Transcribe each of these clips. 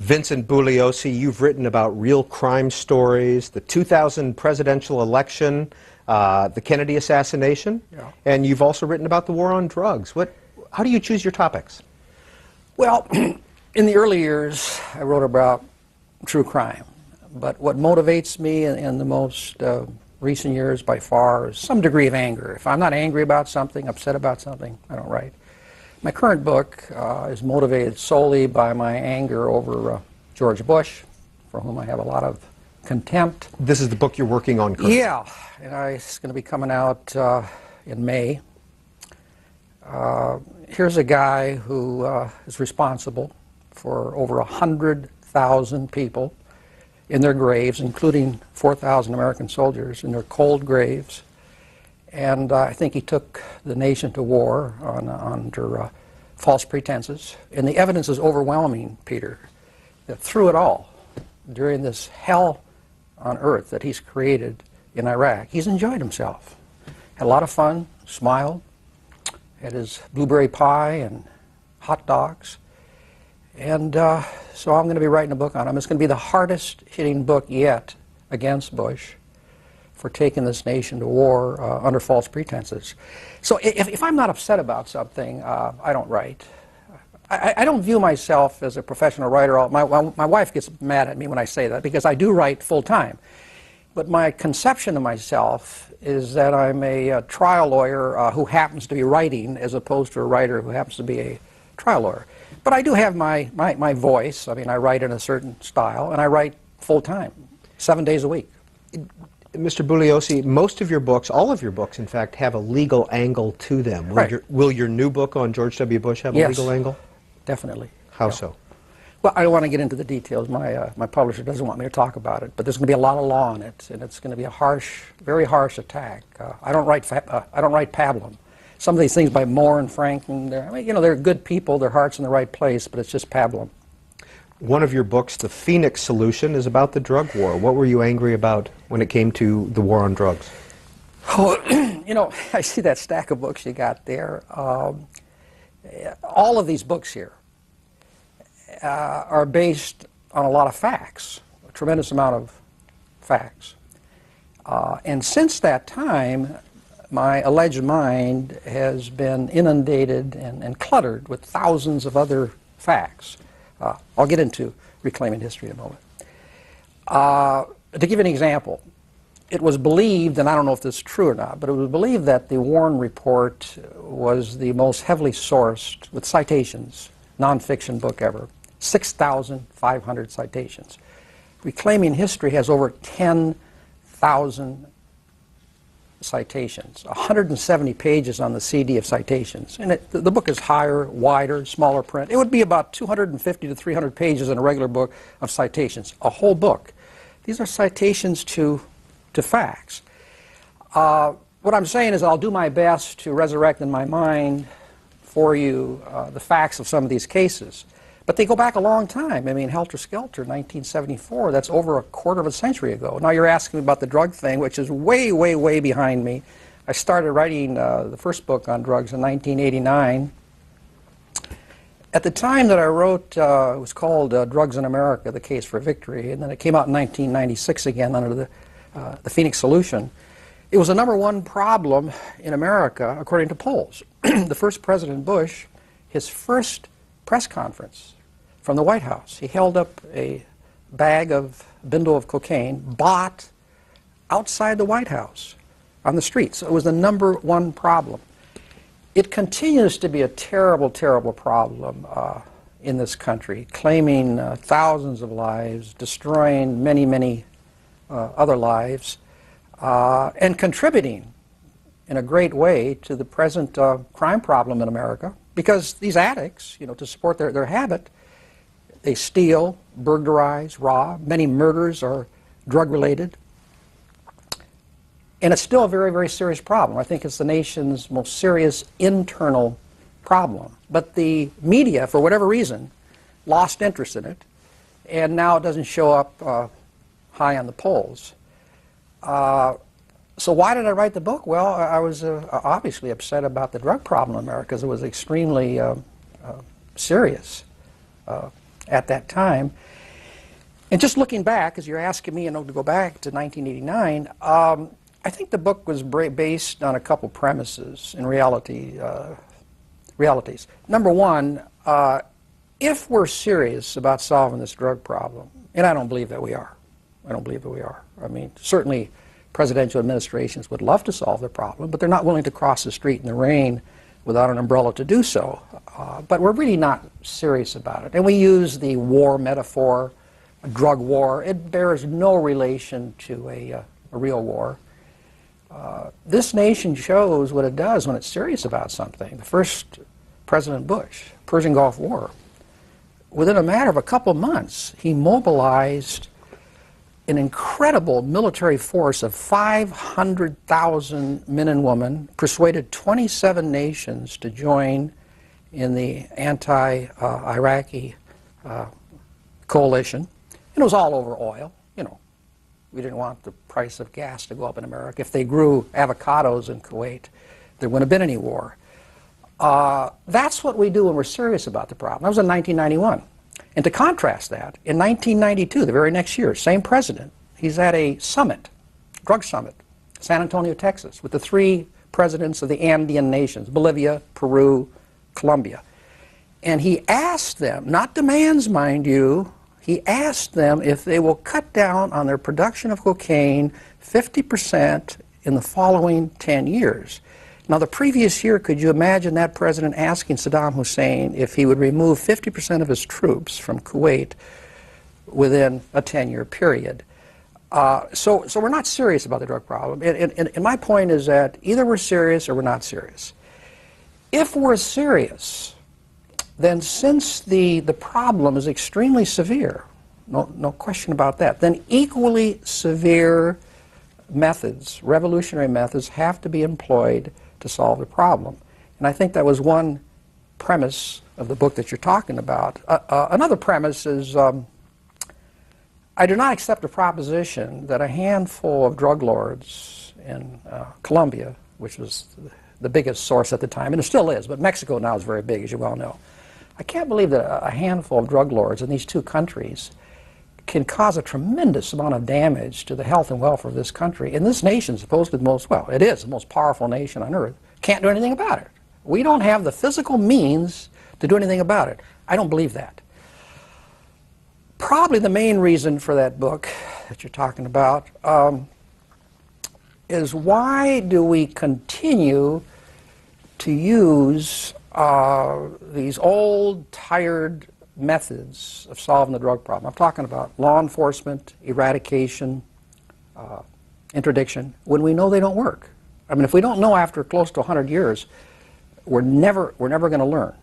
Vincent Bugliosi, you've written about real crime stories, the 2000 presidential election, the Kennedy assassination, and you've also written about the war on drugs. How do you choose your topics? Well, in the early years, I wrote about true crime. But what motivates me in the most recent years by far is some degree of anger. If I'm not angry about something, upset about something, I don't write. My current book is motivated solely by my anger over George Bush, for whom I have a lot of contempt. This is the book you're working on currently? Yeah, and it's going to be coming out in May. Here's a guy who is responsible for over 100,000 people in their graves, including 4,000 American soldiers in their cold graves. And I think he took the nation to war under false pretenses. And the evidence is overwhelming, Peter, that through it all, during this hell on earth that he's created in Iraq, he's enjoyed himself. Had a lot of fun, smiled, had his blueberry pie and hot dogs. And so I'm going to be writing a book on him. It's going to be the hardest hitting book yet against Bush for taking this nation to war under false pretenses. So if I'm not upset about something, I don't write. I don't view myself as a professional writer. My wife gets mad at me when I say that because I do write full time. But my conception of myself is that I'm a trial lawyer who happens to be writing as opposed to a writer who happens to be a trial lawyer. But I do have my voice. I mean, I write in a certain style, and I write full time, 7 days a week. Mr. Bugliosi, most of your books, all of your books, in fact, have a legal angle to them. Will your new book on George W. Bush have a legal angle? Definitely. How so? Well, I don't want to get into the details. My publisher doesn't want me to talk about it, but there's going to be a lot of law in it, and it's going to be a harsh, very harsh attack. I don't write pablum. Some of these things by Moore and Franklin, they're good people, their heart's in the right place, but it's just pablum. One of your books, The Phoenix Solution, is about the drug war. What were you angry about when it came to the war on drugs? Oh, I see that stack of books you got there. All of these books here are based on a lot of facts, a tremendous amount of facts. And since that time, my alleged mind has been inundated and cluttered with thousands of other facts. I'll get into reclaiming history in a moment. To give you an example, it was believed, and I don't know if this is true or not, but it was believed that the Warren Report was the most heavily sourced, with citations, nonfiction book ever. 6,500 citations. Reclaiming History has over 10,000 citations, 170 pages on the CD of citations. And the book is higher, wider, smaller print. It would be about 250 to 300 pages in a regular book of citations, a whole book. These are citations to facts. What I'm saying is I'll do my best to resurrect in my mind for you the facts of some of these cases. But they go back a long time. I mean, Helter Skelter, 1974, that's over a quarter of a century ago. Now you're asking me about the drug thing, which is way, way, way behind me. I started writing the first book on drugs in 1989. At the time that I wrote, it was called Drugs in America, The Case for Victory, and then it came out in 1996 again under the Phoenix Solution. It was the #1 problem in America, according to polls. The first President Bush, his first press conference from the White House, he held up a bundle of cocaine bought outside the White House on the street. So it was the #1 problem. It continues to be a terrible, terrible problem in this country, claiming thousands of lives, destroying many, many other lives, and contributing in a great way to the present crime problem in America. Because these addicts, to support their habit, they steal, burglarize, rob. Many murders are drug-related. And it's still a very, very serious problem. I think it's the nation's most serious internal problem. But the media, for whatever reason, lost interest in it, and now it doesn't show up high on the polls. So why did I write the book? Well, I was obviously upset about the drug problem in America because it was extremely serious. at that time. And just looking back, as you're asking me, to go back to 1989, I think the book was based on a couple premises in realities. Number one, if we're serious about solving this drug problem, and I don't believe that we are. I don't believe that we are. I mean, certainly presidential administrations would love to solve the problem, but they're not willing to cross the street in the rain without an umbrella to do so. But we're really not serious about it. And we use the war metaphor, a drug war. It bears no relation to a real war. This nation shows what it does when it's serious about something. The first President Bush, Persian Gulf War, within a matter of a couple months, he mobilized an incredible military force of 500,000 men and women, persuaded 27 nations to join in the anti-Iraqi coalition. And it was all over oil. We didn't want the price of gas to go up in America. If they grew avocados in Kuwait, there wouldn't have been any war. That's what we do when we're serious about the problem. That was in 1991. And to contrast that, in 1992, the very next year, same president, he's at a summit, drug summit, San Antonio, Texas, with the 3 presidents of the Andean nations, Bolivia, Peru, Colombia. And he asked them, not demands, mind you, he asked them if they will cut down on their production of cocaine 50% in the following 10 years. Now, the previous year, could you imagine that president asking Saddam Hussein if he would remove 50% of his troops from Kuwait within a 10-year period? So we're not serious about the drug problem. And my point is that either we're serious or we're not serious. If we're serious, then since the problem is extremely severe, no question about that, then equally severe methods, revolutionary methods, have to be employed to solve the problem. And I think that was one premise of the book that you're talking about. Another premise is I do not accept the proposition that a handful of drug lords in Colombia, which was the biggest source at the time, and it still is, but Mexico now is very big, as you well know. I can't believe that a handful of drug lords in these 2 countries can cause a tremendous amount of damage to the health and welfare of this country. And this nation, supposed to be it is the most powerful nation on earth, can't do anything about it. We don't have the physical means to do anything about it. I don't believe that. Probably the main reason for that book that you're talking about is why do we continue to use these old, tired methods of solving the drug problem? I'm talking about law enforcement, eradication, interdiction, when we know they don't work. I mean, if we don't know after close to 100 years, we're never going to learn.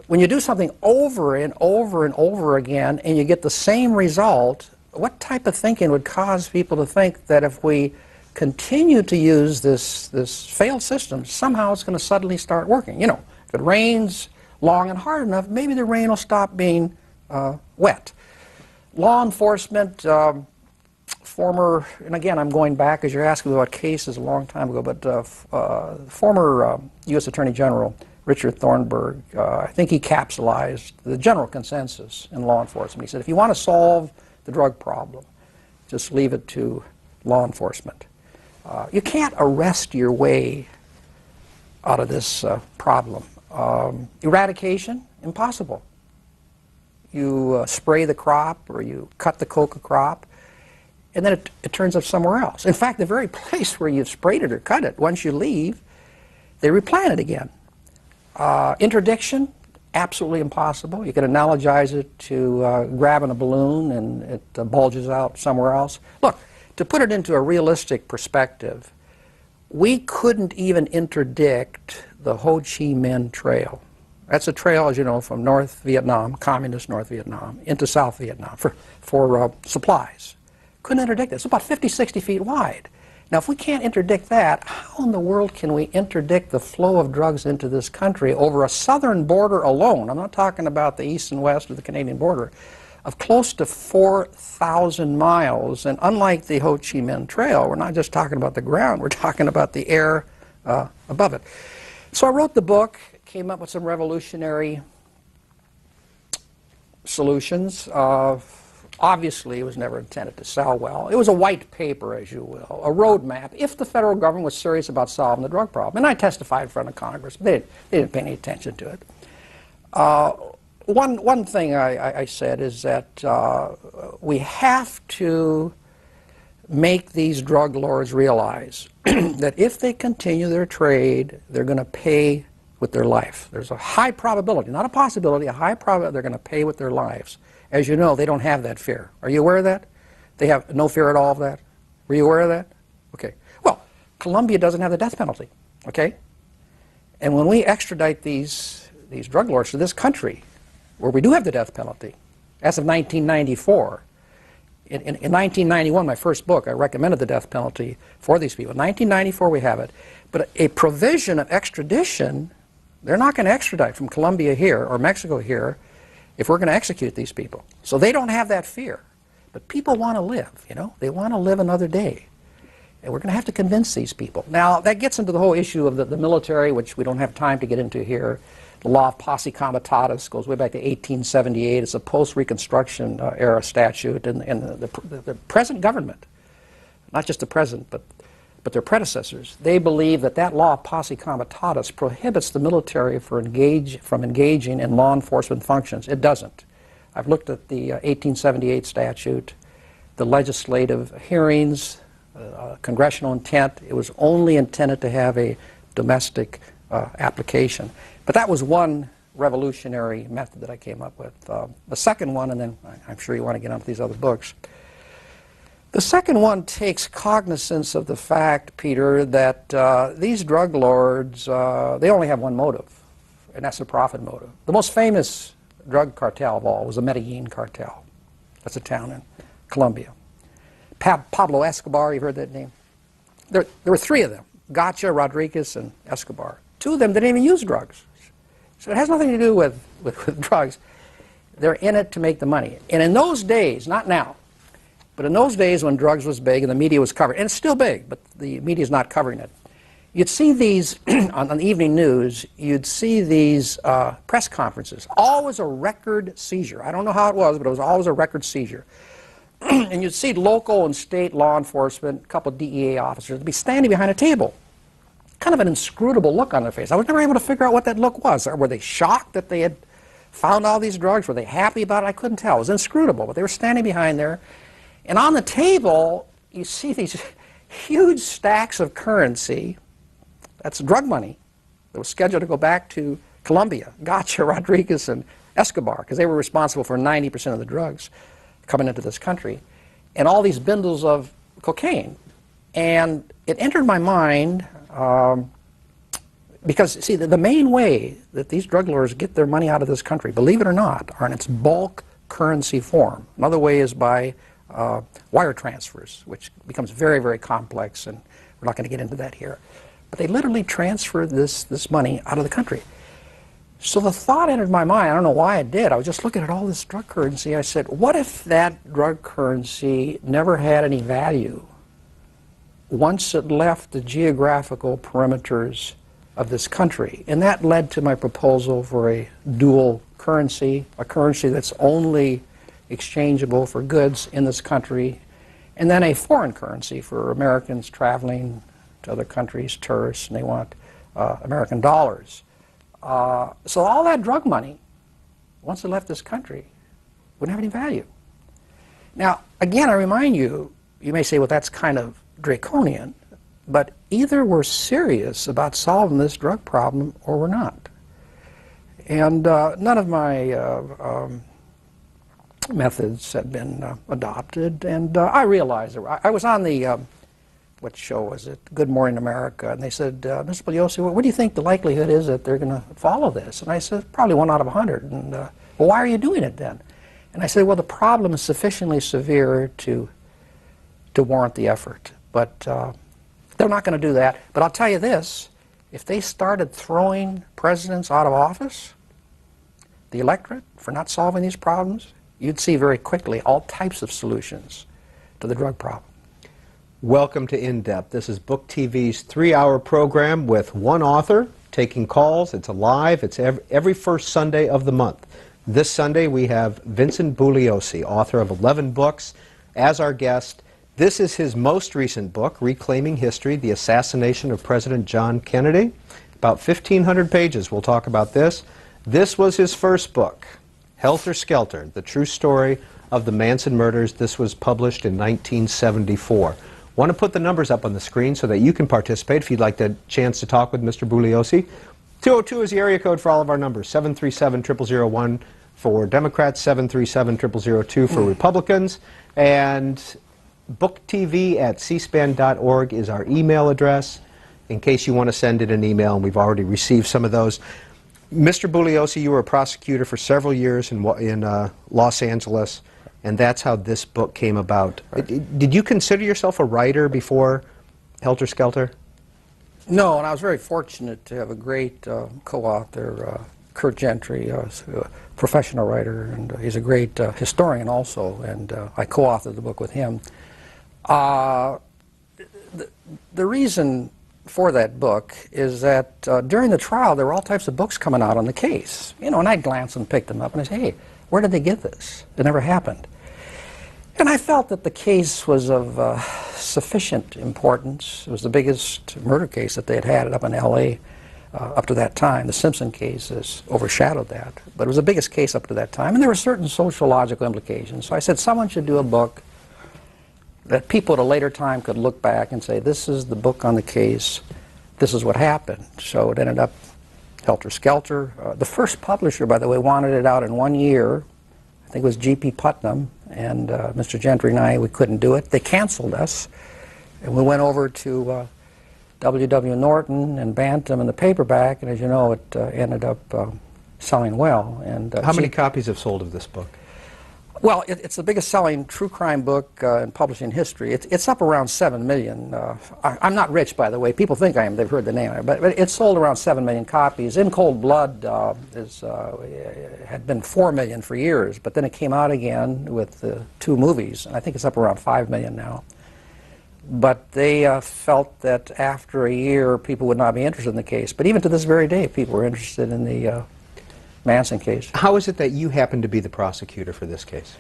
When you do something over and over and over again and you get the same result, what type of thinking would cause people to think that if we continue to use this failed system, somehow it's going to suddenly start working? If it rains long and hard enough, maybe the rain will stop being wet. Law enforcement, former, and again I'm going back as you're asking about cases a long time ago, but former U.S. Attorney General Richard Thornburg, I think he capsulized the general consensus in law enforcement. He said, if you want to solve the drug problem, just leave it to law enforcement. You can't arrest your way out of this problem. Eradication, impossible. You spray the crop or you cut the coca crop, and then it turns up somewhere else. In fact, the very place where you've sprayed it or cut it, once you leave, they replant it again. Interdiction, absolutely impossible. You can analogize it to grabbing a balloon and it bulges out somewhere else. Look, to put it into a realistic perspective, we couldn't even interdict the Ho Chi Minh Trail. That's a trail, as you know, from North Vietnam, communist North Vietnam, into South Vietnam for supplies. Couldn't interdict it. It's about 50, 60 feet wide. Now, if we can't interdict that, how in the world can we interdict the flow of drugs into this country over a southern border alone? I'm not talking about the east and west of the Canadian border, of close to 4,000 miles. And unlike the Ho Chi Minh Trail, we're not just talking about the ground, we're talking about the air above it. So I wrote the book, came up with some revolutionary solutions. Obviously, it was never intended to sell well. It was a white paper, as you will, a roadmap, if the federal government was serious about solving the drug problem. And I testified in front of Congress. They didn't pay any attention to it. One thing I said is that we have to make these drug lords realize that if they continue their trade, they're going to pay with their life. There's a high probability, not a possibility, a high probability they're going to pay with their lives. As you know, they don't have that fear. Are you aware of that? They have no fear at all of that? Were you aware of that? Okay. Well, Colombia doesn't have the death penalty, okay? And when we extradite these drug lords to this country, where we do have the death penalty, as of 1994, in 1991, my first book, I recommended the death penalty for these people. In 1994, we have it. But a provision of extradition, they're not going to extradite from Colombia here or Mexico here if we're going to execute these people. So they don't have that fear. But people want to live, you know. They want to live another day. And we're going to have to convince these people. Now, that gets into the whole issue of the military, which we don't have time to get into here. The law of posse comitatus goes way back to 1878. It's a post-Reconstruction era statute. And the present government, not just the present, but their predecessors, they believe that that law of posse comitatus prohibits the military from engaging in law enforcement functions. It doesn't. I've looked at the 1878 statute, the legislative hearings, congressional intent. It was only intended to have a domestic application. But that was one revolutionary method that I came up with. The second one, and then I'm sure you want to get onto these other books. The second one takes cognizance of the fact, Peter, that these drug lords, they only have one motive, and that's a profit motive. The most famous drug cartel of all was the Medellin cartel. That's a town in Colombia. Pablo Escobar, you've heard that name? There were three of them, Gacha, Rodriguez, and Escobar. Two of them didn't even use drugs. So it has nothing to do with drugs. They're in it to make the money. And in those days, not now, but in those days when drugs was big and the media was covering, and it's still big, but the media is not covering it, you'd see these, on the evening news, you'd see these press conferences. Always a record seizure. I don't know how it was, but it was always a record seizure. And you'd see local and state law enforcement, a couple of DEA officers, be standing behind a table. Kind of an inscrutable look on their face. I was never able to figure out what that look was. Were they shocked that they had found all these drugs? Were they happy about it? I couldn't tell. It was inscrutable, but they were standing behind there. And on the table, you see these huge stacks of currency. That's drug money that was scheduled to go back to Colombia, Gacha, Rodriguez, and Escobar, because they were responsible for 90% of the drugs coming into this country, and all these bundles of cocaine. And it entered my mind, because, see, the main way that these drug lords get their money out of this country, believe it or not, are in its bulk currency form. Another way is by wire transfers, which becomes very, very complex, and we're not going to get into that here. But they literally transfer this money out of the country. So the thought entered my mind, I don't know why it did, I was just looking at all this drug currency, I said, what if that drug currency never had any value once it left the geographical perimeters of this country? And that led to my proposal for a dual currency, a currency that's only exchangeable for goods in this country, and then a foreign currency for Americans traveling to other countries, tourists, and they want American dollars. So all that drug money, once it left this country, wouldn't have any value. Now, again, I remind you, you may say, well, that's kind of draconian, but either we're serious about solving this drug problem or we're not. And none of my methods have been adopted, and I realized I was on the what show was it? Good Morning America, and they said, Mr. Bugliosi, what do you think the likelihood is that they're going to follow this? And I said, probably 1 out of 100. And well, why are you doing it then? And I said, well, the problem is sufficiently severe to warrant the effort. But they're not going to do that. But I'll tell you this, if they started throwing presidents out of office, the electorate, for not solving these problems, you'd see very quickly all types of solutions to the drug problem. Welcome to In Depth. This is Book TV's 3-hour program with one author taking calls. It's live. It's every first Sunday of the month. This Sunday we have Vincent Bugliosi, author of 11 books, as our guest. This is his most recent book, Reclaiming History, The Assassination of President John Kennedy. About 1,500 pages. We'll talk about this. This was his first book, Helter Skelter, The True Story of the Manson Murders. This was published in 1974. Want to put the numbers up on the screen so that you can participate if you'd like the chance to talk with Mr. Bugliosi. 202 is the area code for all of our numbers. 737-0001 for Democrats, 737-0002 for Republicans, and booktv@cspan.org is our email address in case you want to send it an email, and we've already received some of those. Mr. Bugliosi, you were a prosecutor for several years in Los Angeles, and that's how this book came about. Right. Did you consider yourself a writer before Helter Skelter? No, and I was very fortunate to have a great co-author, Kurt Gentry, a professional writer, and he's a great historian also, and I co-authored the book with him. The reason for that book is that during the trial there were all types of books coming out on the case. You know, and I'd glance and pick them up and I'd say, hey, where did they get this? It never happened. And I felt that the case was of sufficient importance. It was the biggest murder case that they had had up in L.A. Up to that time. The Simpson case has overshadowed that. But it was the biggest case up to that time. And there were certain sociological implications. So I said someone should do a book that people at a later time could look back and say, this is the book on the case, this is what happened. So it ended up Helter Skelter. The first publisher, by the way, wanted it out in 1 year. I think it was G.P. Putnam, and Mr. Gentry and I, we couldn't do it. They canceled us, and we went over to W.W. Norton and Bantam and the paperback, and as you know, it ended up selling well. And how many copies have sold of this book? Well, it's the biggest selling true crime book in publishing history. It's up around 7 million. I'm not rich, by the way. People think I am. They've heard the name. But it's sold around 7 million copies. In Cold Blood had been 4 million for years, but then it came out again with 2 movies, and I think it's up around 5 million now. But they felt that after a year, people would not be interested in the case. But even to this very day, people are interested in the Manson case. How is it that you happen to be the prosecutor for this case?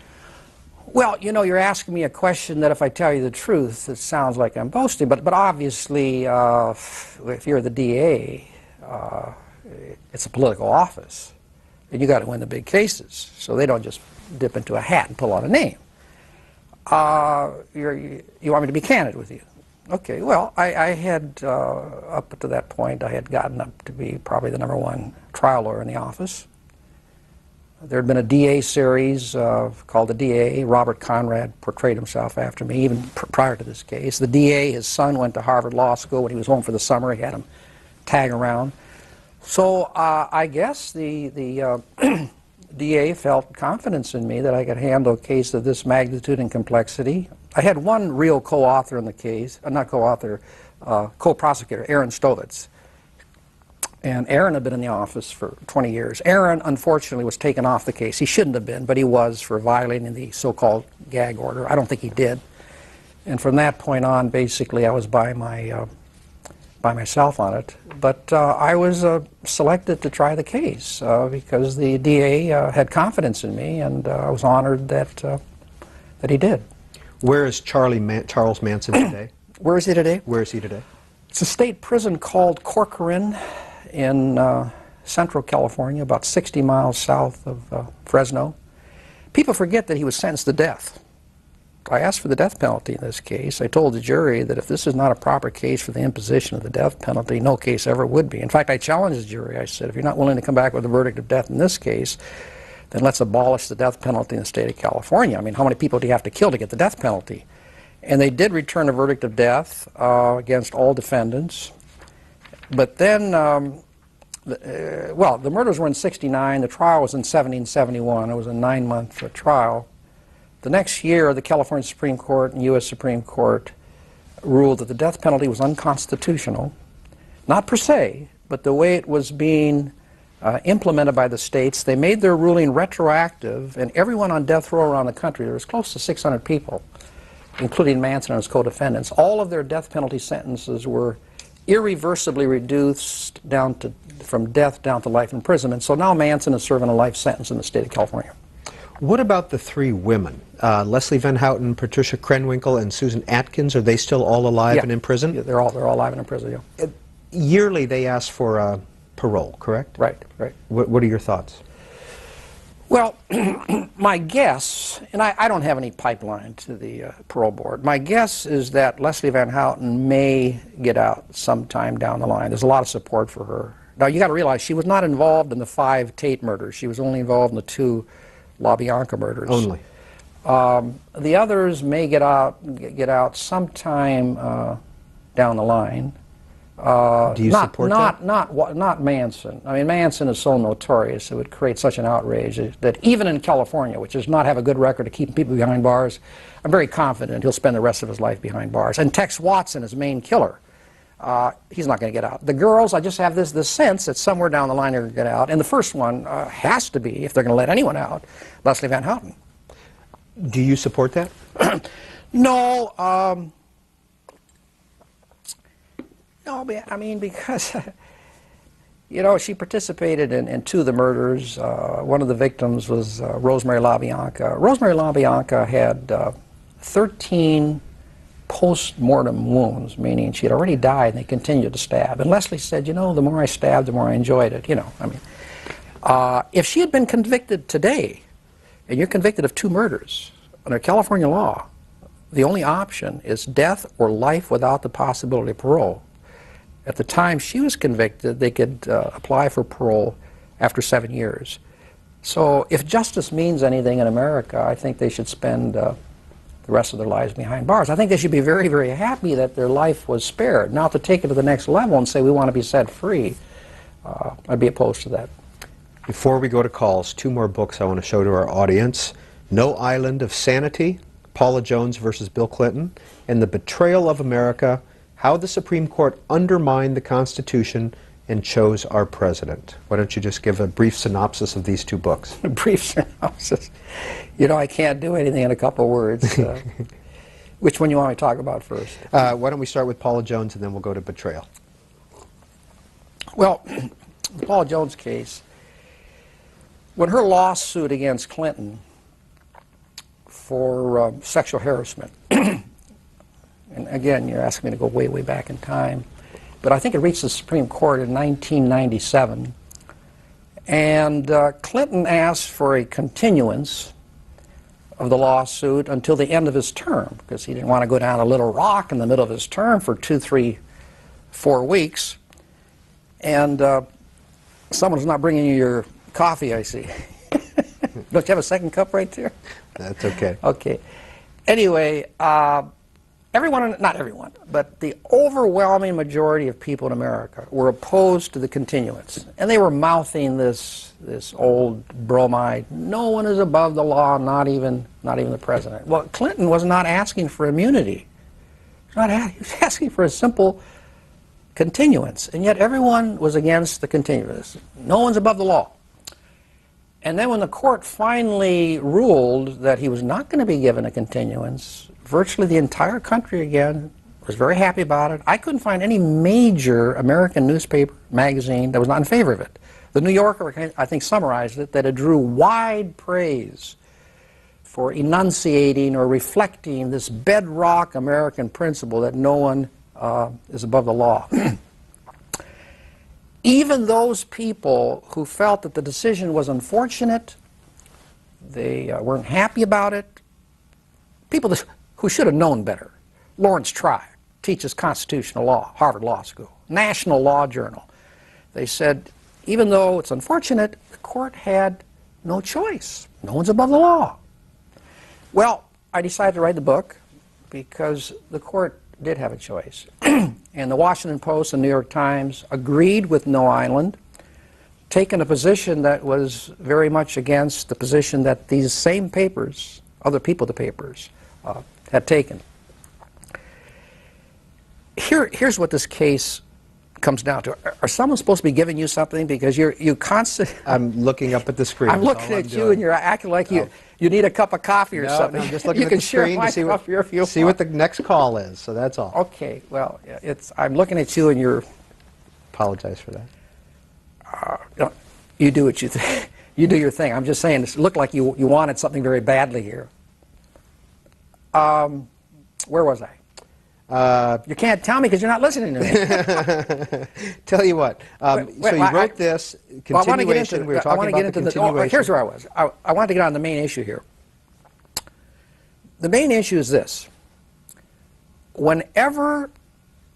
Well, you know, you're asking me a question that if I tell you the truth, it sounds like I'm boasting. But obviously, if you're the DA, it's a political office. And you got to win the big cases. So they don't just dip into a hat and pull out a name. You want me to be candid with you? Okay, well, I had, up to that point, I had gotten up to be probably the #1 trial lawyer in the office. There had been a DA series called The DA. Robert Conrad portrayed himself after me, even prior to this case. The DA, his son, went to Harvard Law School. When he was home for the summer, he had him tag around. So I guess the DA felt confidence in me that I could handle a case of this magnitude and complexity. I had one real co-author in the case, not co-author, co-prosecutor, Aaron Stovitz. And Aaron had been in the office for 20 years. Aaron, unfortunately, was taken off the case. He shouldn't have been, but he was for violating the so-called gag order. I don't think he did. And from that point on, basically, I was by myself on it. But I was selected to try the case because the DA had confidence in me, and I was honored that he did. Where is Charles Manson today? Where is he today? Where is he today? It's a state prison called Corcoran in Central California, about 60 miles south of Fresno. People forget that he was sentenced to death. I asked for the death penalty in this case. I told the jury that if this is not a proper case for the imposition of the death penalty, no case ever would be. In fact, I challenged the jury. I said, if you're not willing to come back with a verdict of death in this case, then let's abolish the death penalty in the state of California. I mean, how many people do you have to kill to get the death penalty? And they did return a verdict of death against all defendants. But then, well, the murders were in '69. The trial was in 1771. It was a 9-month trial. The next year, the California Supreme Court and U.S. Supreme Court ruled that the death penalty was unconstitutional, not per se, but the way it was being implemented by the states. They made their ruling retroactive, and everyone on death row around the country, there was close to 600 people, including Manson and his co-defendants, all of their death penalty sentences were irreversibly reduced down to, from death down to life imprisonment. So now Manson is serving a life sentence in the state of California. What about the three women? Leslie Van Houten, Patricia Krenwinkel, and Susan Atkins, are they still all alive and in prison? Yeah, they're all alive and in prison, yeah. Yearly they ask for parole, correct? Right, right. What are your thoughts? Well, my guess, and I don't have any pipeline to the parole board, my guess is that Leslie Van Houten may get out sometime down the line. There's a lot of support for her. Now, you got to realize she was not involved in the 5 Tate murders. She was only involved in the 2 LaBianca murders. Only. The others may get out sometime down the line. Do you support that? Not Manson. I mean, Manson is so notorious, it would create such an outrage that even in California, which does not have a good record of keeping people behind bars, I'm very confident he'll spend the rest of his life behind bars. And Tex Watson, his main killer, he's not going to get out. The girls, I just have this sense that somewhere down the line they're going to get out. And the first one has to be, if they're going to let anyone out, Leslie Van Houten. Do you support that? No. No, I mean, because, you know, she participated in 2 of the murders. One of the victims was Rosemary LaBianca. Rosemary LaBianca had 13 post-mortem wounds, meaning she had already died and they continued to stab. And Leslie said, you know, the more I stabbed, the more I enjoyed it. You know, I mean, if she had been convicted today, and you're convicted of 2 murders, under California law, the only option is death or life without the possibility of parole. At the time she was convicted, they could apply for parole after 7 years. So if justice means anything in America, I think they should spend the rest of their lives behind bars. I think they should be very, very happy that their life was spared. Now to take it to the next level and say we want to be set free, I'd be opposed to that. Before we go to calls, 2 more books I want to show to our audience. No Island of Sanity, Paula Jones versus Bill Clinton, and The Betrayal of America, How the Supreme Court Undermined the Constitution and Chose Our President. Why don't you just give a brief synopsis of these 2 books? A brief synopsis. You know, I can't do anything in a couple words. Which one you want me to talk about first? Why don't we start with Paula Jones and then we'll go to Betrayal. Well, the Paula Jones case, when her lawsuit against Clinton for sexual harassment, and again, you're asking me to go way, way back in time, but I think it reached the Supreme Court in 1997, and Clinton asked for a continuance of the lawsuit until the end of his term, because he didn't want to go down a Little Rock in the middle of his term for 2, 3, 4 weeks. And someone's not bringing you your coffee, I see. Don't you have a second cup right there? That's okay. Okay. Anyway, everyone, not everyone, but the overwhelming majority of people in America were opposed to the continuance. And they were mouthing this old bromide, no one is above the law, not even the president. Well, Clinton was not asking for immunity. He was asking for a simple continuance, and yet everyone was against the continuance. No one's above the law. And then when the court finally ruled that he was not going to be given a continuance, virtually the entire country again was very happy about it. I couldn't find any major American newspaper, magazine that was not in favor of it. The New Yorker, I think, summarized it, that it drew wide praise for enunciating or reflecting this bedrock American principle that no one is above the law. Even those people who felt that the decision was unfortunate, they weren't happy about it, people who should have known better. Lawrence Tribe teaches constitutional law, Harvard Law School, National Law Journal. They said, even though it's unfortunate, the court had no choice. No one's above the law. Well, I decided to write the book because the court did have a choice. And the Washington Post and New York Times agreed with No Island, taking a position that was very much against the position that these same papers, other people, the papers, had taken. Here's what this case comes down to. Are someone supposed to be giving you something because you constantly... I'm looking up at the screen. I'm looking at you and you're acting like you You need a cup of coffee or No, something. no, I'm just looking you at can the share screen my to see coffee if you see what the next call is, so that's all. Okay, well, I'm looking at you and you're... Apologize for that. You do what you think. You do your thing. I'm just saying, it looked like you wanted something very badly here. Where was I? You can't tell me because you're not listening to me. Tell you what. So you wrote this continuation. We were talking about the continuation. Here's where I was. I wanted to get on the main issue here. The main issue is this. Whenever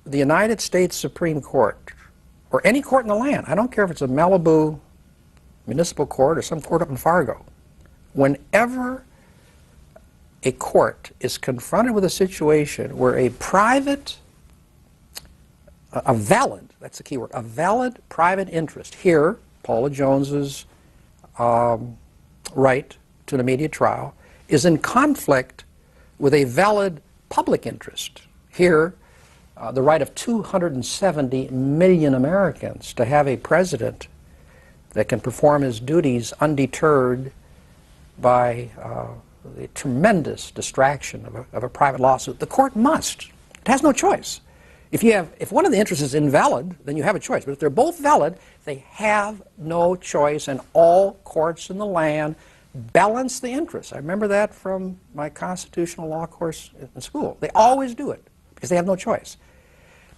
the United States Supreme Court, or any court in the land, I don't care if it's a Malibu municipal court or some court up in Fargo, whenever a court is confronted with a situation where a valid, that's the key word, a valid private interest, here, Paula Jones's right to an immediate trial, is in conflict with a valid public interest, here, the right of 270 million Americans to have a president that can perform his duties undeterred by the tremendous distraction of a private lawsuit. The court must. It has no choice. If one of the interests is invalid, then you have a choice. But if they're both valid, they have no choice, and all courts in the land balance the interests. I remember that from my constitutional law course in school. They always do it because they have no choice.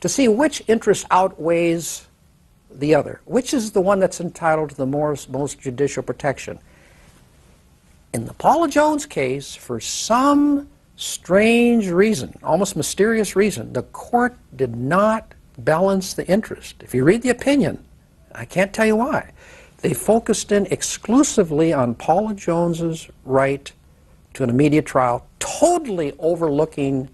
To see which interest outweighs the other, which is the one that's entitled to the most judicial protection. In the Paula Jones case, for some strange reason, almost mysterious reason, the court did not balance the interest. If you read the opinion, I can't tell you why. They focused in exclusively on Paula Jones's right to an immediate trial, totally overlooking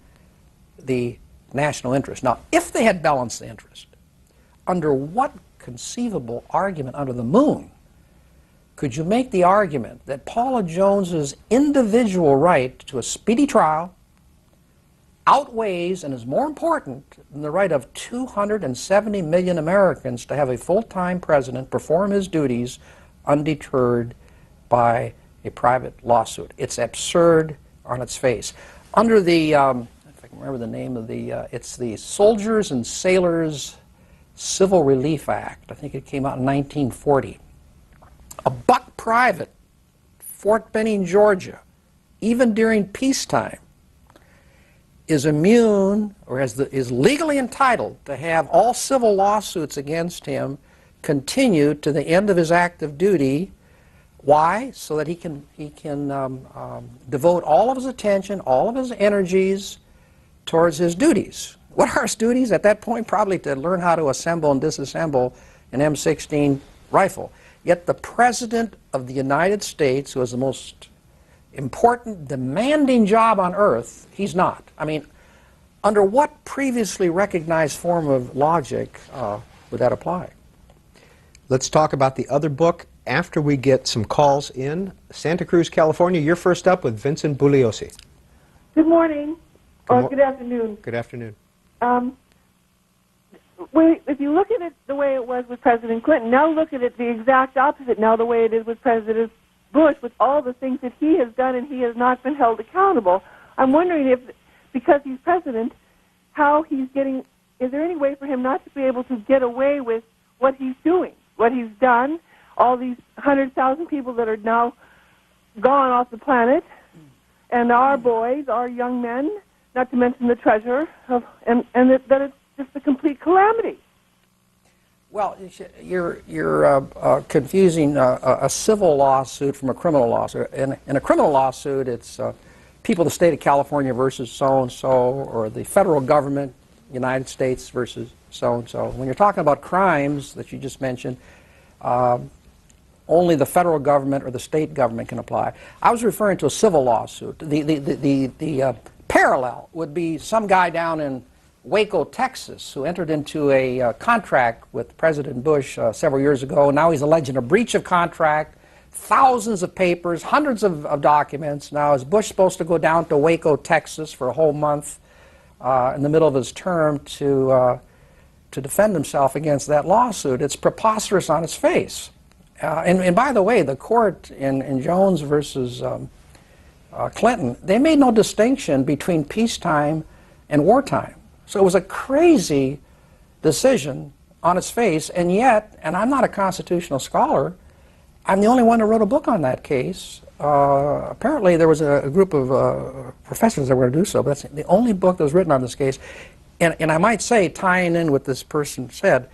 the national interest. Now, if they had balanced the interest, under what conceivable argument under the moon could you make the argument that Paula Jones's individual right to a speedy trial outweighs and is more important than the right of 270 million Americans to have a full-time president perform his duties undeterred by a private lawsuit? It's absurd on its face. Under the, if I can remember the name of the, it's the Soldiers and Sailors Civil Relief Act. I think it came out in 1940. A buck private, Fort Benning, Georgia, even during peacetime, is immune or is legally entitled to have all civil lawsuits against him continue to the end of his active duty. Why? So that he can devote all of his attention, all of his energies towards his duties. What are his duties at that point? Probably to learn how to assemble and disassemble an M16 rifle. Yet the President of the United States, who has the most important, demanding job on earth, he's not. I mean, under what previously recognized form of logic would that apply? Let's talk about the other book after we get some calls in. Santa Cruz, California, you're first up with Vincent Bugliosi. Good morning, or good afternoon. Good afternoon. If you look at it the way it was with President Clinton, now look at it the exact opposite now the way it is with President Bush, with all the things that he has done and he has not been held accountable. I'm wondering if, because he's president, how he's getting, is there any way for him not to be able to get away with what he's doing, what he's done, all these 100,000 people that are now gone off the planet, and our boys, our young men, not to mention the treasurer, and that it's just a complete calamity. Well, you're confusing a civil lawsuit from a criminal lawsuit. In a criminal lawsuit, it's people of the state of California versus so-and-so, or the federal government, United States versus so-and-so. When you're talking about crimes that you just mentioned, only the federal government or the state government can apply. I was referring to a civil lawsuit. The parallel would be some guy down in Waco, Texas, who entered into a contract with President Bush several years ago. Now he's alleging a breach of contract, thousands of papers, hundreds of documents. Now is Bush supposed to go down to Waco, Texas for a whole month in the middle of his term to defend himself against that lawsuit? It's preposterous on its face. And by the way, the court in Jones versus Clinton, they made no distinction between peacetime and wartime. So it was a crazy decision on its face, and yet, and I'm not a constitutional scholar, I'm the only one who wrote a book on that case. Apparently there was a group of professors that were going to do so, but that's the only book that was written on this case. And I might say, tying in what this person said,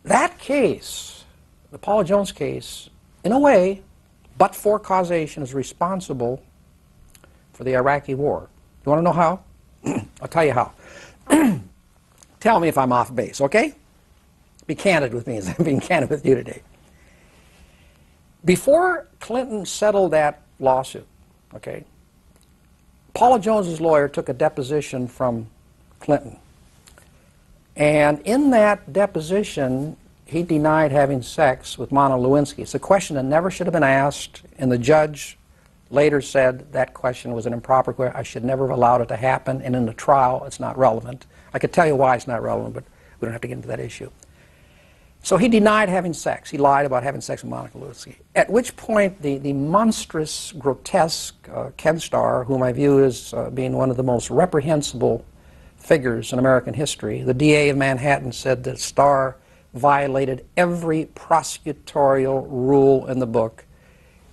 that case, the Paula Jones case, in a way, but for causation, is responsible for the Iraqi war. You want to know how? I'll tell you how. Tell me if I'm off base, okay? Be candid with me as I'm being candid with you today. Before Clinton settled that lawsuit, okay, Paula Jones's lawyer took a deposition from Clinton. And in that deposition, he denied having sex with Monica Lewinsky. It's a question that never should have been asked, and the judge later said that question was an improper question. I should never have allowed it to happen, and in the trial, it's not relevant. I could tell you why it's not relevant, but we don't have to get into that issue. So he denied having sex. He lied about having sex with Monica Lewinsky. At which point, the monstrous, grotesque Ken Starr, whom I view as being one of the most reprehensible figures in American history, the DA of Manhattan said that Starr violated every prosecutorial rule in the book.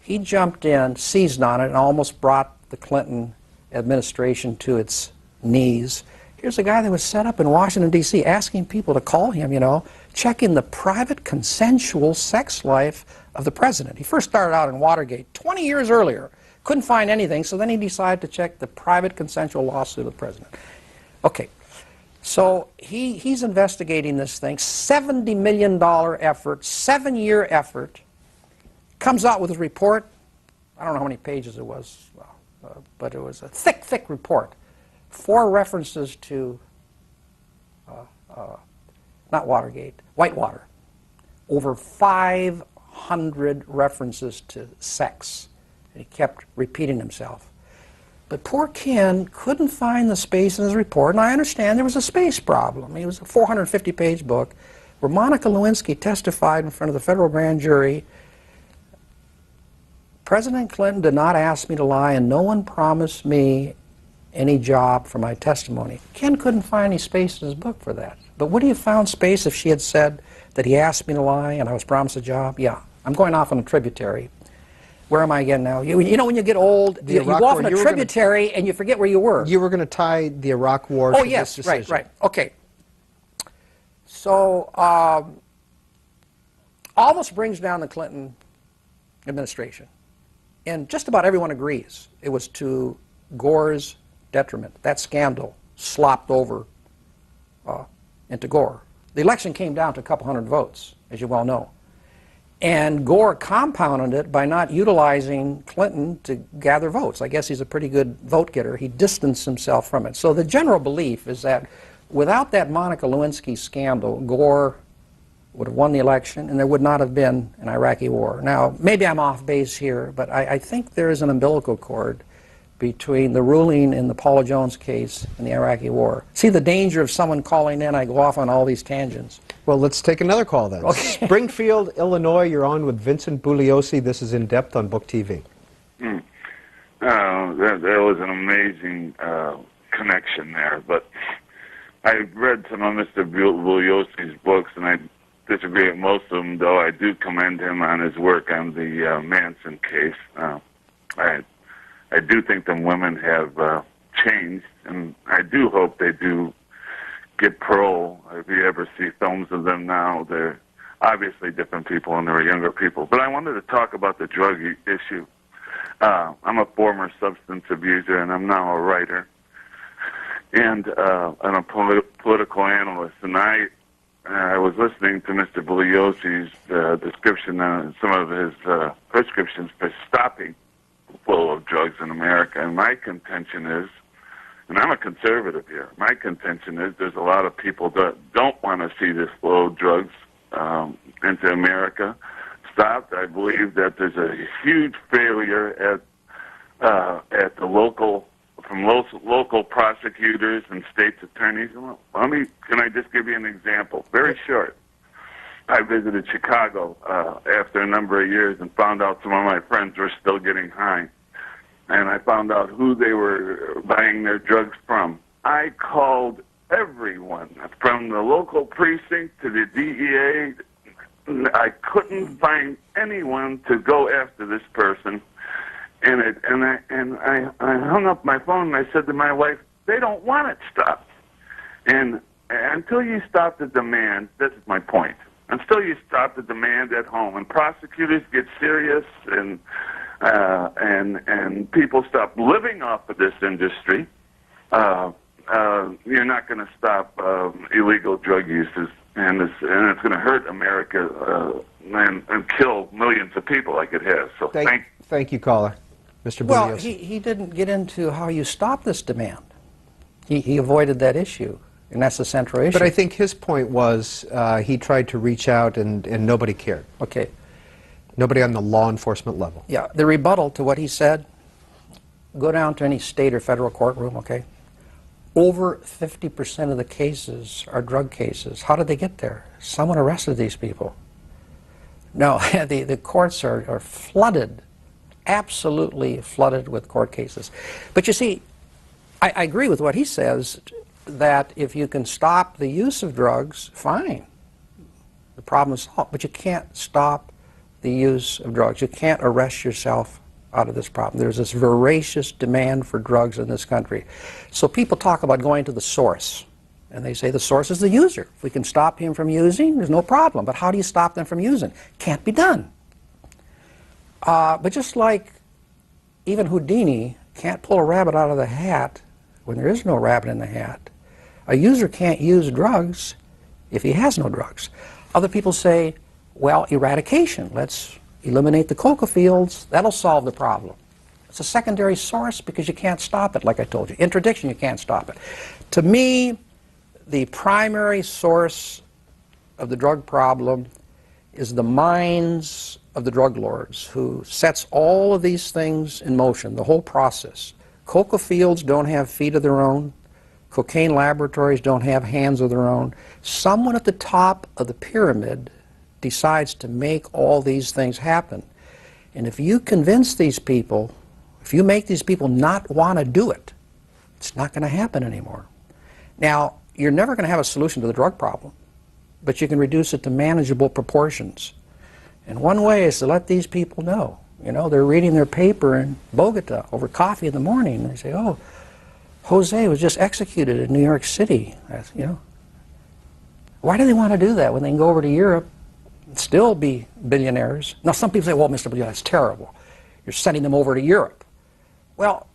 He jumped in, seized on it, and almost brought the Clinton administration to its knees. Here's a guy that was set up in Washington, D.C., asking people to call him, you know, checking the private consensual sex life of the president. He first started out in Watergate 20 years earlier. Couldn't find anything, so then he decided to check the private consensual lawsuit of the president. Okay, so he's investigating this thing, $70 million effort, 7-year effort, comes out with a report. I don't know how many pages it was, but it was a thick, thick report. 4 references to, not Watergate, Whitewater. Over 500 references to sex. And he kept repeating himself. But poor Ken couldn't find the space in his report, and I understand there was a space problem. It was a 450-page book where Monica Lewinsky testified in front of the federal grand jury. President Clinton did not ask me to lie, and no one promised me any job for my testimony. Ken couldn't find any space in his book for that. But would he have found space if she had said that he asked me to lie and I was promised a job? Yeah. I'm going off on a tributary. Where am I again now? You know when you get old, you go off on a tributary and you forget where you were. You were going to tie the Iraq War to this decision. Right. Okay. So, almost brings down the Clinton administration. And just about everyone agrees it was to Gore's detriment. That scandal slopped over into Gore. The election came down to a couple hundred votes, as you well know. And Gore compounded it by not utilizing Clinton to gather votes. I guess he's a pretty good vote getter. He distanced himself from it. So the general belief is that without that Monica Lewinsky scandal, Gore would have won the election and there would not have been an Iraqi war. Now, maybe I'm off base here, but I think there is an umbilical cord between the ruling in the Paula Jones case and the Iraqi war. See the danger of someone calling in, I go off on all these tangents. Well, let's take another call then. Okay. Springfield, Illinois, you're on with Vincent Bugliosi. This is In Depth on Book TV. That was an amazing connection there. But I read some of Mr. Bugliosi's books, and I disagree with most of them, though I do commend him on his work on the Manson case. I do think the women have changed, and I do hope they do get parole. If you ever see films of them now, they're obviously different people and they're younger people. But I wanted to talk about the drug issue. I'm a former substance abuser, and I'm now a writer and a political analyst. And I was listening to Mr. Bugliosi's description on some of his prescriptions for stopping the flow of drugs in America. And my contention is, and I'm a conservative here, my contention is there's a lot of people that don't want to see this flow of drugs into America stopped. I believe that there's a huge failure at the local prosecutors and state's attorneys. Can I just give you an example? Very short. I visited Chicago after a number of years and found out some of my friends were still getting high. and I found out who they were buying their drugs from. I called everyone, from the local precinct to the DEA. I couldn't find anyone to go after this person, and I hung up my phone and I said to my wife, "They don't want it stopped." And until you stop the demand, this is my point. Until you stop the demand at home, and prosecutors get serious, and people stop living off of this industry, you're not going to stop illegal drug uses, and it's going to hurt America and kill millions of people like it has. So thank you, caller, Mr. Bugliosi. Well, he didn't get into how you stop this demand. He avoided that issue, and that's the central issue. But I think his point was he tried to reach out and nobody cared. Okay. Nobody on the law enforcement level. Yeah, the rebuttal to what he said, go down to any state or federal courtroom, okay? Over 50% of the cases are drug cases. How did they get there? Someone arrested these people. No, the courts are flooded, absolutely flooded with court cases. But you see, I agree with what he says, that if you can stop the use of drugs, fine. The problem is solved. But you can't stop the use of drugs. You can't arrest yourself out of this problem. There's this voracious demand for drugs in this country. So people talk about going to the source, and they say the source is the user. If we can stop him from using, there's no problem. But how do you stop them from using? Can't be done. But just like even Houdini can't pull a rabbit out of the hat when there is no rabbit in the hat, a user can't use drugs if he has no drugs. Other people say, well, eradication. Let's eliminate the coca fields. That'll solve the problem. It's a secondary source because you can't stop it, like I told you. Interdiction, you can't stop it. To me, the primary source of the drug problem is the minds of the drug lords, who sets all of these things in motion, the whole process. Coca fields don't have feet of their own. Cocaine laboratories don't have hands of their own. Someone at the top of the pyramid decides to make all these things happen. And if you convince these people, if you make these people not want to do it, it's not going to happen anymore. Now, you're never going to have a solution to the drug problem, but you can reduce it to manageable proportions. And one way is to let these people know. You know, they're reading their paper in Bogota over coffee in the morning, and they say, oh, Jose was just executed in New York City. You know, why do they want to do that when they can go over to Europe and still be billionaires? Now, some people say, well, Mr. Bugliosi, that's terrible. You're sending them over to Europe. Well,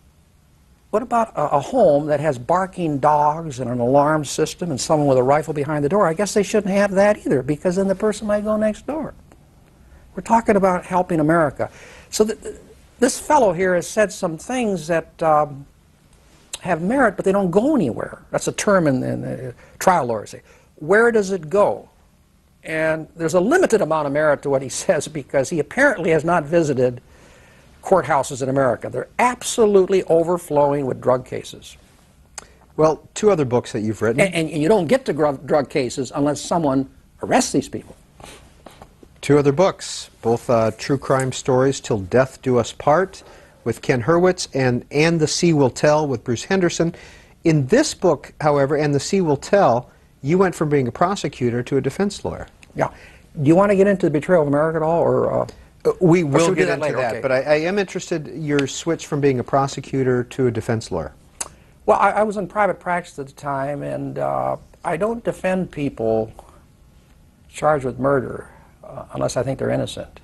what about a home that has barking dogs and an alarm system and someone with a rifle behind the door? I guess they shouldn't have that either, because then the person might go next door. We're talking about helping America. So this fellow here has said some things that have merit, but they don't go anywhere. That's a term in trial lawyers say. Where does it go? And there's a limited amount of merit to what he says, because he apparently has not visited courthouses in America. They're absolutely overflowing with drug cases. Well, two other books that you've written. And you don't get to drug cases unless someone arrests these people. Two other books, both true crime stories, Till Death Do Us Part, with Ken Hurwitz, and The Sea Will Tell with Bruce Henderson. In this book, however, And the Sea Will Tell, you went from being a prosecutor to a defense lawyer. Yeah. Do you want to get into the betrayal of America at all, or? We will get into later? that, Okay. but I am interested in your switch from being a prosecutor to a defense lawyer. Well, I was in private practice at the time, and I don't defend people charged with murder unless I think they're innocent.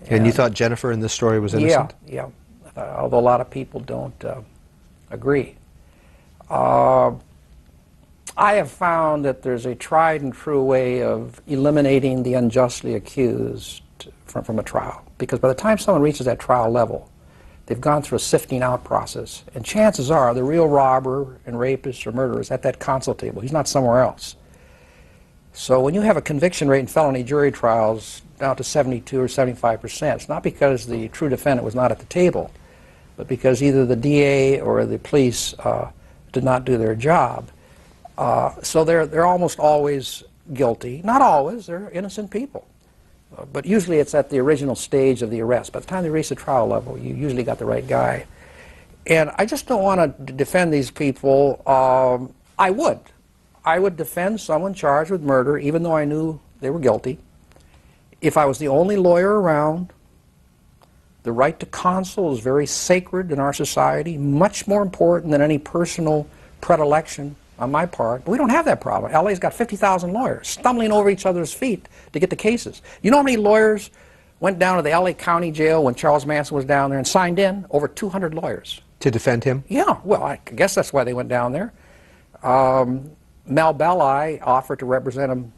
And you thought Jennifer in this story was innocent? Yeah, although a lot of people don't agree. I have found that there's a tried and true way of eliminating the unjustly accused from a trial, because by the time someone reaches that trial level, they've gone through a sifting out process, and chances are the real robber and rapist or murderer is at that console table. He's not somewhere else. So when you have a conviction rate in felony jury trials down to 72 or 75%, it's not because the true defendant was not at the table, but because either the DA or the police did not do their job. So they're almost always guilty. Not always. They're innocent people. But usually it's at the original stage of the arrest. By the time they reach the trial level, you usually got the right guy. And I just don't want to defend these people. I would defend someone charged with murder, even though I knew they were guilty. If I was the only lawyer around, the right to counsel is very sacred in our society, much more important than any personal predilection on my part. But we don't have that problem. LA's got 50,000 lawyers stumbling over each other's feet to get the cases. You know how many lawyers went down to the LA County Jail when Charles Manson was down there and signed in? Over 200 lawyers. To defend him? Yeah, well, I guess that's why they went down there. Mel Belli offered to represent him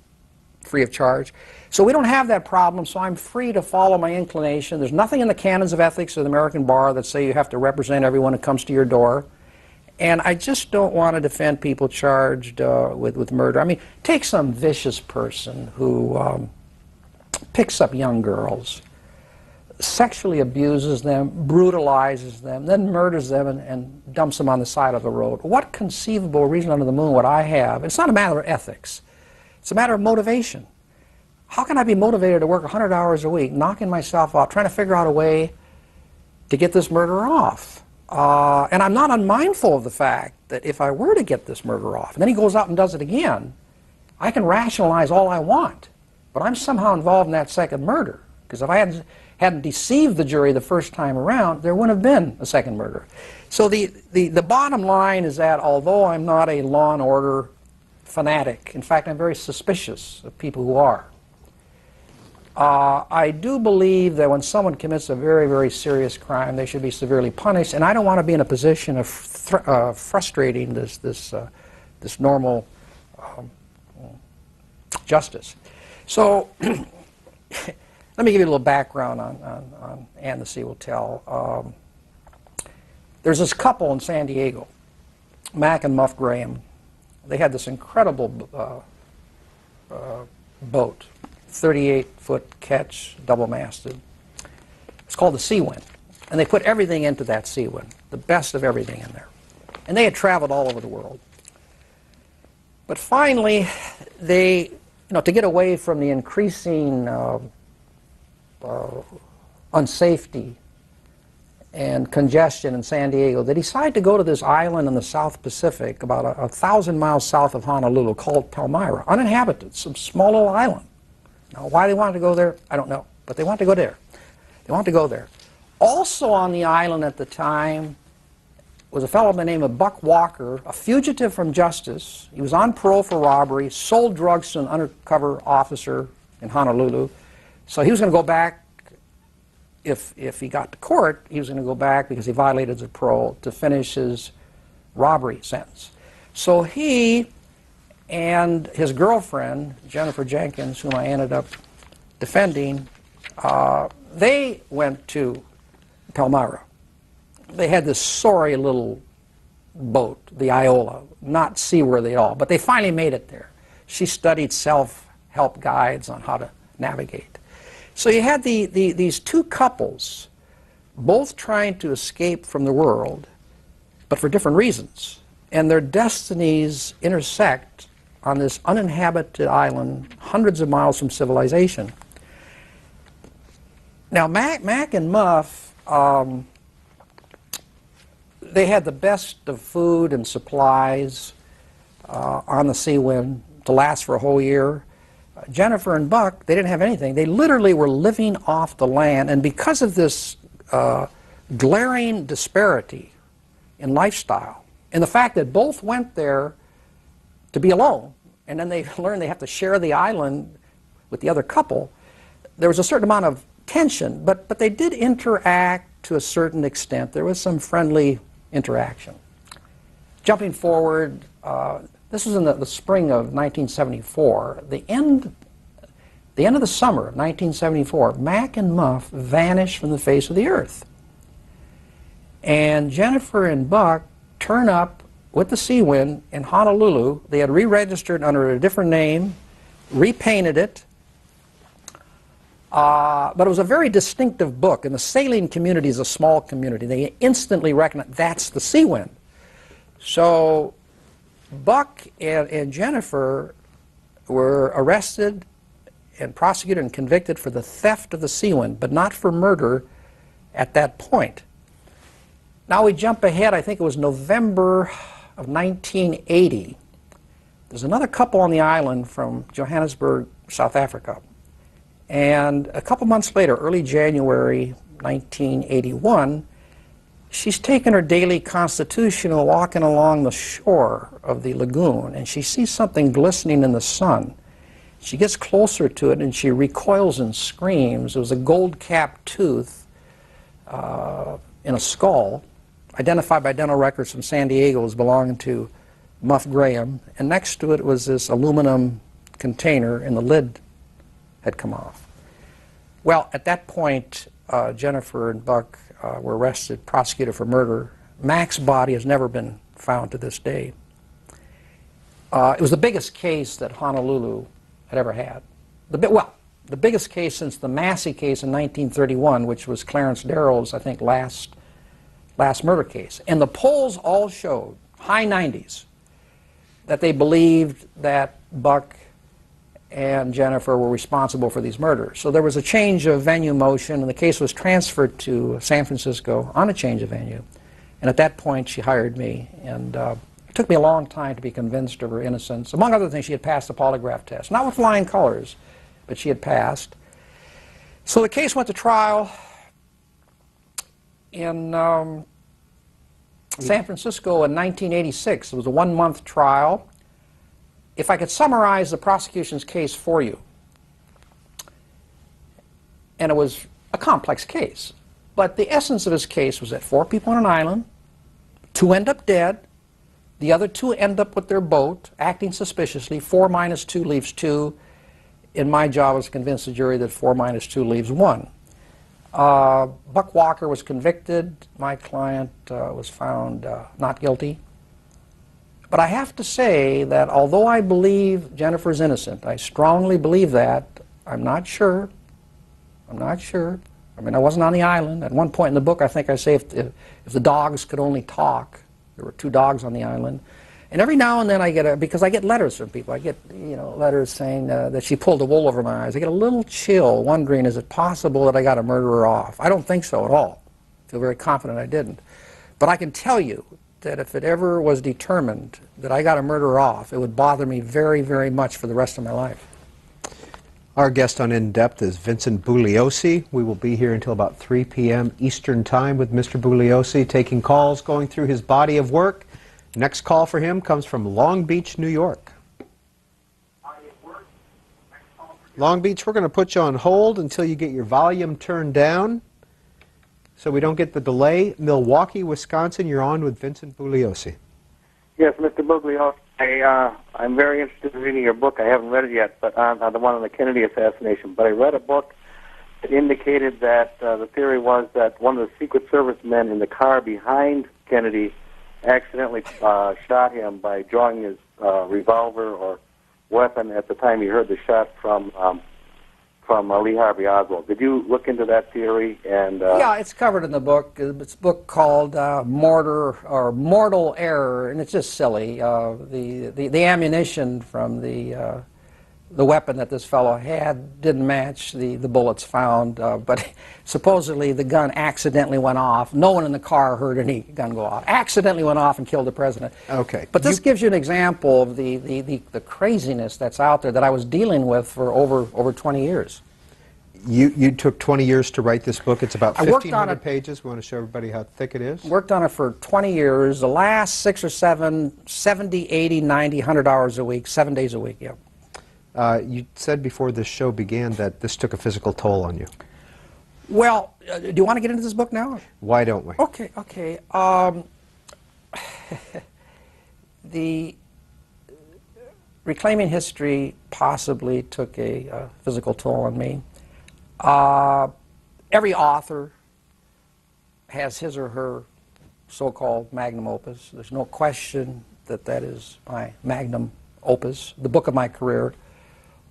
free of charge. So we don't have that problem, so I'm free to follow my inclination. There's nothing in the canons of ethics of the American bar that say you have to represent everyone who comes to your door. And I just don't want to defend people charged with murder. I mean, take some vicious person who picks up young girls, sexually abuses them, brutalizes them, then murders them and dumps them on the side of the road. What conceivable reason under the moon would I have? It's not a matter of ethics. It's a matter of motivation. How can I be motivated to work 100 hours a week, knocking myself out, trying to figure out a way to get this murder off? And I'm not unmindful of the fact that if I were to get this murder off, and then he goes out and does it again, I can rationalize all I want. But I'm somehow involved in that second murder. Because if I hadn't deceived the jury the first time around, there wouldn't have been a second murder. So the bottom line is that although I'm not a law and order fanatic, in fact I'm very suspicious of people who are, I do believe that when someone commits a very, very serious crime, they should be severely punished, and I don't want to be in a position of frustrating this normal justice. So let me give you a little background on And the Sea Will Tell. There's this couple in San Diego, Mac and Muff Graham. They had this incredible boat, 38-foot ketch, double-masted. It's called the Seawind. And they put everything into that Seawind, the best of everything in there. And they had traveled all over the world. But finally, they, to get away from the increasing unsafety and congestion in San Diego, they decided to go to this island in the South Pacific, about 1,000 miles south of Honolulu, called Palmyra, uninhabited, some small little island. Now, why they wanted to go there, I don't know, but they wanted to go there. They wanted to go there. Also on the island at the time was a fellow by the name of Buck Walker, a fugitive from justice. He was on parole for robbery, sold drugs to an undercover officer in Honolulu. So he was going to go back, if he got to court, he was going to go back because he violated his parole to finish his robbery sentence. So he and his girlfriend, Jennifer Jenkins, whom I ended up defending, they went to Palmyra. They had this sorry little boat, the Iola, not seaworthy at all, but they finally made it there. She studied self-help guides on how to navigate. So you had these two couples, both trying to escape from the world, but for different reasons. And their destinies intersect on this uninhabited island, hundreds of miles from civilization. Now, Mac and Muff, they had the best of food and supplies on the Seawind to last for a whole year. Jennifer and Buck, they didn't have anything. They literally were living off the land, and because of this glaring disparity in lifestyle, and the fact that both went there to be alone, and then they learned they have to share the island with the other couple, there was a certain amount of tension, but they did interact to a certain extent. There was some friendly interaction. Jumping forward, this was in the spring of 1974. The end of the summer of 1974, Mac and Muff vanished from the face of the earth. And Jennifer and Buck turn up with the Seawind in Honolulu. They had re-registered under a different name, repainted it, but it was a very distinctive book, and the sailing community is a small community. They instantly recognized that's the Seawind. So Buck and Jennifer were arrested and prosecuted and convicted for the theft of the Seawind, but not for murder at that point. Now we jump ahead, I think it was November of 1980. There's another couple on the island from Johannesburg, South Africa. And a couple months later, early January 1981, she's taken her daily constitutional walking along the shore of the lagoon, and she sees something glistening in the sun. She gets closer to it, and she recoils and screams. It was a gold-capped tooth in a skull, identified by dental records from San Diego as belonging to Muff Graham, and next to it was this aluminum container, and the lid had come off. Well, at that point, Jennifer and Buck were arrested, prosecuted for murder. Mac's body has never been found to this day. It was the biggest case that Honolulu had ever had. The biggest case since the Massey case in 1931, which was Clarence Darrow's, I think, last murder case. And the polls all showed, high 90s, that they believed that Buck and Jennifer were responsible for these murders. So there was a change of venue motion, and the case was transferred to San Francisco on a change of venue. And at that point, she hired me, and it took me a long time to be convinced of her innocence. Among other things, she had passed the polygraph test. Not with flying colors, but she had passed. So the case went to trial in San Francisco in 1986. It was a one-month trial. If I could summarize the prosecution's case for you, and it was a complex case, but the essence of his case was that 4 people on an island, 2 end up dead, the other 2 end up with their boat, acting suspiciously. 4 minus 2 leaves 2. And my job was to convince the jury that 4 minus 2 leaves 1. Buck Walker was convicted. My client was found not guilty. But I have to say that although I believe Jennifer's innocent, I strongly believe that, I'm not sure. I'm not sure. I mean, I wasn't on the island. At one point in the book, I think I say if the dogs could only talk. There were 2 dogs on the island. And every now and then I get because I get letters from people. I get, letters saying that she pulled the wool over my eyes. I get a little chill wondering, is it possible that I got a murderer off? I don't think so at all. I feel very confident I didn't. But I can tell you that if it ever was determined that I got a murderer off, it would bother me very, very much for the rest of my life. Our guest on In Depth is Vincent Bugliosi. We will be here until about 3 p.m. Eastern Time with Mr. Bugliosi, taking calls, going through his body of work. Next call for him comes from Long Beach, New York. Long Beach, we're going to put you on hold until you get your volume turned down so we don't get the delay. Milwaukee, Wisconsin, you're on with Vincent Bugliosi. Yes, Mr. Bugliosi, I'm very interested in reading your book. I haven't read it yet, but the one on the Kennedy assassination. But I read a book that indicated that the theory was that one of the Secret Service men in the car behind Kennedy accidentally shot him by drawing his revolver or weapon at the time he heard the shot from Lee Harvey Oswald. Did you look into that theory? And yeah, it's covered in the book. It's a book called Mortal Error, and it's just silly. The ammunition from the weapon that this fellow had didn't match the bullets found, but supposedly the gun accidentally went off. No one in the car heard any gun go off. Accidentally went off and killed the president. Okay. But this gives you an example of the craziness that's out there that I was dealing with for over 20 years. You took 20 years to write this book. It's about 1,500 pages. We want to show everybody how thick it is. Worked on it for 20 years. The last 6 or 7, 70, 80, 90, 100 hours a week, 7 days a week, yeah. You said before this show began that this took a physical toll on you. Well, do you want to get into this book now? Why don't we? Okay, okay. The reclaiming history possibly took a physical toll on me. Every author has his or her so-called magnum opus. There's no question that that is my magnum opus, the book of my career.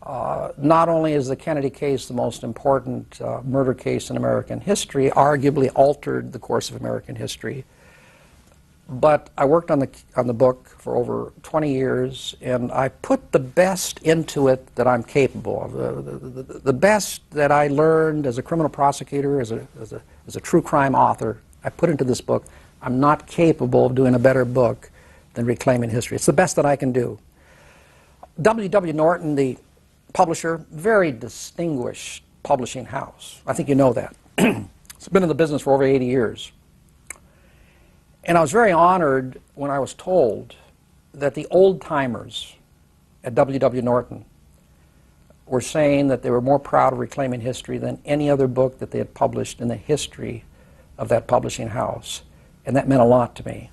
Not only is the Kennedy case the most important murder case in American history, arguably altered the course of American history, But I worked on the book for over 20 years, and I put the best into it that I'm capable of. The best that I learned as a criminal prosecutor, as a true crime author, I put into this book. I'm not capable of doing a better book than Reclaiming History. It's the best that I can do. W.W. Norton, the publisher, very distinguished publishing house. I think you know that. It's been in the business for over 80 years. And I was very honored when I was told that the old-timers at W.W. Norton were saying that they were more proud of Reclaiming History than any other book that they had published in the history of that publishing house. And that meant a lot to me.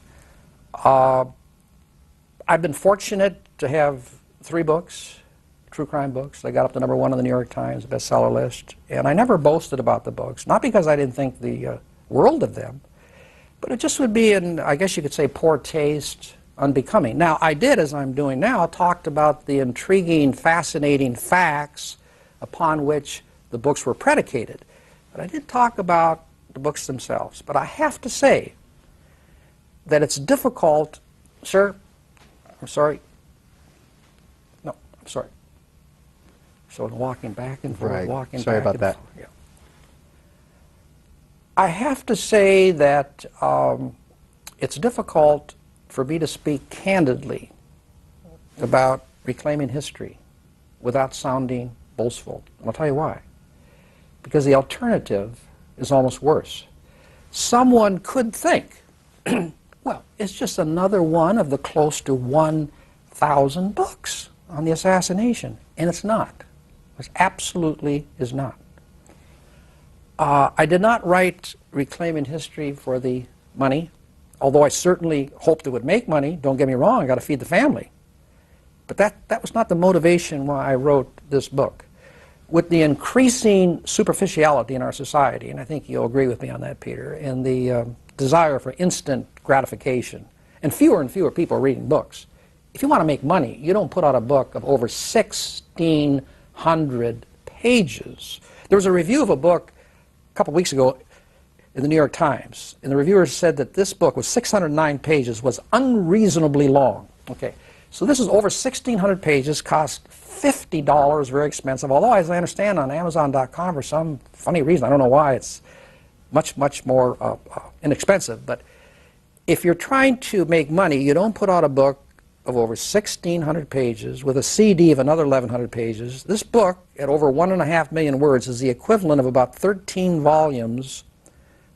I've been fortunate to have 3 books, true crime books. They got up to #1 on the New York Times bestseller list. And I never boasted about the books, not because I didn't think the world of them, but it just would be in, I guess you could say, poor taste, unbecoming. Now, I did, as I'm doing now, talked about the intriguing, fascinating facts upon which the books were predicated. But I did talk about the books themselves. But I have to say that it's difficult. Sir, I'm sorry. No, I'm sorry. So walking back and forth, Right. walking Sorry back about and that. forth. Yeah. I have to say that it's difficult for me to speak candidly about Reclaiming History without sounding boastful. And I'll tell you why. Because the alternative is almost worse. Someone could think, well, it's just another one of the close to 1,000 books on the assassination. And it's not. It absolutely is not. I did not write Reclaiming History for the money, although I certainly hoped it would make money. Don't get me wrong, I got to feed the family. But that was not the motivation why I wrote this book. With the increasing superficiality in our society, and I think you'll agree with me on that, Peter, and the desire for instant gratification, and fewer people are reading books. If you want to make money, you don't put out a book of over 1,600 pages. There was a review of a book a couple weeks ago in the New York Times, and the reviewer said that this book was 609 pages, was unreasonably long. Okay, so this is over 1,600 pages, cost $50, very expensive, although as I understand on Amazon.com for some funny reason, I don't know why, it's much more inexpensive. But if you're trying to make money, you don't put out a book of over 1,600 pages with a CD of another 1,100 pages. This book, at over 1.5 million words, is the equivalent of about 13 volumes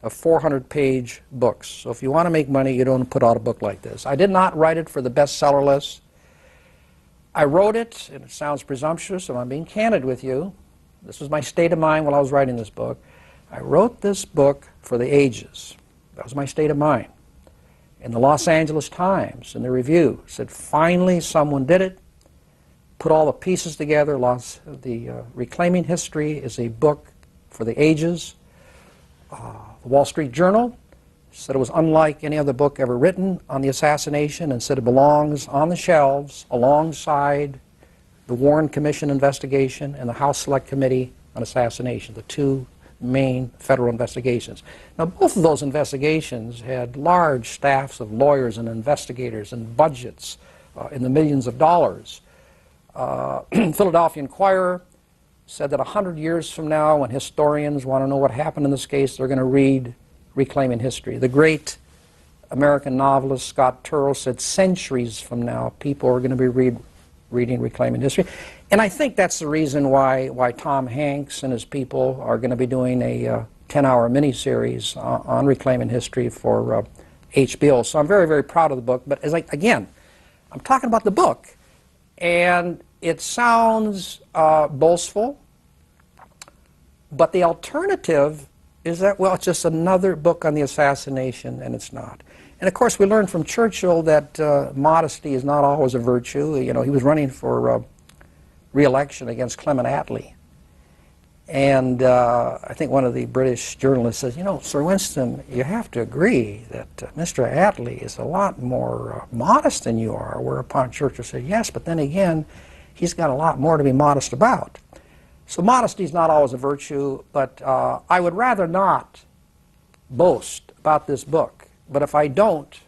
of 400-page books. So if you want to make money, you don't put out a book like this. I did not write it for the bestseller list. I wrote it, and it sounds presumptuous, and I'm being candid with you. This was my state of mind while I was writing this book. I wrote this book for the ages. That was my state of mind. And the Los Angeles Times, in the review, said, finally someone did it, put all the pieces together. Reclaiming History is a book for the ages. The Wall Street Journal said it was unlike any other book ever written on the assassination, and said it belongs on the shelves alongside the Warren Commission investigation and the House Select Committee on Assassination, the 2 main federal investigations. Now, both of those investigations had large staffs of lawyers and investigators and budgets in the millions of dollars. Philadelphia Inquirer said that 100 years from now, when historians want to know what happened in this case, they're going to read Reclaiming History. The great American novelist Scott Turow said centuries from now, people are going to be reading Reclaiming History. And I think that's the reason why Tom Hanks and his people are going to be doing a 10-hour miniseries on Reclaiming History for HBO. So I'm very, very proud of the book. But again, I'm talking about the book, and it sounds boastful, but the alternative is that, well, it's just another book on the assassination, and it's not. And of course, we learned from Churchill that modesty is not always a virtue. You know, he was running for re-election against Clement Attlee. And I think one of the British journalists says, you know, Sir Winston, you have to agree that Mr. Attlee is a lot more modest than you are. Whereupon Churchill said, yes, but then again, he's got a lot more to be modest about. So modesty is not always a virtue, but I would rather not boast about this book. But if I don't,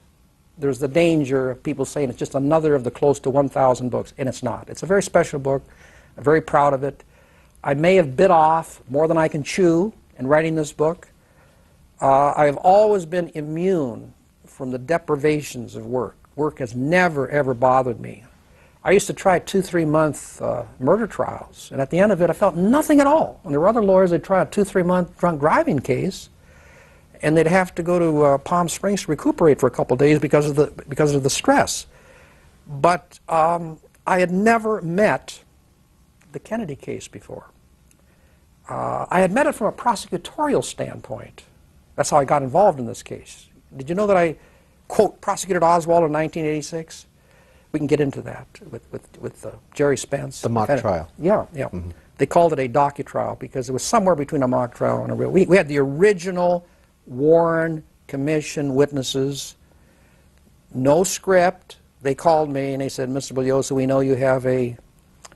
there's the danger of people saying it's just another of the close to 1,000 books, and it's not. It's a very special book. I'm very proud of it. I may have bit off more than I can chew in writing this book. I have always been immune from the deprivations of work. Work has never, ever bothered me. I used to try 2-3 month murder trials, and at the end of it I felt nothing at all. And there were other lawyers that tried a 2-3 month drunk driving case, and they'd have to go to Palm Springs to recuperate for a couple of days because of the stress. But I had never met the Kennedy case before. I had met it from a prosecutorial standpoint. That's how I got involved in this case. Did you know that I, quote, prosecuted Oswald in 1986? We can get into that with Jerry Spence. The mock trial. Yeah, yeah. Mm-hmm. They called it a docu-trial because it was somewhere between a mock trial and a real. We had the original Warren Commission witnesses, no script. They called me and they said, Mr. Bugliosi, we know you have a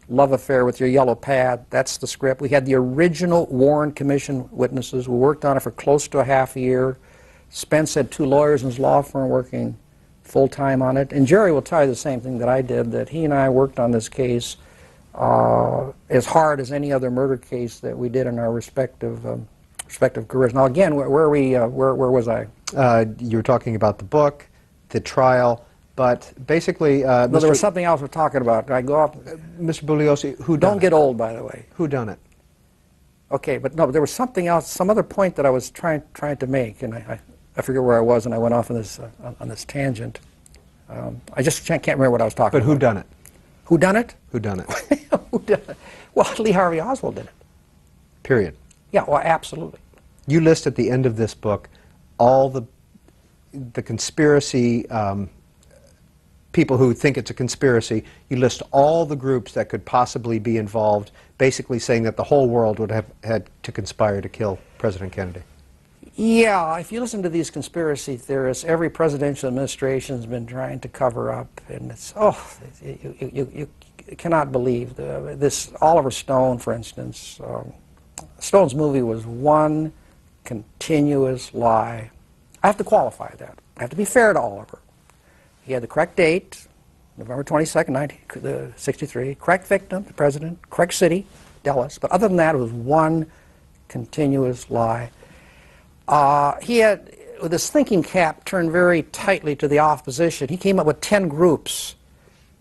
love affair with your yellow pad. That's the script. We had the original Warren Commission witnesses. We worked on it for close to a half a year. Spence had 2 lawyers in his law firm working full-time on it. And Jerry will tell you the same thing that I did, that he and I worked on this case as hard as any other murder case that we did in our respective careers. Now again, where was I? You were talking about the book, the trial, but basically... no, there was something else we're talking about. I go up... Mr. Bugliosi, who done Don't it? get old, by the way. Who done it? Okay, but no, but there was something else, some other point that I was trying to make, and I forget where I was, and I went off on this tangent. I just can't remember what I was talking about. But who done it? Who done it? Who done it? Who done it? Well, Lee Harvey Oswald did it. Period. Yeah, well, absolutely. You list at the end of this book all the conspiracy people who think it's a conspiracy. You list all the groups that could possibly be involved, basically saying that the whole world would have had to conspire to kill President Kennedy. Yeah, if you listen to these conspiracy theorists, every presidential administration has been trying to cover up, and it's, you cannot believe this. Oliver Stone, for instance, Stone's movie was one continuous lie. I have to qualify that. I have to be fair to Oliver. He had the correct date, November 22nd, 1963, correct victim, the president, correct city, Dallas, but other than that, it was one continuous lie. He had, with his thinking cap turned very tightly to the opposition, he came up with 10 groups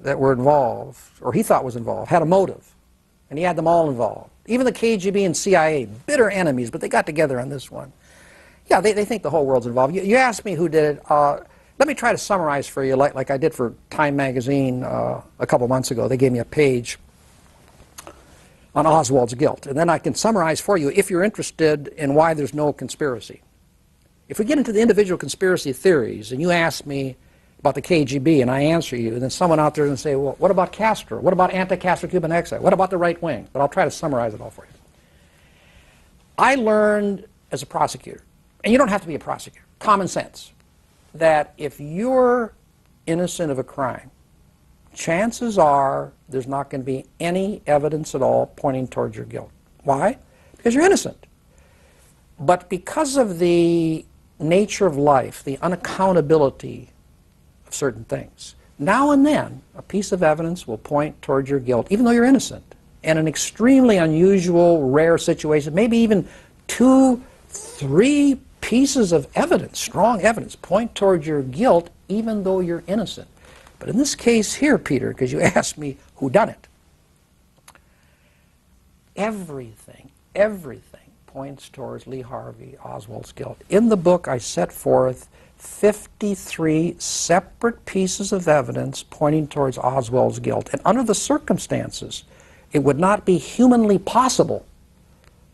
that were involved, or he thought was involved, had a motive, and he had them all involved. Even the KGB and CIA, bitter enemies, but they got together on this one. Yeah, they think the whole world's involved. You asked me who did it. Let me try to summarize for you, like I did for Time magazine a couple months ago. They gave me a page on Oswald's guilt, and then I can summarize for you if you're interested in why there's no conspiracy. If we get into the individual conspiracy theories, and you ask me about the KGB, and I answer you, and then someone out there is going to say, well, what about Castro? What about anti-Castro Cuban exile? What about the right wing? But I'll try to summarize it all for you. I learned as a prosecutor, and you don't have to be a prosecutor, common sense, that if you're innocent of a crime, chances are there's not going to be any evidence at all pointing towards your guilt. Why? Because you're innocent. But because of the nature of life, the unaccountability of certain things, now and then a piece of evidence will point towards your guilt, even though you're innocent. And an extremely unusual, rare situation, maybe even 2, 3 pieces of evidence, strong evidence, point towards your guilt, even though you're innocent. But in this case here, Peter, because you asked me who done it, everything points towards Lee Harvey Oswald's guilt. In the book, I set forth 53 separate pieces of evidence pointing towards Oswald's guilt. And under the circumstances, it would not be humanly possible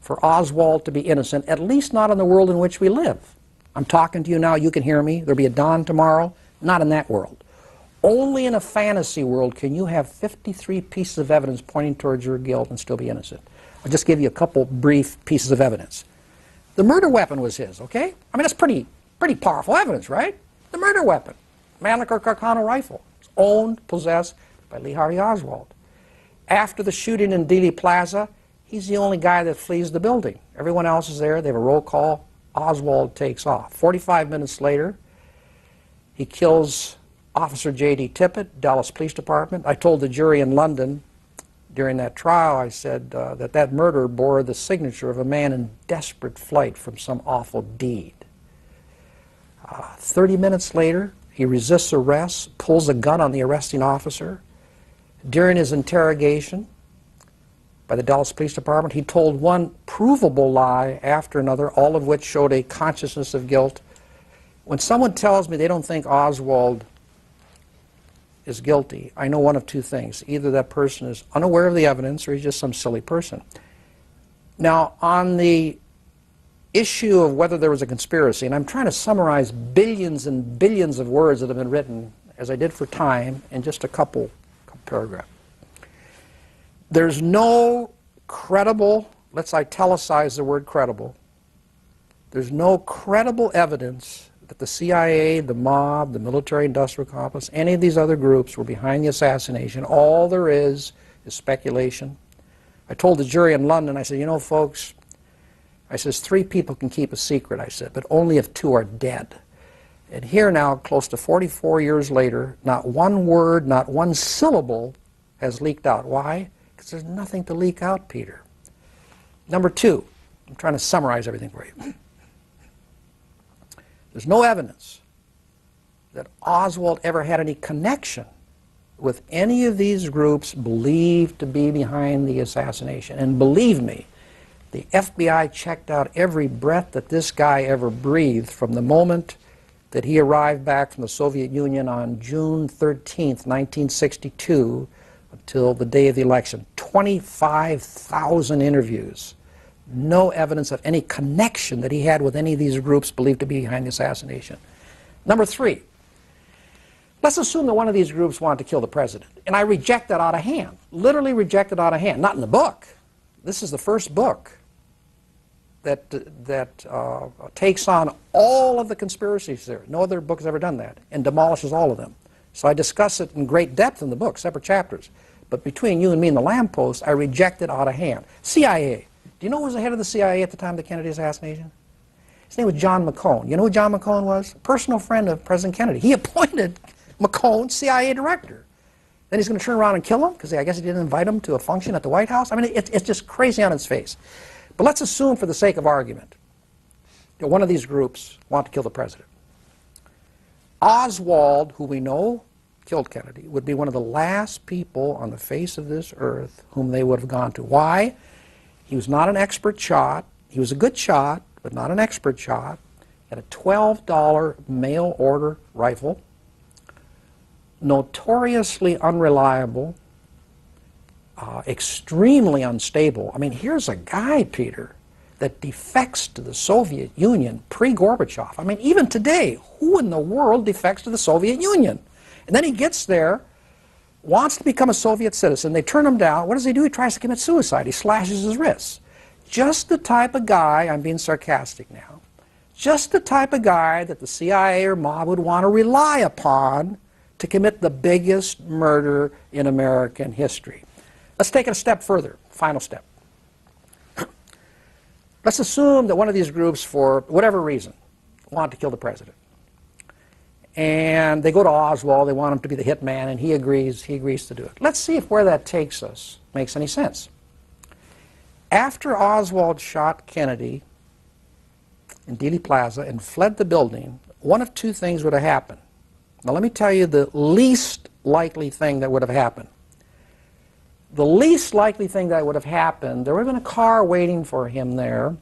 for Oswald to be innocent, at least not in the world in which we live. I'm talking to you now, you can hear me, there'll be a dawn tomorrow, not in that world. Only in a fantasy world can you have 53 pieces of evidence pointing towards your guilt and still be innocent. I'll just give you a couple brief pieces of evidence. The murder weapon was his, okay? I mean, that's pretty powerful evidence, right? The murder weapon, Mannlicher Carcano rifle, owned, possessed by Lee Harvey Oswald. After the shooting in Dealey Plaza, he's the only guy that flees the building. Everyone else is there. They have a roll call. Oswald takes off. 45 minutes later, He kills Officer J.D. Tippit, Dallas Police Department. I told the jury in London during that trial, I said that murder bore the signature of a man in desperate flight from some awful deed. 30 minutes later, he resists arrest, pulls a gun on the arresting officer. During his interrogation by the Dallas Police Department, he told one provable lie after another, all of which showed a consciousness of guilt. When someone tells me they don't think Oswald is guilty, I know one of two things. Either that person is unaware of the evidence or he's just some silly person. Now, on the issue of whether there was a conspiracy, and I'm trying to summarize billions and billions of words that have been written, as I did for time, in just a couple paragraphs. There's no credible, let's italicize the word credible, there's no credible evidence that the CIA, the mob, the military-industrial complex, any of these other groups were behind the assassination. All there is speculation. I told the jury in London, I said, you know, folks, I says, 3 people can keep a secret, I said, but only if 2 are dead. And here now, close to 44 years later, not one word, not one syllable has leaked out. Why? Because there's nothing to leak out, Peter. Number 2, I'm trying to summarize everything for you. There's no evidence that Oswald ever had any connection with any of these groups believed to be behind the assassination. And believe me, the FBI checked out every breath that this guy ever breathed from the moment that he arrived back from the Soviet Union on June 13th, 1962, until the day of the election. 25,000 interviews. No evidence of any connection that he had with any of these groups believed to be behind the assassination. Number 3, let's assume that one of these groups wanted to kill the president. And I reject that out of hand. Literally reject it out of hand. Not in the book. This is the first book that takes on all of the conspiracy theories. No other book has ever done that, and demolishes all of them. So I discuss it in great depth in the book, separate chapters. But between you and me and the lamppost, I reject it out of hand. CIA. Do you know who was the head of the CIA at the time of the Kennedy assassination? His name was John McCone. You know who John McCone was? A personal friend of President Kennedy. He appointed McCone CIA director. Then he's going to turn around and kill him because I guess he didn't invite him to a function at the White House. I mean, it's just crazy on its face. But let's assume, for the sake of argument, that one of these groups wanted to kill the president. Oswald, who we know killed Kennedy, would be one of the last people on the face of this earth whom they would have gone to. Why? He was not an expert shot. He was a good shot, but not an expert shot. He had a $12 mail-order rifle, notoriously unreliable, extremely unstable. I mean, here's a guy, Peter, that defects to the Soviet Union pre-Gorbachev. I mean, even today, who in the world defects to the Soviet Union? And then he gets there, wants to become a Soviet citizen. They turn him down. What does he do? He tries to commit suicide. He slashes his wrists. Just the type of guy, I'm being sarcastic now, just the type of guy that the CIA or mob would want to rely upon to commit the biggest murder in American history. Let's take it a step further, final step. Let's assume that one of these groups, for whatever reason, wanted to kill the president. And they go to Oswald, they want him to be the hitman, and he agrees to do it. Let's see if where that takes us makes any sense. After Oswald shot Kennedy in Dealey Plaza and fled the building, one of 2 things would have happened. Now let me tell you the least likely thing that would have happened. The least likely thing that would have happened, there would have been a car waiting for him there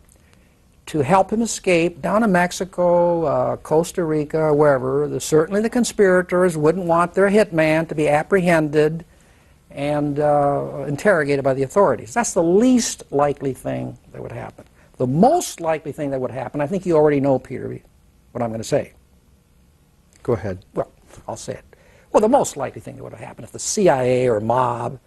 to help him escape down to Mexico, Costa Rica, wherever. Certainly the conspirators wouldn't want their hitman to be apprehended and interrogated by the authorities. That's the least likely thing that would happen. The most likely thing that would happen, I think you already know, Peter, what I'm going to say. Go ahead. Well, I'll say it. Well, the most likely thing that would have happened if the CIA or mob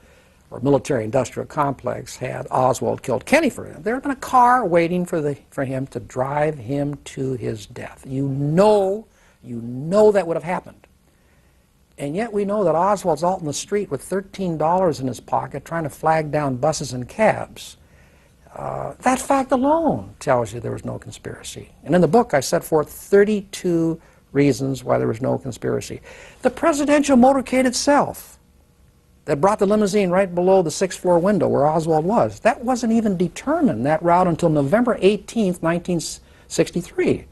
or military-industrial complex had Oswald killed Kennedy for him, there would have been a car waiting for him to drive him to his death. You know that would have happened. And yet we know that Oswald's out in the street with $13 in his pocket trying to flag down buses and cabs. That fact alone tells you there was no conspiracy. And in the book I set forth 32 reasons why there was no conspiracy. The presidential motorcade itself that brought the limousine right below the 6th floor window where Oswald was, that wasn't even determined, that route, until November 18th, 1963.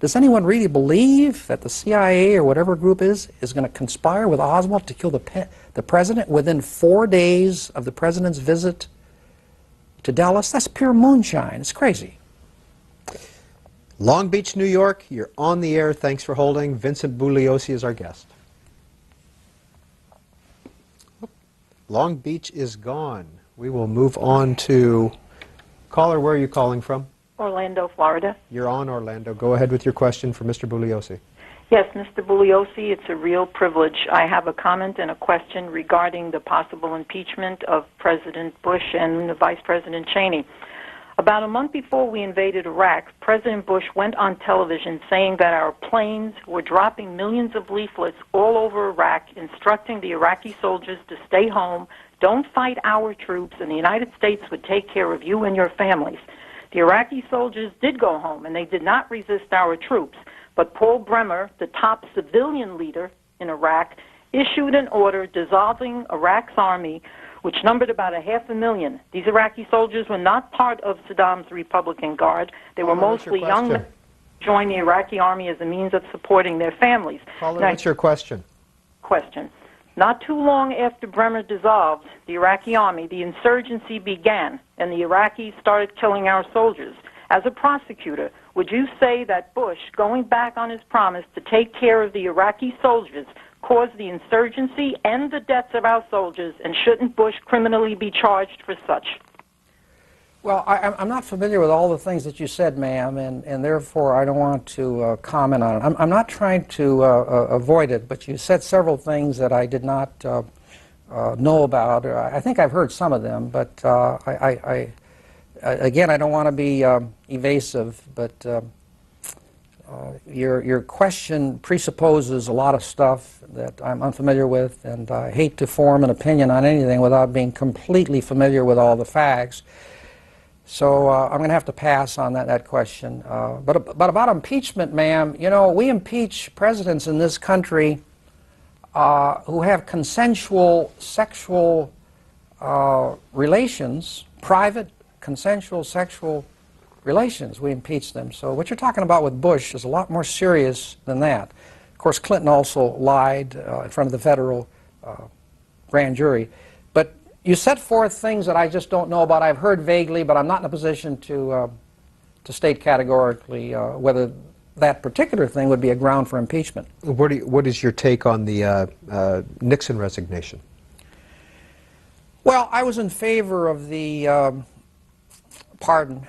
Does anyone really believe that the CIA or whatever group is going to conspire with Oswald to kill the president within 4 days of the president's visit to Dallas? That's pure moonshine. It's crazy. Long Beach, New York, you're on the air. Thanks for holding. Vincent Bugliosi is our guest. Long Beach is gone. We will move on to caller. Where are you calling from? Orlando, Florida. You're on, Orlando. Go ahead with your question for Mr. Bugliosi. Yes, Mr. Bugliosi, it's a real privilege. I have a comment and a question regarding the possible impeachment of President Bush and Vice President Cheney. About a month before we invaded Iraq, President Bush went on television saying that our planes were dropping millions of leaflets all over Iraq, instructing the Iraqi soldiers to stay home, don't fight our troops, and the United States would take care of you and your families. The Iraqi soldiers did go home, and they did not resist our troops. But Paul Bremer, the top civilian leader in Iraq, issued an order dissolving Iraq's army, which numbered about 500,000. These Iraqi soldiers were not part of Saddam's Republican Guard. They were mostly young men who joined the Iraqi army as a means of supporting their families. Caller, what's your question? Question. Not too long after Bremer dissolved the Iraqi army, the insurgency began, and the Iraqis started killing our soldiers. As a prosecutor, would you say that Bush, going back on his promise to take care of the Iraqi soldiers, caused the insurgency and the deaths of our soldiers, and shouldn't Bush criminally be charged for such? Well, I'm not familiar with all the things that you said, ma'am, and therefore I don't want to comment on it. I'm not trying to avoid it, but you said several things that I did not know about. I think I've heard some of them, but again, I don't want to be evasive, but your question presupposes a lot of stuff that I'm unfamiliar with, and I hate to form an opinion on anything without being completely familiar with all the facts. So I'm going to have to pass on that question. But about impeachment, ma'am, you know, we impeach presidents in this country who have consensual sexual relations, private consensual sexual relations. We impeach them. So what you're talking about with Bush is a lot more serious than that. Of course, Clinton also lied in front of the federal grand jury. But you set forth things that I just don't know about. I've heard vaguely, but I'm not in a position to state categorically whether that particular thing would be a ground for impeachment. What is your take on the Nixon resignation? Well, I was in favor of the pardon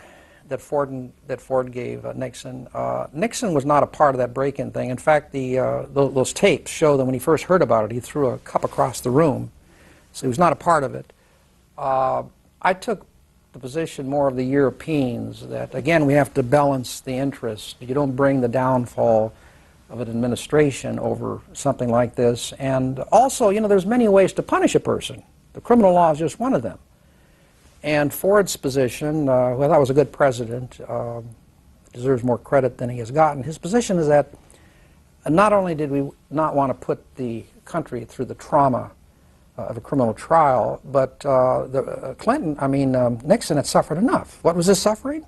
that Ford gave Nixon. Nixon was not a part of that break-in thing. In fact, those tapes show that when he first heard about it, he threw a cup across the room. So he was not a part of it. I took the position more of the Europeans that, again, we have to balance the interests. You don't bring the downfall of an administration over something like this. And also, you know, there's many ways to punish a person. The criminal law is just one of them. And Ford's position, who I thought was a good president, deserves more credit than he has gotten. His position is that not only did we not want to put the country through the trauma of a criminal trial, but Nixon had suffered enough. What was his suffering?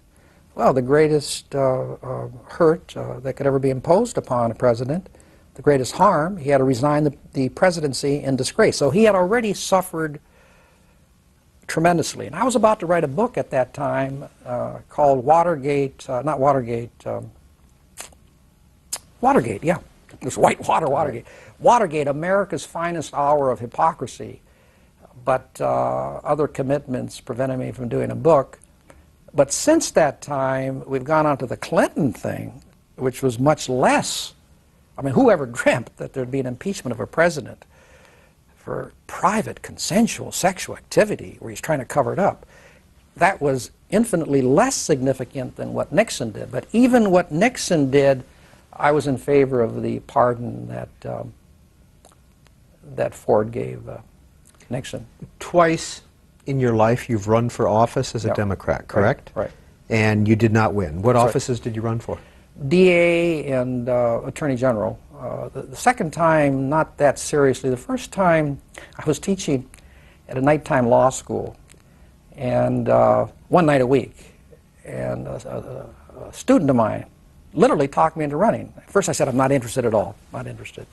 Well, the greatest hurt that could ever be imposed upon a president, the greatest harm. He had to resign the presidency in disgrace. So he had already suffered tremendously. And I was about to write a book at that time called Watergate, Watergate, yeah. It was Whitewater Watergate. Watergate, America's finest hour of hypocrisy. But other commitments prevented me from doing a book. But since that time, we've gone on to the Clinton thing, which was much less. I mean, whoever dreamt that there'd be an impeachment of a president for private, consensual sexual activity where he's trying to cover it up? That was infinitely less significant than what Nixon did. But even what Nixon did, I was in favor of the pardon that Ford gave Nixon. Twice in your life you've run for office as a Democrat, correct? Right. And you did not win. What offices did you run for? DA and Attorney General. The second time, not that seriously. The first time, I was teaching at a nighttime law school, and one night a week, and a student of mine literally talked me into running. At first I said, I'm not interested at all, not interested.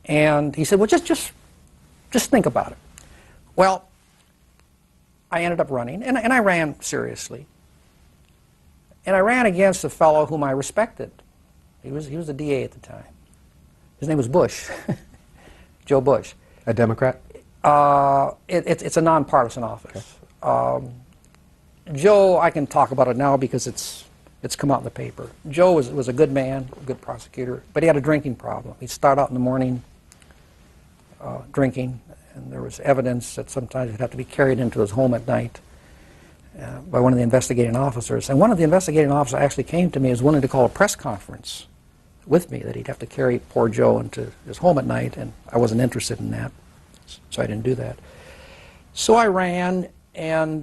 And he said, well, just think about it. Well, I ended up running, and I ran seriously. And I ran against a fellow whom I respected. He was the DA at the time. His name was Bush, Joe Bush. A Democrat? It's a nonpartisan office. Okay. Joe, I can talk about it now because it's come out in the paper. Joe was a good man, a good prosecutor, but he had a drinking problem. He'd start out in the morning drinking, and there was evidence that sometimes he'd have to be carried into his home at night by one of the investigating officers. And one of the investigating officers actually came to me and was willing to call a press conference with me, that he'd have to carry poor Joe into his home at night, and I wasn't interested in that, so I didn't do that. So I ran, and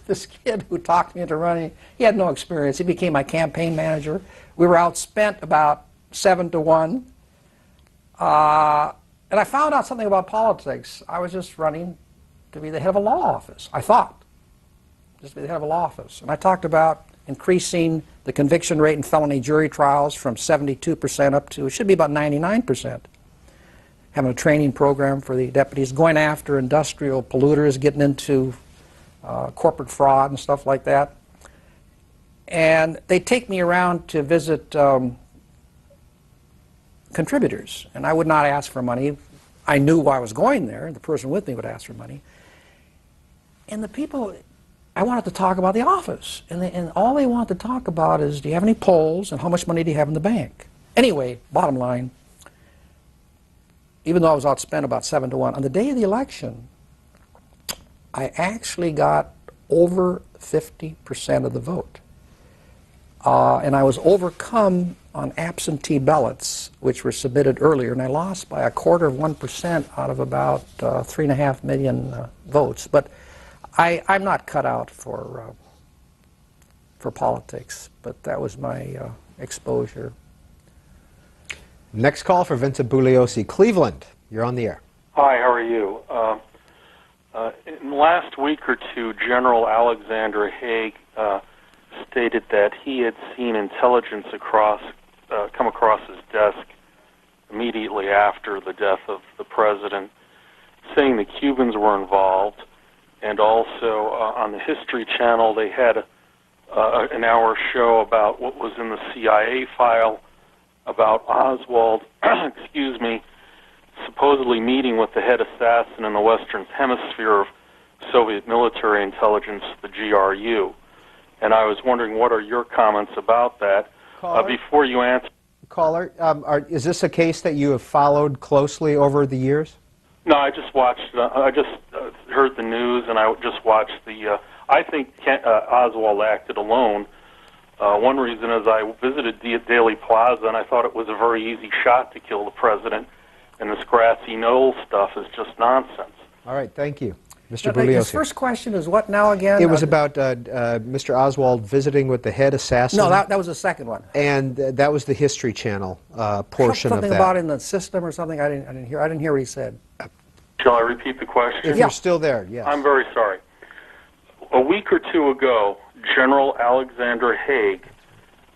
this kid who talked me into running, he had no experience. He became my campaign manager. We were outspent about 7-1. And I found out something about politics. I was just running to be the head of a law office, I thought. Just be the head of a law office. And I talked about increasing the conviction rate in felony jury trials from 72% up to, it should be about 99%. Having a training program for the deputies, going after industrial polluters, getting into corporate fraud and stuff like that. And they take me around to visit contributors, and I would not ask for money. I knew why I was going there. The person with me would ask for money. And the people, I wanted to talk about the office, and all they want to talk about is, do you have any polls, and how much money do you have in the bank? Anyway, bottom line, even though I was outspent about 7-1, on the day of the election, I actually got over 50% of the vote. And I was overcome on absentee ballots, which were submitted earlier, and I lost by 1/4% out of about 3.5 million votes. But I'm not cut out for politics, but that was my exposure. Next call for Vincent Bugliosi. Cleveland, you're on the air. Hi, how are you? In the last week or two, General Alexander Haig stated that he had seen intelligence come across his desk immediately after the death of the president, saying the Cubans were involved, and also on the History Channel they had an hour show about what was in the CIA file about Oswald, excuse me, supposedly meeting with the head assassin in the Western Hemisphere of Soviet military intelligence, the GRU. And I was wondering, what are your comments about that? Before you answer... Caller, is this a case that you have followed closely over the years? No, I just watched, I just heard the news, and I just watched the... I think Oswald acted alone. One reason is I visited Dealey Plaza, and I thought it was a very easy shot to kill the president, and this grassy knoll stuff is just nonsense. All right, thank you. Mr. Bugliosi. His first question is what now again? It was about Mr. Oswald visiting with the head assassin. No, that was the second one. And that was the History Channel portion of that. Something about in the system or something. I didn't hear what he said. Shall I repeat the question? If you're still there, yes. I'm very sorry. A week or two ago, General Alexander Haig,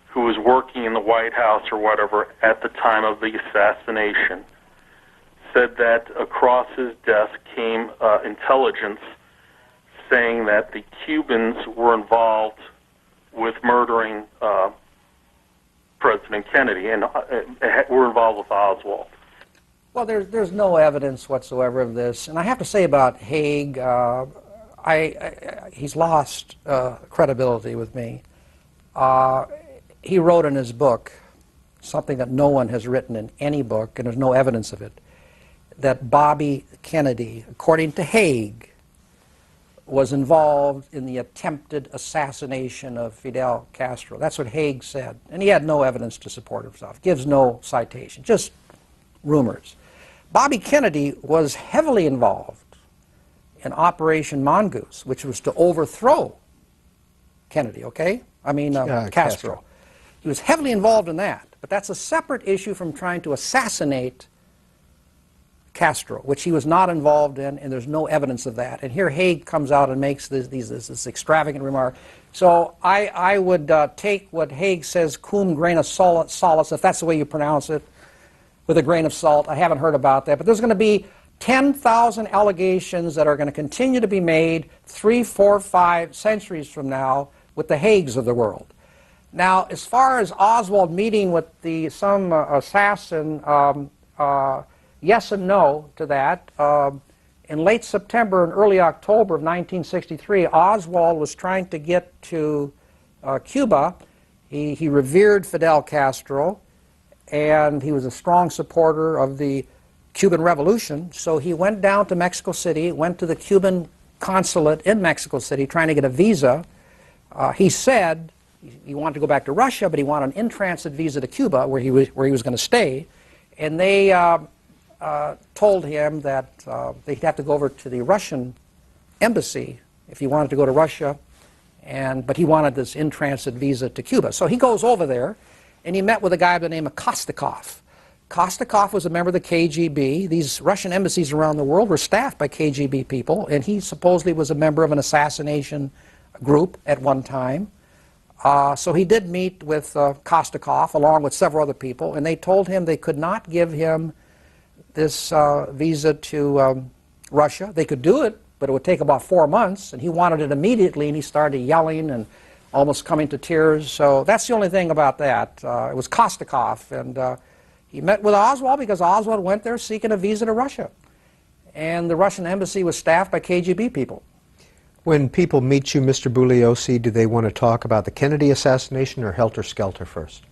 who was working in the White House or whatever at the time of the assassination, said that across his desk came intelligence saying that the Cubans were involved with murdering President Kennedy and were involved with Oswald. Well, there's no evidence whatsoever of this. And I have to say about Haig, he's lost credibility with me. He wrote in his book something that no one has written in any book, and there's no evidence of it, that Bobby Kennedy, according to Haig, was involved in the attempted assassination of Fidel Castro. That's what Haig said. And he had no evidence to support himself. Gives no citation, just rumors. Bobby Kennedy was heavily involved in Operation Mongoose, which was to overthrow Kennedy, okay? Castro. He was heavily involved in that, but that's a separate issue from trying to assassinate Castro, which he was not involved in, and there's no evidence of that. And here Haig comes out and makes this extravagant remark. So I would take what Haig says, cum grain of solace, if that's the way you pronounce it, with a grain of salt. I haven't heard about that, but there's going to be 10,000 allegations that are going to continue to be made 3, 4, 5 centuries from now with the Haigs of the world. Now, as far as Oswald meeting with some assassin, yes and no to that. In late September and early October of 1963, Oswald was trying to get to Cuba. He revered Fidel Castro, and he was a strong supporter of the Cuban Revolution. So he went down to Mexico City, went to the Cuban consulate in Mexico City trying to get a visa. He said he wanted to go back to Russia, but he wanted an in-transit visa to Cuba where he was going to stay. And they told him that they'd have to go over to the Russian embassy if he wanted to go to Russia, but he wanted this in-transit visa to Cuba. So he goes over there, and he met with a guy by the name of Kostakov. Kostakov was a member of the KGB. These Russian embassies around the world were staffed by KGB people, and he supposedly was a member of an assassination group at one time. So he did meet with Kostakov along with several other people, and they told him they could not give him this visa to Russia. They could do it, but it would take about 4 months, and he wanted it immediately, and he started yelling and almost coming to tears. So that's the only thing about that. It was Kostakov, and he met with Oswald because Oswald went there seeking a visa to Russia, and the Russian embassy was staffed by KGB people. When people meet you, Mr. Bugliosi, do they want to talk about the Kennedy assassination or helter-skelter first?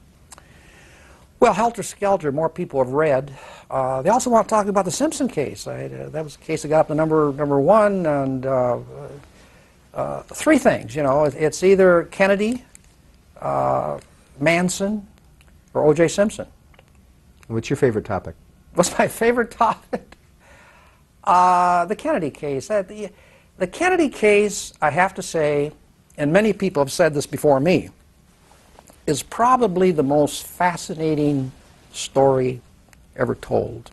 Well, helter-skelter, more people have read. They also want to talk about the Simpson case. That was a case that got up to number one, and 3 things. You know, it's either Kennedy, Manson, or O.J. Simpson. What's your favorite topic? What's my favorite topic? The Kennedy case. The Kennedy case, I have to say, and many people have said this before me, is probably the most fascinating story ever told.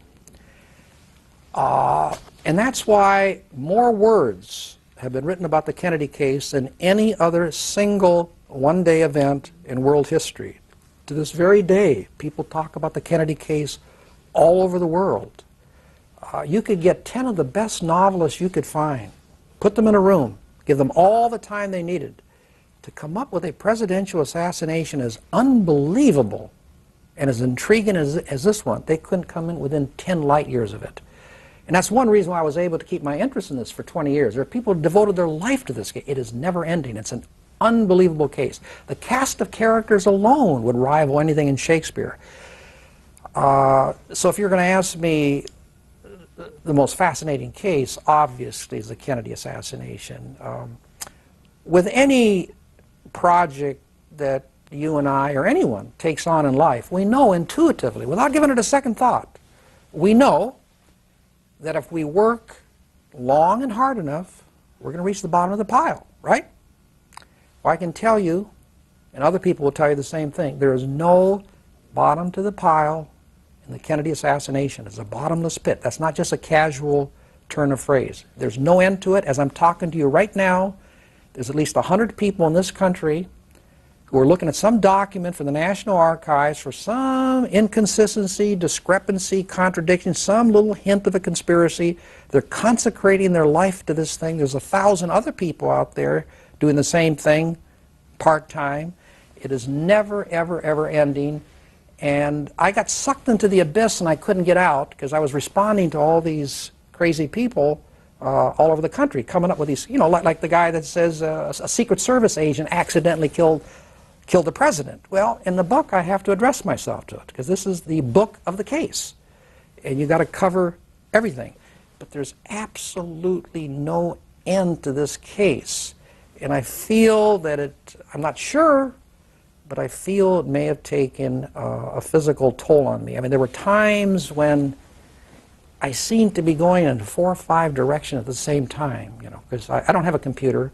And that's why more words have been written about the Kennedy case than any other single one-day event in world history. To this very day, people talk about the Kennedy case all over the world. You could get 10 of the best novelists you could find, put them in a room, give them all the time they needed to come up with a presidential assassination as unbelievable and as intriguing as this one. They couldn't come in within 10 light years of it. And that's one reason why I was able to keep my interest in this for 20 years. There are people who devoted their life to this case. It is never ending. It's an unbelievable case. The cast of characters alone would rival anything in Shakespeare. So if you're going to ask me the most fascinating case, obviously, is the Kennedy assassination. With any project that you and I or anyone takes on in life, we know intuitively, without giving it a second thought, we know that if we work long and hard enough, we're going to reach the bottom of the pile, right? Well, I can tell you, and other people will tell you the same thing, there is no bottom to the pile in the Kennedy assassination. It's a bottomless pit. That's not just a casual turn of phrase. There's no end to it. As I'm talking to you right now, there's at least 100 people in this country who are looking at some document from the National Archives for some inconsistency, discrepancy, contradiction, some little hint of a conspiracy. They're consecrating their life to this thing. There's 1,000 other people out there doing the same thing part-time. It is never, ever, ever ending. And I got sucked into the abyss and I couldn't get out because I was responding to all these crazy people all over the country coming up with these, you know, like the guy that says a Secret Service agent accidentally killed the president. Well, in the book I have to address myself to it because this is the book of the case. And you got to cover everything. But there's absolutely no end to this case. And I feel that I'm not sure, but I feel it may have taken a physical toll on me. I mean, there were times when I seemed to be going in 4 or 5 directions at the same time, you know, because I don't have a computer,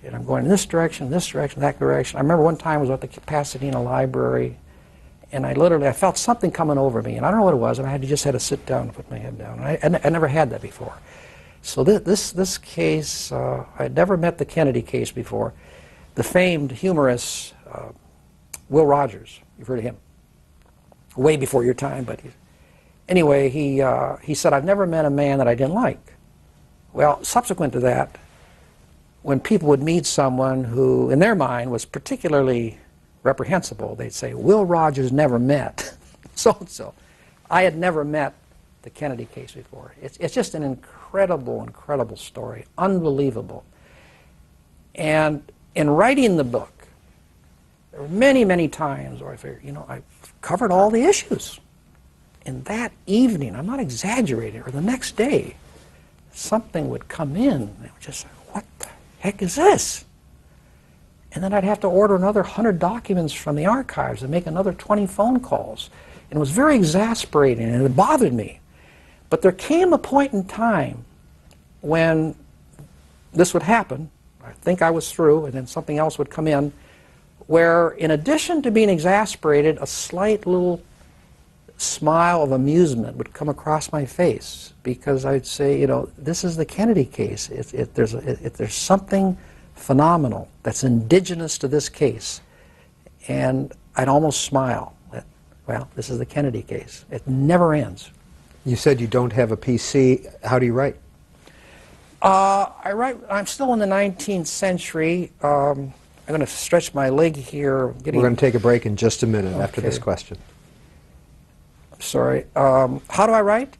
And I'm going in this direction, that direction. I remember one time I was at the Pasadena Library, and I felt something coming over me, and I don't know what it was, and I just had to sit down and put my head down. And I never had that before. So this case, I had never met the Kennedy case before. The famed humorist Will Rogers, you've heard of him, way before your time, but anyway, he said, I've never met a man that I didn't like. Well, subsequent to that, when people would meet someone who, in their mind, was particularly reprehensible, they'd say, Will Rogers never met so-and-so. I had never met the Kennedy case before. It's just an incredible, incredible story, unbelievable. And in writing the book, there were many, many times where I figured, you know, I've covered all the issues. And that evening, I'm not exaggerating, or the next day, something would come in, and it would just say, what the heck is this? And then I'd have to order another 100 documents from the archives and make another 20 phone calls. And it was very exasperating, and it bothered me. But there came a point in time when this would happen. I think I was through, and then something else would come in, where in addition to being exasperated, a slight little smile of amusement would come across my face, because I'd say, you know, this is the Kennedy case. There's something phenomenal that's indigenous to this case. And I'd almost smile that, well, this is the Kennedy case. It never ends. You said you don't have a PC. How do you write? I'm still in the 19th century. I'm going to stretch my leg here. We're going to take a break in just a minute after this question. I'm sorry. How do I write?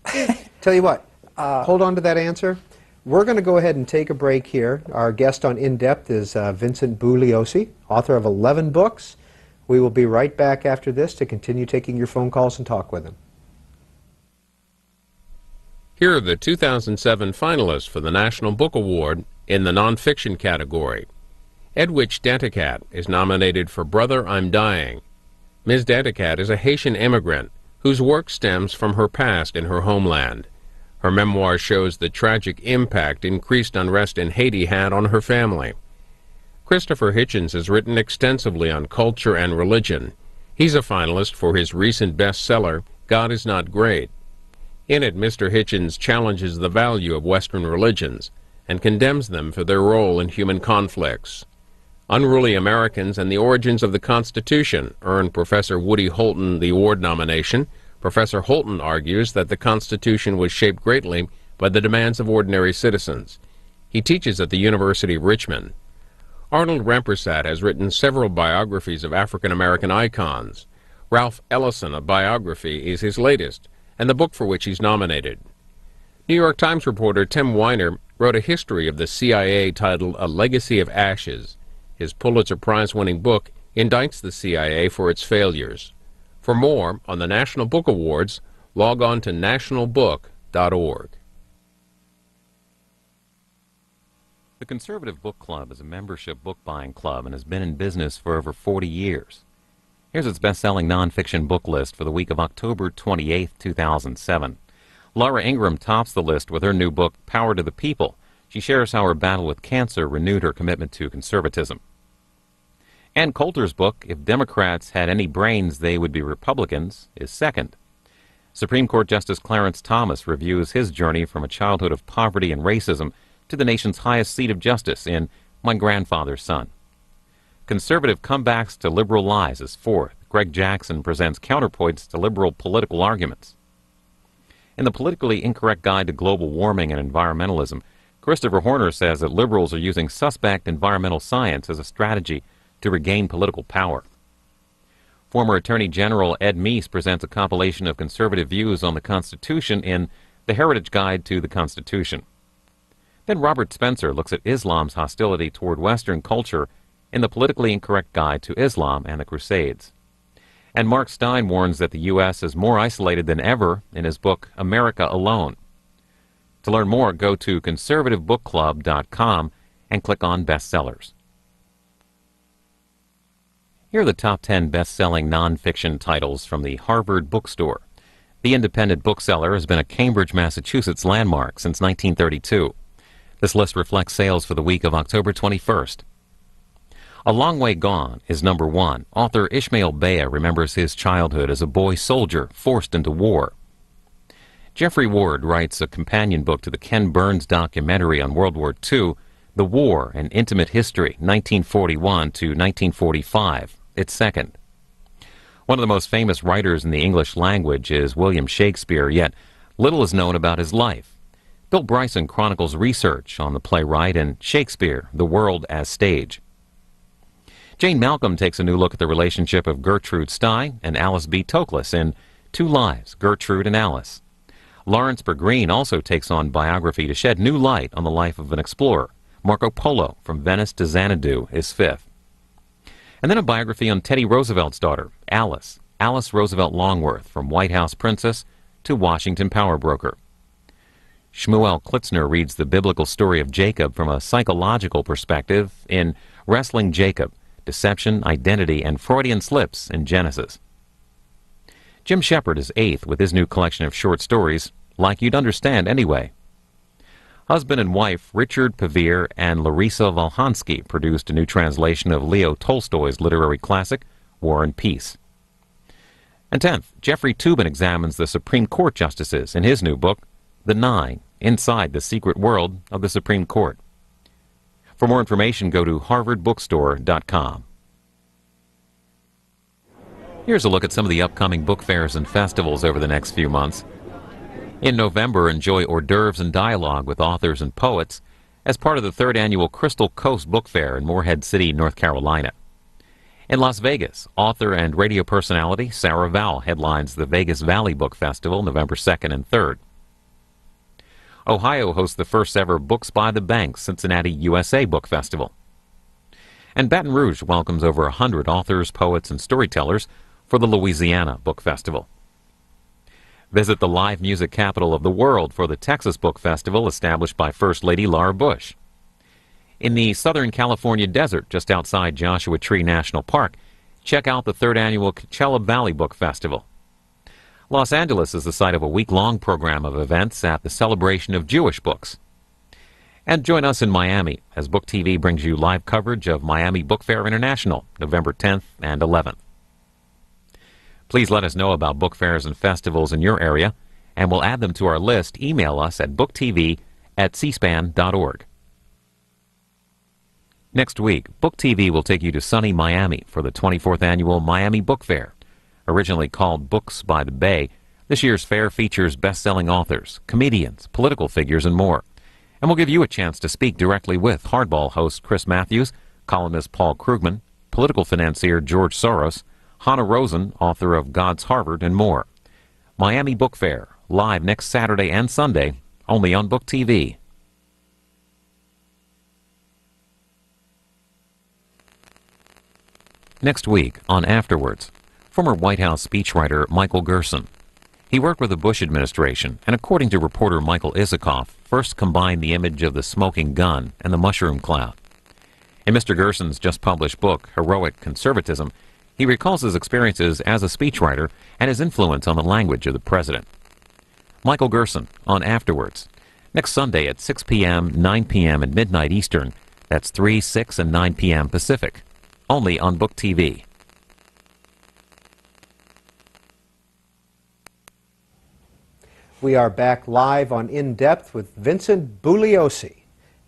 Tell you what, hold on to that answer. We're going to go ahead and take a break here. Our guest on In Depth is Vincent Bugliosi, author of 11 books. We will be right back after this to continue taking your phone calls and talk with him. Here are the 2007 finalists for the National Book Award in the nonfiction category. Edwidge Danticat is nominated for Brother, I'm Dying. Ms. Danticat is a Haitian immigrant whose work stems from her past in her homeland. Her memoir shows the tragic impact increased unrest in Haiti had on her family. Christopher Hitchens has written extensively on culture and religion. He's a finalist for his recent bestseller, God is Not Great. In it, Mr. Hitchens challenges the value of Western religions and condemns them for their role in human conflicts. Unruly Americans and the Origins of the Constitution earned Professor Woody Holton the award nomination. Professor Holton argues that the Constitution was shaped greatly by the demands of ordinary citizens. He teaches at the University of Richmond. Arnold Rampersad has written several biographies of African-American icons. Ralph Ellison, a biography, is his latest, and the book for which he's nominated. New York Times reporter Tim Weiner wrote a history of the CIA titled A Legacy of Ashes. His Pulitzer Prize-winning book indicts the CIA for its failures. For more on the National Book Awards, log on to nationalbook.org. The Conservative Book Club is a membership book-buying club and has been in business for over 40 years. Here's its best-selling nonfiction book list for the week of October 28, 2007. Laura Ingraham tops the list with her new book, Power to the People. She shares how her battle with cancer renewed her commitment to conservatism. Ann Coulter's book, If Democrats Had Any Brains, They Would Be Republicans, is second. Supreme Court Justice Clarence Thomas reviews his journey from a childhood of poverty and racism to the nation's highest seat of justice in My Grandfather's Son. Conservative Comebacks to Liberal Lies is fourth. Greg Jackson presents counterpoints to liberal political arguments. In the Politically Incorrect Guide to Global Warming and Environmentalism, Christopher Horner says that liberals are using suspect environmental science as a strategy to regain political power. Former Attorney General Ed Meese presents a compilation of conservative views on the Constitution in The Heritage Guide to the Constitution. Then Robert Spencer looks at Islam's hostility toward Western culture in The Politically Incorrect Guide to Islam and the Crusades. And Mark Stein warns that the U.S. is more isolated than ever in his book, America Alone. To learn more, go to conservativebookclub.com and click on Bestsellers. Here are the top 10 best-selling nonfiction titles from the Harvard Bookstore. The Independent Bookseller has been a Cambridge, Massachusetts landmark since 1932. This list reflects sales for the week of October 21st. A Long Way Gone is number 1. Author Ishmael Bea remembers his childhood as a boy soldier forced into war. Jeffrey Ward writes a companion book to the Ken Burns documentary on World War II, The War, An Intimate History, 1941 to 1945, its second. One of the most famous writers in the English language is William Shakespeare, yet little is known about his life. Bill Bryson chronicles research on the playwright in Shakespeare, The World as Stage. Jane Malcolm takes a new look at the relationship of Gertrude Stein and Alice B. Toklas in Two Lives, Gertrude and Alice. Lawrence Bergreen also takes on Biography to shed new light on the life of an explorer. Marco Polo, From Venice to Xanadu, is fifth. And then a biography on Teddy Roosevelt's daughter, Alice Roosevelt Longworth, From White House Princess to Washington Power Broker. Shmuel Klitzner reads the biblical story of Jacob from a psychological perspective in Wrestling Jacob, Deception, Identity, and Freudian Slips in Genesis. Jim Shepard is eighth with his new collection of short stories, Like You'd Understand Anyway. Husband and wife Richard Pevere and Larissa Volhansky produced a new translation of Leo Tolstoy's literary classic, War and Peace. And 10th, Jeffrey Toobin examines the Supreme Court justices in his new book, The Nine, Inside the Secret World of the Supreme Court. For more information, go to harvardbookstore.com. Here's a look at some of the upcoming book fairs and festivals over the next few months. In November, enjoy hors d'oeuvres and dialogue with authors and poets as part of the 3rd annual Crystal Coast Book Fair in Morehead City, North Carolina. In Las Vegas, author and radio personality Sarah Vowell headlines the Vegas Valley Book Festival November 2nd and 3rd. Ohio hosts the first ever Books by the Bank Cincinnati USA Book Festival. And Baton Rouge welcomes over 100 authors, poets, and storytellers for the Louisiana Book Festival. Visit the live music capital of the world for the Texas Book Festival established by First Lady Laura Bush. In the Southern California desert just outside Joshua Tree National Park, check out the 3rd annual Coachella Valley Book Festival. Los Angeles is the site of a week-long program of events at the Celebration of Jewish Books. And join us in Miami as Book TV brings you live coverage of Miami Book Fair International, November 10th and 11th. Please let us know about book fairs and festivals in your area, and we'll add them to our list. Email us at booktv@cspan.org. Next week, Book TV will take you to sunny Miami for the 24th annual Miami Book Fair. Originally called Books by the Bay, this year's fair features best-selling authors, comedians, political figures, and more. And we'll give you a chance to speak directly with Hardball host Chris Matthews, columnist Paul Krugman, political financier George Soros, Hannah Rosen, author of God's Harvard, and more. Miami Book Fair, live next Saturday and Sunday, only on Book TV. Next week on Afterwards, former White House speechwriter Michael Gerson. He worked with the Bush administration and, according to reporter Michael Isikoff, first combined the image of the smoking gun and the mushroom cloud. In Mr. Gerson's just-published book, Heroic Conservatism, he recalls his experiences as a speechwriter and his influence on the language of the president. Michael Gerson on Afterwards, next Sunday at 6 p.m., 9 p.m., and midnight Eastern. That's 3, 6, and 9 p.m. Pacific. Only on Book TV. We are back live on In Depth with Vincent Bugliosi,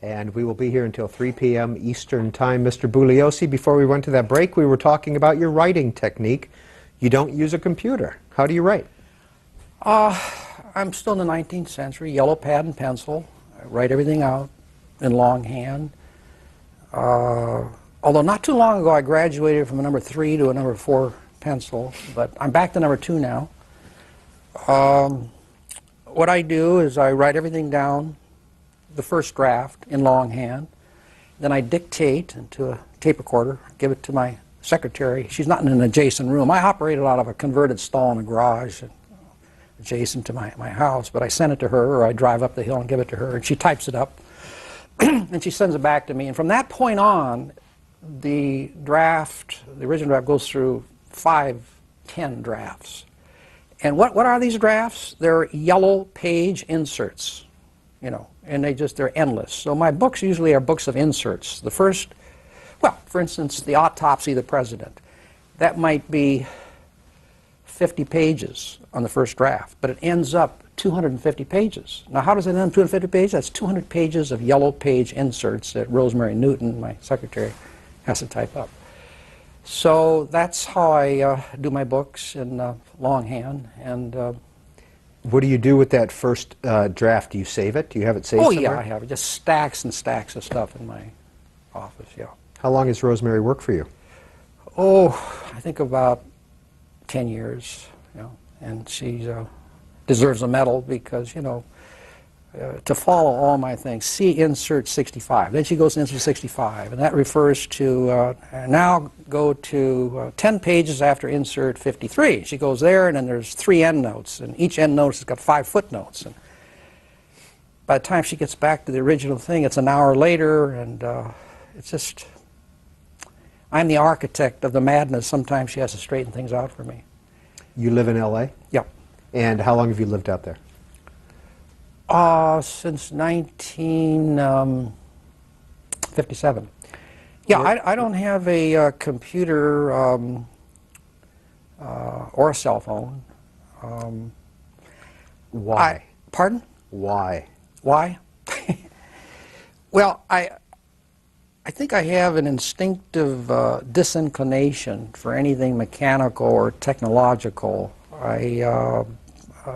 and we will be here until 3 p.m. Eastern Time. Mr. Bugliosi, before we went to that break, we were talking about your writing technique. You don't use a computer. How do you write? I'm still in the 19th century, yellow pad and pencil. I write everything out in longhand. Although not too long ago I graduated from a number 3 to a number 4 pencil, but I'm back to number 2 now. What I do is I write everything down, the first draft, in longhand. Then I dictate into a tape recorder, give it to my secretary. She's not in an adjacent room. I operated out of a converted stall in a garage adjacent to my house, but I send it to her, or I drive up the hill and give it to her, and she types it up, and she sends it back to me. And from that point on, the original draft goes through 5, 10 drafts. And what are these drafts? They're yellow page inserts, you know, and they're endless. So my books usually are books of inserts. The first Well, for instance, the autopsy of the president. That might be 50 pages on the first draft, but it ends up 250 pages. Now, how does it end up 250 pages? That's 200 pages of yellow page inserts that Rosemary Newton, my secretary, has to type up. So that's how I do my books in longhand. And what do you do with that first draft? Do you save it? Do you have it saved somewhere? Yeah, I have it. Just stacks and stacks of stuff in my office, yeah. How long has Rosemary worked for you? Oh, I think about 10 years, you know, and she deserves a medal because, you know, to follow all my things, see insert 65. Then she goes to insert 65, and that refers to, now go to 10 pages after insert 53. She goes there, and then there's 3 endnotes, and each endnote has got 5 footnotes. And by the time she gets back to the original thing, it's an hour later, and it's just, I'm the architect of the madness. Sometimes she has to straighten things out for me. You live in L.A.? Yeah. And how long have you lived out there? Since 1957. Yeah, I don't have a computer or a cell phone. Why? Pardon? Why? Why? Well, I think I have an instinctive disinclination for anything mechanical or technological.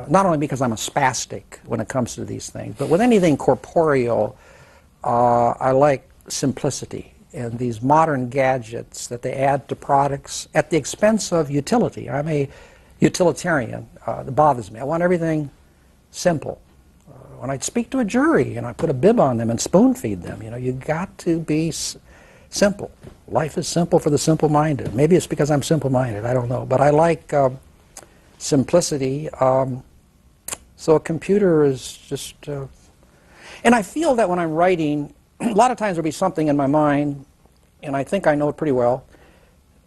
Not only because I'm a spastic when it comes to these things, but with anything corporeal, I like simplicity. And these modern gadgets that they add to products at the expense of utility. I'm a utilitarian. That bothers me. I want everything simple. When I speak to a jury and I put a bib on them and spoon feed them, you know, you got to be simple. Life is simple for the simple-minded. Maybe it's because I'm simple-minded, I don't know. But I like simplicity. So a computer is just... and I feel that when I'm writing, a lot of times there'll be something in my mind, and I think I know it pretty well,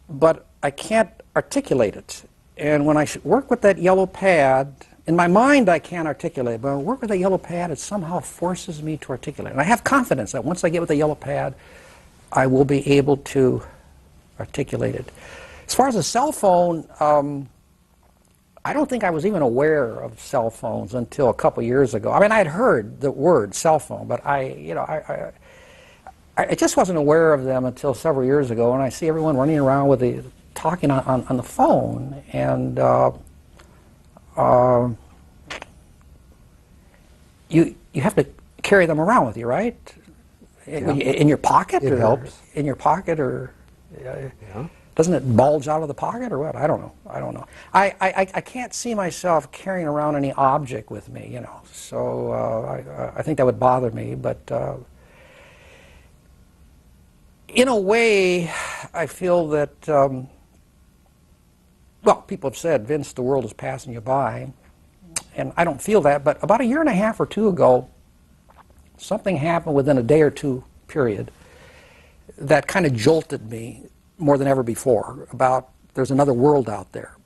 but I can't articulate it. And when I work with that yellow pad, in my mind I can't articulate it, but when I work with that yellow pad, it somehow forces me to articulate. And I have confidence that once I get with the yellow pad, I will be able to articulate it. As far as a cell phone, I don't think I was even aware of cell phones until a couple years ago. I mean, I had heard the word cell phone, but I just wasn't aware of them until several years ago, and I see everyone running around with talking on the phone, and you have to carry them around with you, right? Yeah. In your pocket? It helps. In your pocket, or doesn't it bulge out of the pocket, or what? I don't know. I don't know. I can't see myself carrying around any object with me, you know. So I think that would bother me, but in a way, I feel that, well, people have said, Vince, the world is passing you by, and I don't feel that, but about a year and a half or two ago, something happened within a day or two period that kind of jolted me more than ever before about there's another world out there.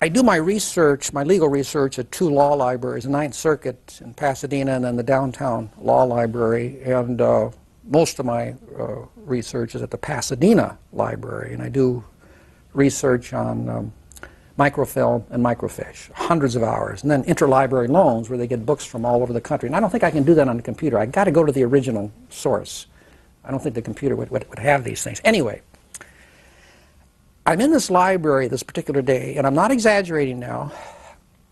I do my research, my legal research, at 2 law libraries, the Ninth Circuit in Pasadena and then the Downtown Law Library, and most of my research is at the Pasadena Library, and I do research on microfilm and microfiche, hundreds of hours, and then interlibrary loans where they get books from all over the country. And I don't think I can do that on the computer. I've got to go to the original source. I don't think the computer would have these things. Anyway, I'm in this library this particular day, and I'm not exaggerating now.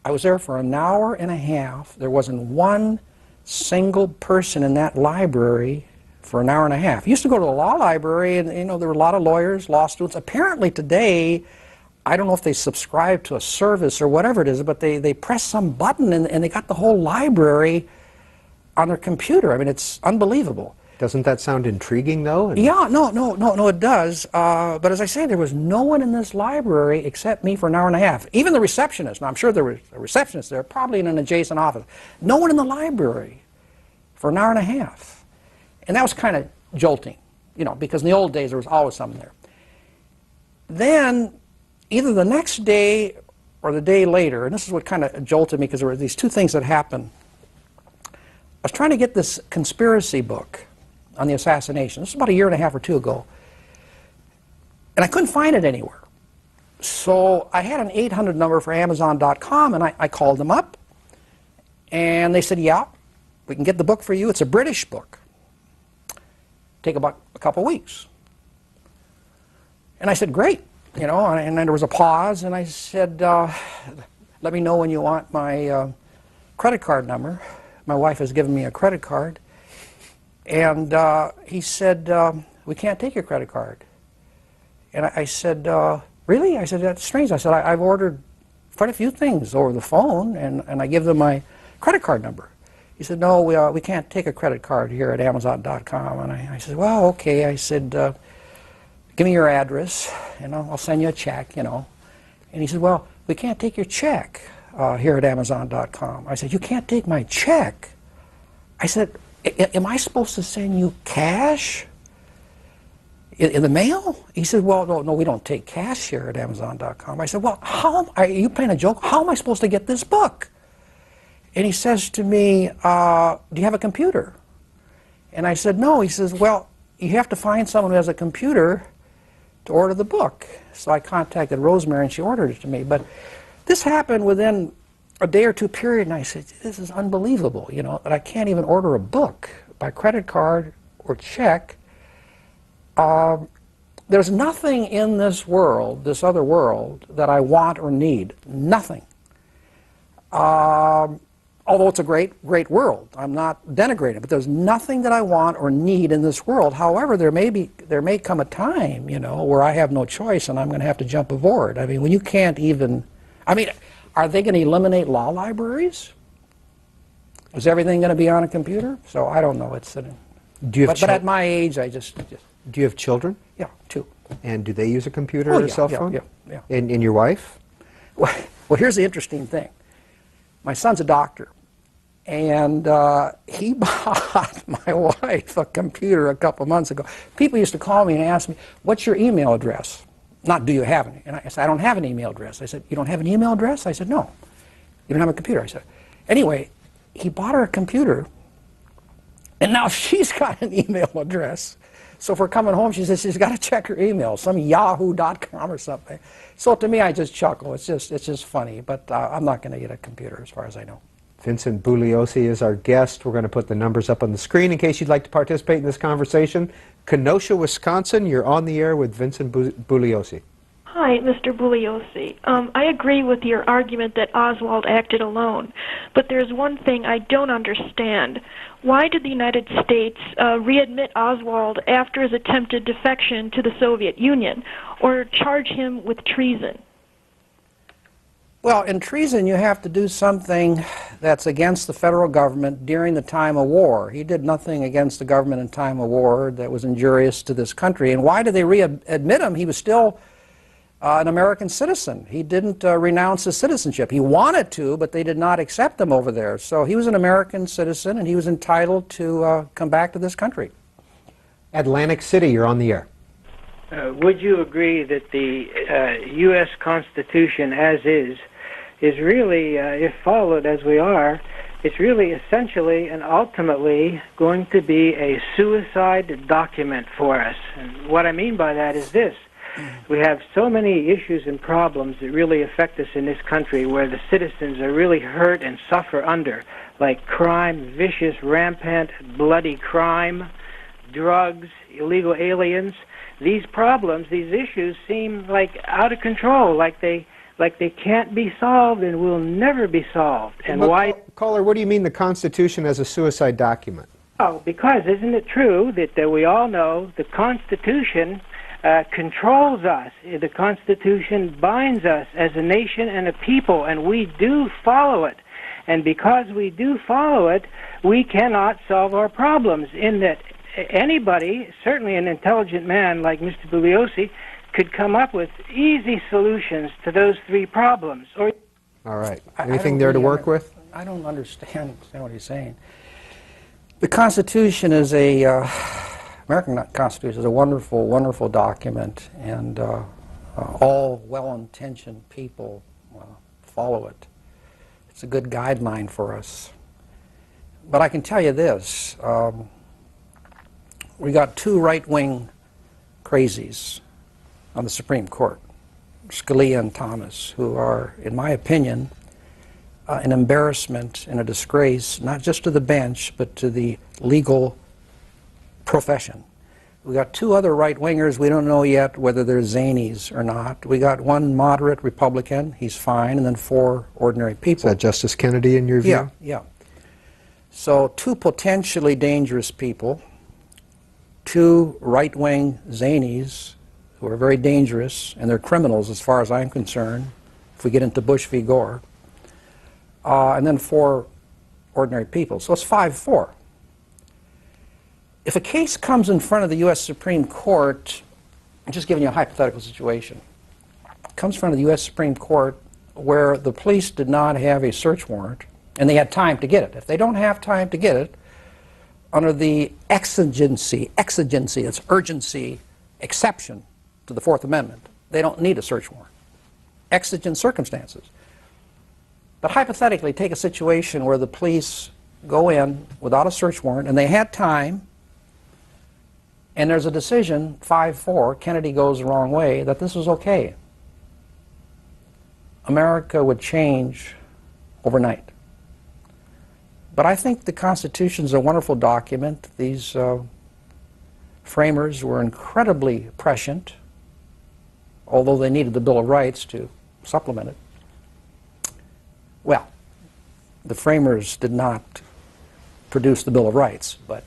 I was there for an hour and a half. There wasn't one single person in that library for an hour and a half. I used to go to the law library, and you know, there were a lot of lawyers, law students. Apparently today, I don't know if they subscribe to a service or whatever it is, but they press some button and they got the whole library on their computer. I mean, it's unbelievable. Doesn't that sound intriguing, though? Yeah, no, it does. But as I say, there was no one in this library except me for an hour and a half. Even the receptionist. Now, I'm sure there was a receptionist there, probably in an adjacent office. No one in the library for an hour and a half. And that was kind of jolting, you know, because in the old days there was always someone there. Then, either the next day or the day later, and this is what kind of jolted me because there were these 2 things that happened. I was trying to get this conspiracy book. on the assassination. This was about a year and a half or two ago. And I couldn't find it anywhere. So I had an 800 number for Amazon.com, and I called them up. And they said, yeah, we can get the book for you. It's a British book. Take about a couple weeks. And I said, great. You know, and then there was a pause, and I said, let me know when you want my credit card number. My wife has given me a credit card. And he said, we can't take your credit card. And I said, really? I said, that's strange. I said, I've ordered quite a few things over the phone, and I give them my credit card number. He said, no, we can't take a credit card here at Amazon.com. And I said, well, okay. I said, give me your address, and I'll send you a check, you know. And he said, well, we can't take your check here at Amazon.com. I said, you can't take my check? I said, am I supposed to send you cash in the mail? He said, well, no, we don't take cash here at Amazon.com. I said, well, are you playing a joke? How am I supposed to get this book? And he says to me, do you have a computer? And I said, no. He says, well, you have to find someone who has a computer to order the book. So I contacted Rosemary, and she ordered it to me. But this happened within a day or two period, and I said, this is unbelievable, you know, that I can't even order a book by credit card or check. There's nothing in this world, this other world, that I want or need. Nothing. Although it's a great world. I'm not denigrating, but there's nothing that I want or need in this world. However, there may come a time, you know, where I have no choice and I'm going to have to jump aboard. I mean, when you can't even, I mean, are they going to eliminate law libraries? Is everything going to be on a computer? So I don't know. It's but at my age, I just. Do you have children? Yeah, 2. And do they use a computer or a cell phone? Yeah. And your wife? Well, here's the interesting thing. My son's a doctor, and he bought my wife a computer a couple months ago. People used to call me and ask me, what's your email address? Not, do you have any? And I said, I don't have an email address. I said, you don't have an email address? I said, no. You don't have a computer? I said, anyway, he bought her a computer, and now she's got an email address. So if we're coming home, she says she's got to check her email, some yahoo.com or something. So to me, I just chuckle. It's just funny. But I'm not going to get a computer as far as I know. Vincent Bugliosi is our guest. We're going to put the numbers up on the screen in case you'd like to participate in this conversation. Kenosha, Wisconsin, you're on the air with Vincent Bugliosi. Hi, Mr. Bugliosi. I agree with your argument that Oswald acted alone, but there's one thing I don't understand. Why did the United States readmit Oswald after his attempted defection to the Soviet Union, or charge him with treason? Well, in treason, you have to do something that's against the federal government during the time of war. He did nothing against the government in time of war that was injurious to this country. And why did they readmit him? He was still an American citizen. He didn't renounce his citizenship. He wanted to, but they did not accept him over there. So he was an American citizen, and he was entitled to come back to this country. Atlantic City, you're on the air. Would you agree that the U.S. Constitution as is really, if followed as we are, it's really essentially and ultimately going to be a suicide document for us? And what I mean by that is this. We have so many issues and problems that really affect us in this country where the citizens are really hurt and suffer under, like crime, vicious, rampant, bloody crime, drugs, illegal aliens. These problems, these issues seem like out of control, like they can't be solved and will never be solved. And why? Caller, what do you mean the Constitution as a suicide document? Oh, because isn't it true that we all know the Constitution controls us. The Constitution binds us as a nation and a people, and we do follow it. And because we do follow it, we cannot solve our problems, in that anybody, certainly an intelligent man like Mr. Bugliosi, could come up with easy solutions to those 3 problems. All right. Anything there to work with? I don't understand what he's saying. The Constitution is American Constitution is a wonderful, wonderful document, and all well-intentioned people follow it. It's a good guideline for us. But I can tell you this, we got two right-wing crazies on the Supreme Court, Scalia and Thomas, who are, in my opinion, an embarrassment and a disgrace, not just to the bench, but to the legal profession. We got two other right-wingers. We don't know yet whether they're zanies or not. We got one moderate Republican, he's fine, and then four ordinary people. Is that Justice Kennedy in your view? Yeah, yeah. So two potentially dangerous people, two right-wing zanies who are very dangerous, and they're criminals as far as I'm concerned, if we get into Bush v. Gore, and then four ordinary people. So it's 5-4. If a case comes in front of the U.S. Supreme Court, I'm just giving you a hypothetical situation, comes in front of the U.S. Supreme Court where the police did not have a search warrant, and they had time to get it. If they don't have time to get it, under the exigency, it's urgency exception to the Fourth Amendment, they don't need a search warrant. Exigent circumstances. But hypothetically, take a situation where the police go in without a search warrant, and they had time, and there's a decision, 5-4, Kennedy goes the wrong way, that this was okay. America would change overnight. But I think the Constitution is a wonderful document. These framers were incredibly prescient, although they needed the Bill of Rights to supplement it. Well, the framers did not produce the Bill of Rights, but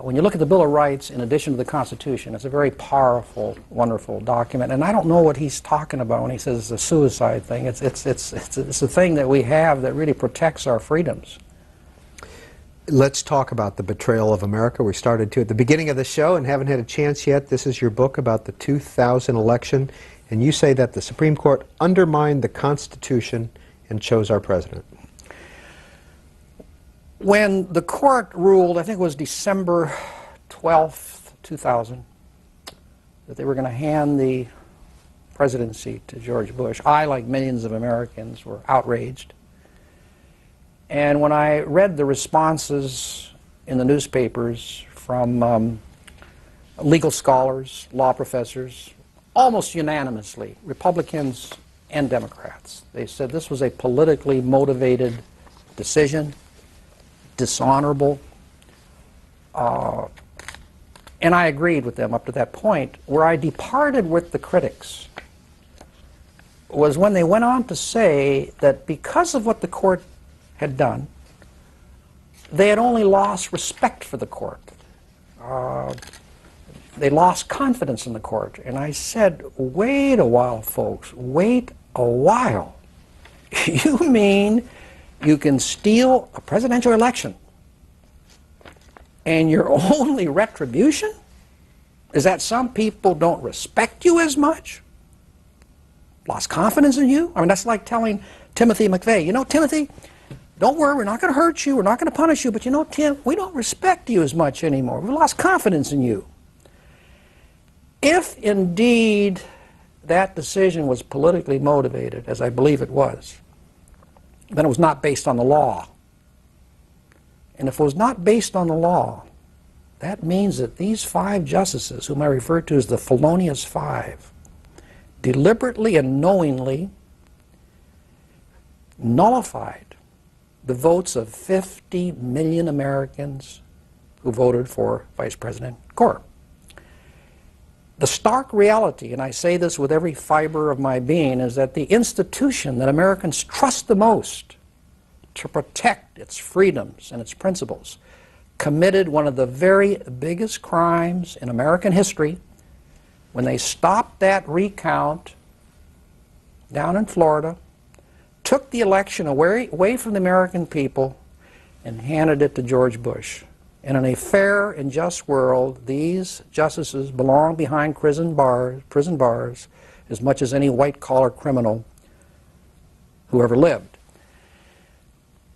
when you look at the Bill of Rights in addition to the Constitution, it's a very powerful, wonderful document. And I don't know what he's talking about when he says it's a suicide thing. It's a thing that we have that really protects our freedoms. Let's talk about the betrayal of America. We started to at the beginning of the show and haven't had a chance yet. This is your book about the 2000 election, and you say that the Supreme Court undermined the Constitution and chose our president. When the court ruled, I think it was December 12th, 2000, that they were going to hand the presidency to George Bush, I, like millions of Americans, were outraged. And when I read the responses in the newspapers from legal scholars, law professors, almost unanimously, Republicans and Democrats, they said this was a politically motivated decision, dishonorable, and I agreed with them up to that point. Where I departed with the critics was when they went on to say that because of what the court had done, they had only lost respect for the court. They lost confidence in the court. And I said, wait a while, folks, wait a while. You mean you can steal a presidential election and your only retribution is that some people don't respect you as much? Lost confidence in you? I mean, that's like telling Timothy McVeigh, you know, Timothy, don't worry, we're not going to hurt you, we're not going to punish you, but you know, Tim, we don't respect you as much anymore. We've lost confidence in you. If indeed that decision was politically motivated, as I believe it was, then it was not based on the law. And if it was not based on the law, that means that these 5 justices, whom I refer to as the felonious 5, deliberately and knowingly nullified the votes of 50 million Americans who voted for Vice President Gore. The stark reality, and I say this with every fiber of my being, is that the institution that Americans trust the most to protect its freedoms and its principles committed one of the very biggest crimes in American history when they stopped that recount down in Florida, took the election away from the American people, and handed it to George Bush. And in a fair and just world, these justices belong behind prison bars as much as any white-collar criminal who ever lived.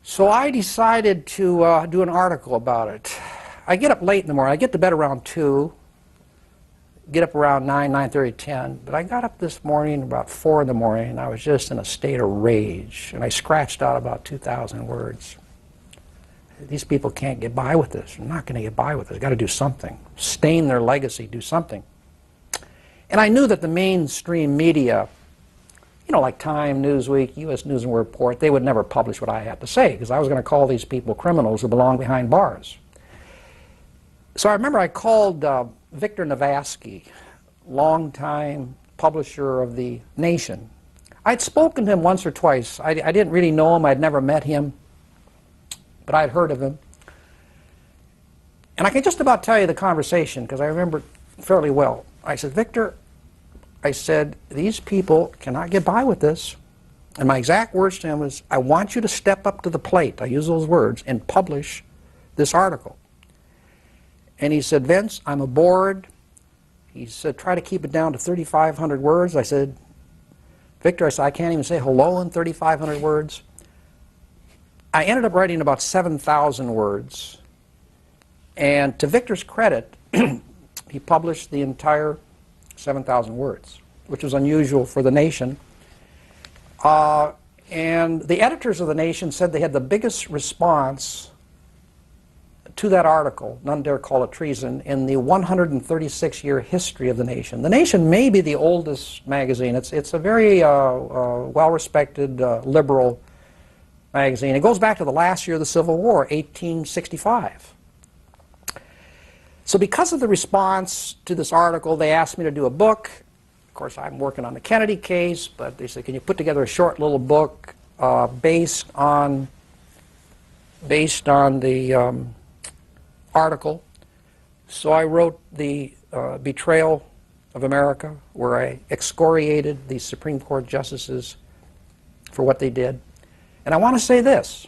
So I decided to do an article about it. I get up late in the morning. I get to bed around 2, get up around 9, 9:30, 10. But I got up this morning about 4 in the morning, and I was just in a state of rage. And I scratched out about 2,000 words. these people can't get by with this. They're not going to get by with this. They've got to do something. Stain their legacy, do something. And I knew that the mainstream media, you know, like Time, Newsweek, U.S. News and World Report, they would never publish what I had to say because I was going to call these people criminals who belong behind bars. So I remember I called Victor Navasky, longtime publisher of The Nation. I'd spoken to him once or twice. I didn't really know him. I'd never met him, but I'd heard of him. And I can just about tell you the conversation because I remember it fairly well. I said, Victor, I said, these people cannot get by with this. And my exact words to him was, I want you to step up to the plate, I use those words, and publish this article. And he said, Vince, I'm aboard. He said, try to keep it down to 3,500 words. I said, Victor, I said, I can't even say hello in 3,500 words. I ended up writing about 7,000 words. And to Victor's credit, he published the entire 7,000 words, which was unusual for The Nation. And the editors of The Nation said they had the biggest response to that article, none dare call it treason, in the 136-year history of The Nation. The Nation may be the oldest magazine. It's a very well-respected liberal magazine. It goes back to the last year of the Civil War, 1865. So because of the response to this article, they asked me to do a book. Of course, I'm working on the Kennedy case, but they said, can you put together a short little book based on the article? So I wrote The Betrayal of America, where I excoriated the Supreme Court justices for what they did. And I want to say this.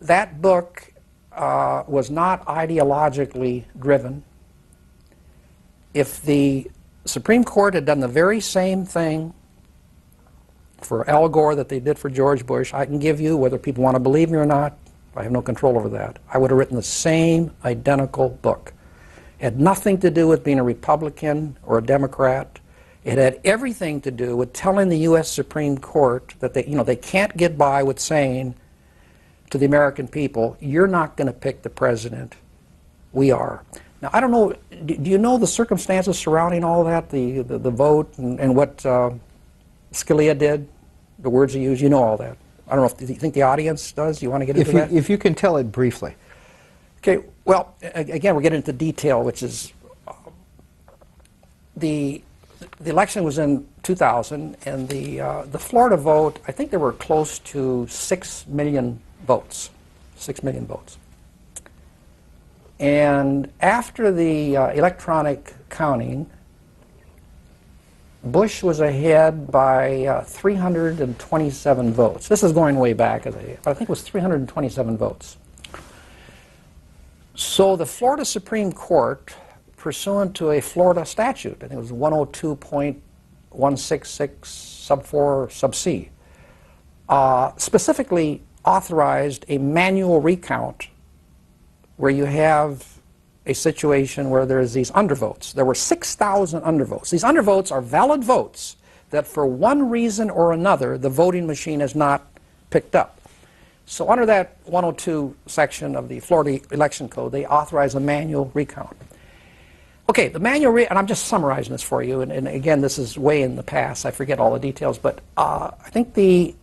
That book was not ideologically driven. If the Supreme Court had done the very same thing for Al Gore that they did for George Bush, I can give you, whether people want to believe me or not, I have no control over that, I would have written the same identical book. It had nothing to do with being a Republican or a Democrat. It had everything to do with telling the U.S. Supreme Court that they can't get by with saying to the American people, you're not going to pick the president, we are. Now, I don't know, do you know the circumstances surrounding all that, the vote and what Scalia did, the words he used, you know all that. I don't know if you think the audience does. Do you want to get into that? If you can tell it briefly. Okay, well, again, we're getting into detail, which is the election was in 2000, and the Florida vote, I think there were close to 6 million votes. 6 million votes. And after the electronic counting, Bush was ahead by 327 votes. This is going way back. I think it was 327 votes. So the Florida Supreme Court, pursuant to a Florida statute, I think it was 102.166 sub 4 sub C, specifically authorized a manual recount where you have a situation where there's these undervotes. There were 6,000 undervotes. These undervotes are valid votes that for one reason or another the voting machine has not picked up. So under that 102 section of the Florida Election Code, they authorize a manual recount. Okay, the manual and I'm just summarizing this for you, and again, this is way in the past. I forget all the details, but I think the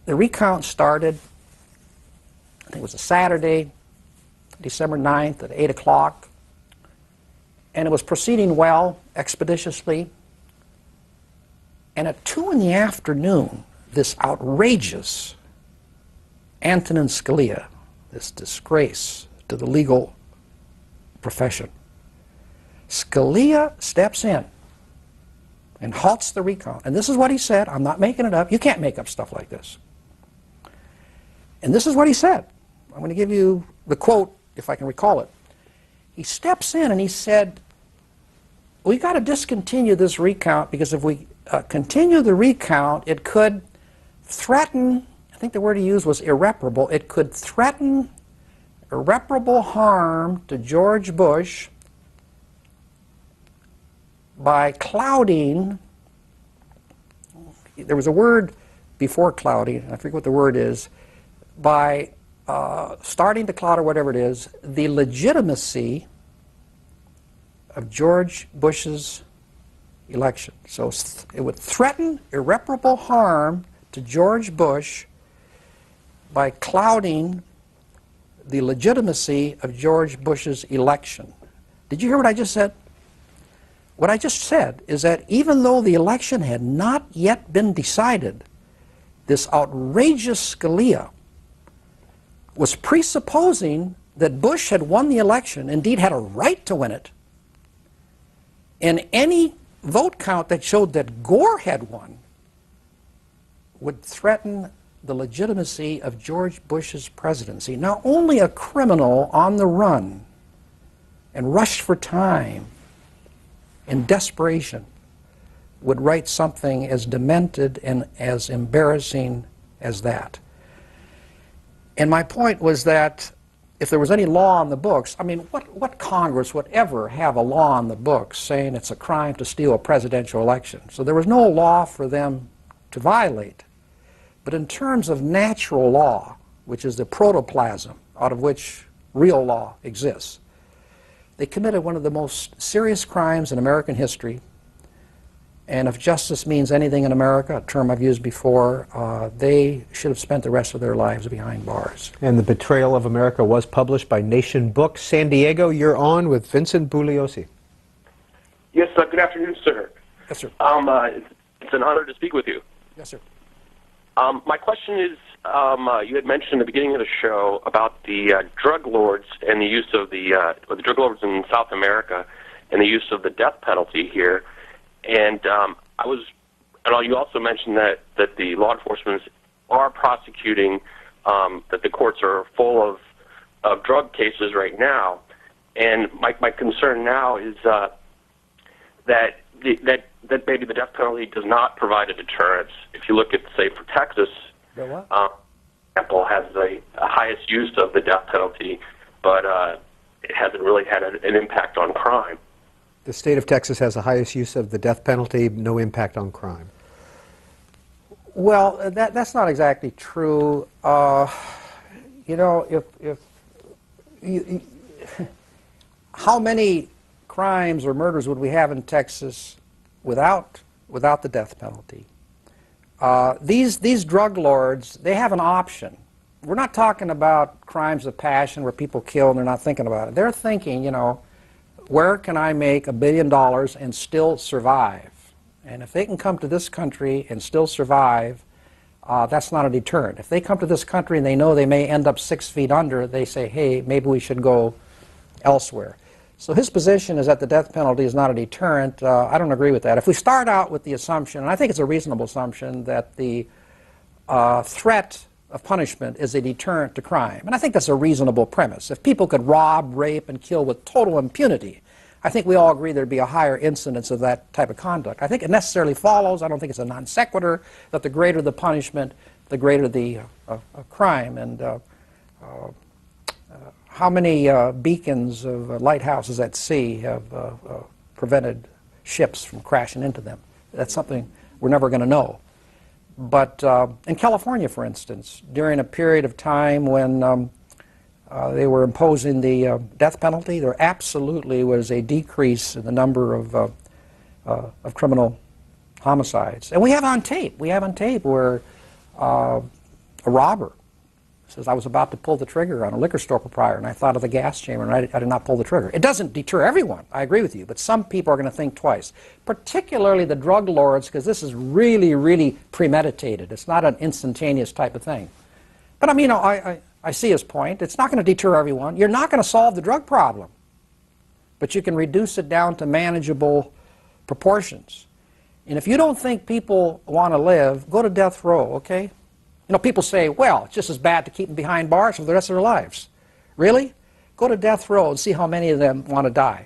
recount started, I think it was a Saturday, December 9th at 8 o'clock, and it was proceeding well, expeditiously. And at 2 in the afternoon, this outrageous Antonin Scalia, this disgrace to the legal profession, Scalia steps in and halts the recount. And this is what he said. I'm not making it up. You can't make up stuff like this. And this is what he said. I'm going to give you the quote, if I can recall it. He steps in and he said, we've got to discontinue this recount because if we continue the recount, it could threaten, I think the word he used was irreparable, it could threaten irreparable harm to George Bush by clouding, there was a word before clouding, I forget what the word is, by starting to cloud, or whatever it is, the legitimacy of George Bush's election. So it would threaten irreparable harm to George Bush by clouding the legitimacy of George Bush's election. Did you hear what I just said? What I just said is that even though the election had not yet been decided, this outrageous Scalia was presupposing that Bush had won the election, indeed had a right to win it, and any vote count that showed that Gore had won would threaten the legitimacy of George Bush's presidency. Now, only a criminal on the run and rushed for time in desperation would write something as demented and as embarrassing as that. And my point was that if there was any law on the books, I mean, what Congress would ever have a law on the books saying it's a crime to steal a presidential election? So there was no law for them to violate. But in terms of natural law, which is the protoplasm out of which real law exists, they committed one of the most serious crimes in American history. And if justice means anything in America, a term I've used before, they should have spent the rest of their lives behind bars. And The Betrayal of America was published by Nation Books. San Diego, you're on with Vincent Bugliosi. Yes, good afternoon, sir. Yes, sir. It's an honor to speak with you. Yes, sir. My question is, you had mentioned at the beginning of the show about the drug lords and the use of the drug lords in South America and the use of the death penalty here. And you also mentioned that the law enforcement are prosecuting, that the courts are full of drug cases right now. And my concern now is that maybe the death penalty does not provide a deterrence. If you look at, say, for Texas, Apple has the highest use of the death penalty, but it hasn't really had an impact on crime. The state of Texas has the highest use of the death penalty, no impact on crime. Well, that's not exactly true. You know, how many crimes or murders would we have in Texas without the death penalty? These drug lords, they have an option. We're not talking about crimes of passion where people kill and they're not thinking about it. They're thinking, you know, where can I make $1 billion and still survive? And if they can come to this country and still survive, that's not a deterrent. If they come to this country and they know they may end up 6 feet under, they say, hey, maybe we should go elsewhere. So his position is that the death penalty is not a deterrent. I don't agree with that. If we start out with the assumption, and I think it's a reasonable assumption, that the threat of punishment is a deterrent to crime, and I think that's a reasonable premise. If people could rob, rape, and kill with total impunity, I think we all agree there'd be a higher incidence of that type of conduct. I think it necessarily follows, I don't think it's a non sequitur, that the greater the punishment, the greater the crime. And how many beacons of lighthouses at sea have prevented ships from crashing into them? That's something we're never going to know. But in California, for instance, during a period of time when they were imposing the death penalty, there absolutely was a decrease in the number of criminal homicides. And we have on tape where a robber says, I was about to pull the trigger on a liquor store proprietor, and I thought of the gas chamber, and I did not pull the trigger. It doesn't deter everyone, I agree with you, but some people are going to think twice, particularly the drug lords, because this is really, really premeditated. It's not an instantaneous type of thing. But I mean, I see his point. It's not going to deter everyone. You're not going to solve the drug problem, but you can reduce it down to manageable proportions. And if you don't think people want to live, go to death row, okay? You know, people say, well, it's just as bad to keep them behind bars for the rest of their lives. Really? Go to death row and see how many of them want to die.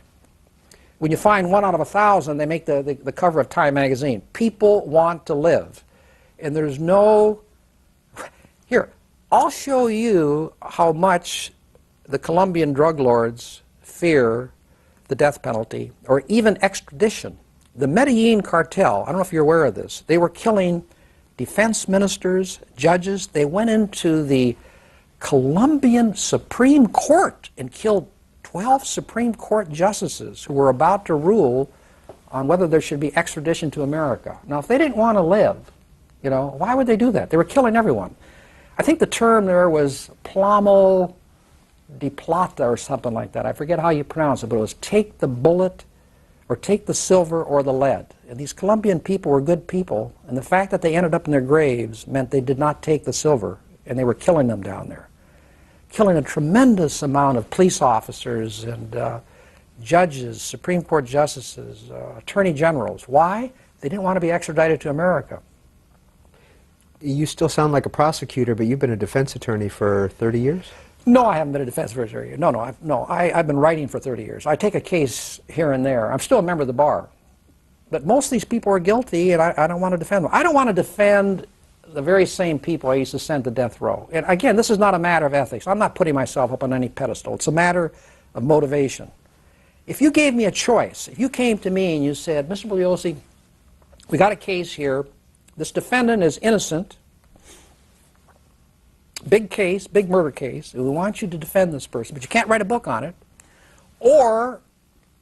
When you find 1 out of 1,000, they make the cover of Time magazine. People want to live. And there's no... Here, I'll show you how much the Colombian drug lords fear the death penalty, or even extradition. The Medellin cartel, I don't know if you're aware of this, they were killing defense ministers, judges. They went into the Colombian Supreme Court and killed 12 Supreme Court justices who were about to rule on whether there should be extradition to America. Now, if they didn't want to live, you know, why would they do that? They were killing everyone. I think the term there was plomo de plata or something like that. I forget how you pronounce it, but it was take the bullet or take the silver or the lead. And these Colombian people were good people, and the fact that they ended up in their graves meant they did not take the silver, and they were killing them down there. Killing a tremendous amount of police officers and judges, Supreme Court justices, attorney generals. Why? They didn't want to be extradited to America. You still sound like a prosecutor, but you've been a defense attorney for 30 years? No, I haven't been a defense attorney. I've been writing for 30 years. I take a case here and there. I'm still a member of the bar. But most of these people are guilty, and I don't want to defend them. I don't want to defend the very same people I used to send to death row. And again, this is not a matter of ethics. I'm not putting myself up on any pedestal. It's a matter of motivation. If you gave me a choice, if you came to me and you said, Mr. Bugliosi, we got a case here. This defendant is innocent. Big case, big murder case. We want you to defend this person, but you can't write a book on it. Or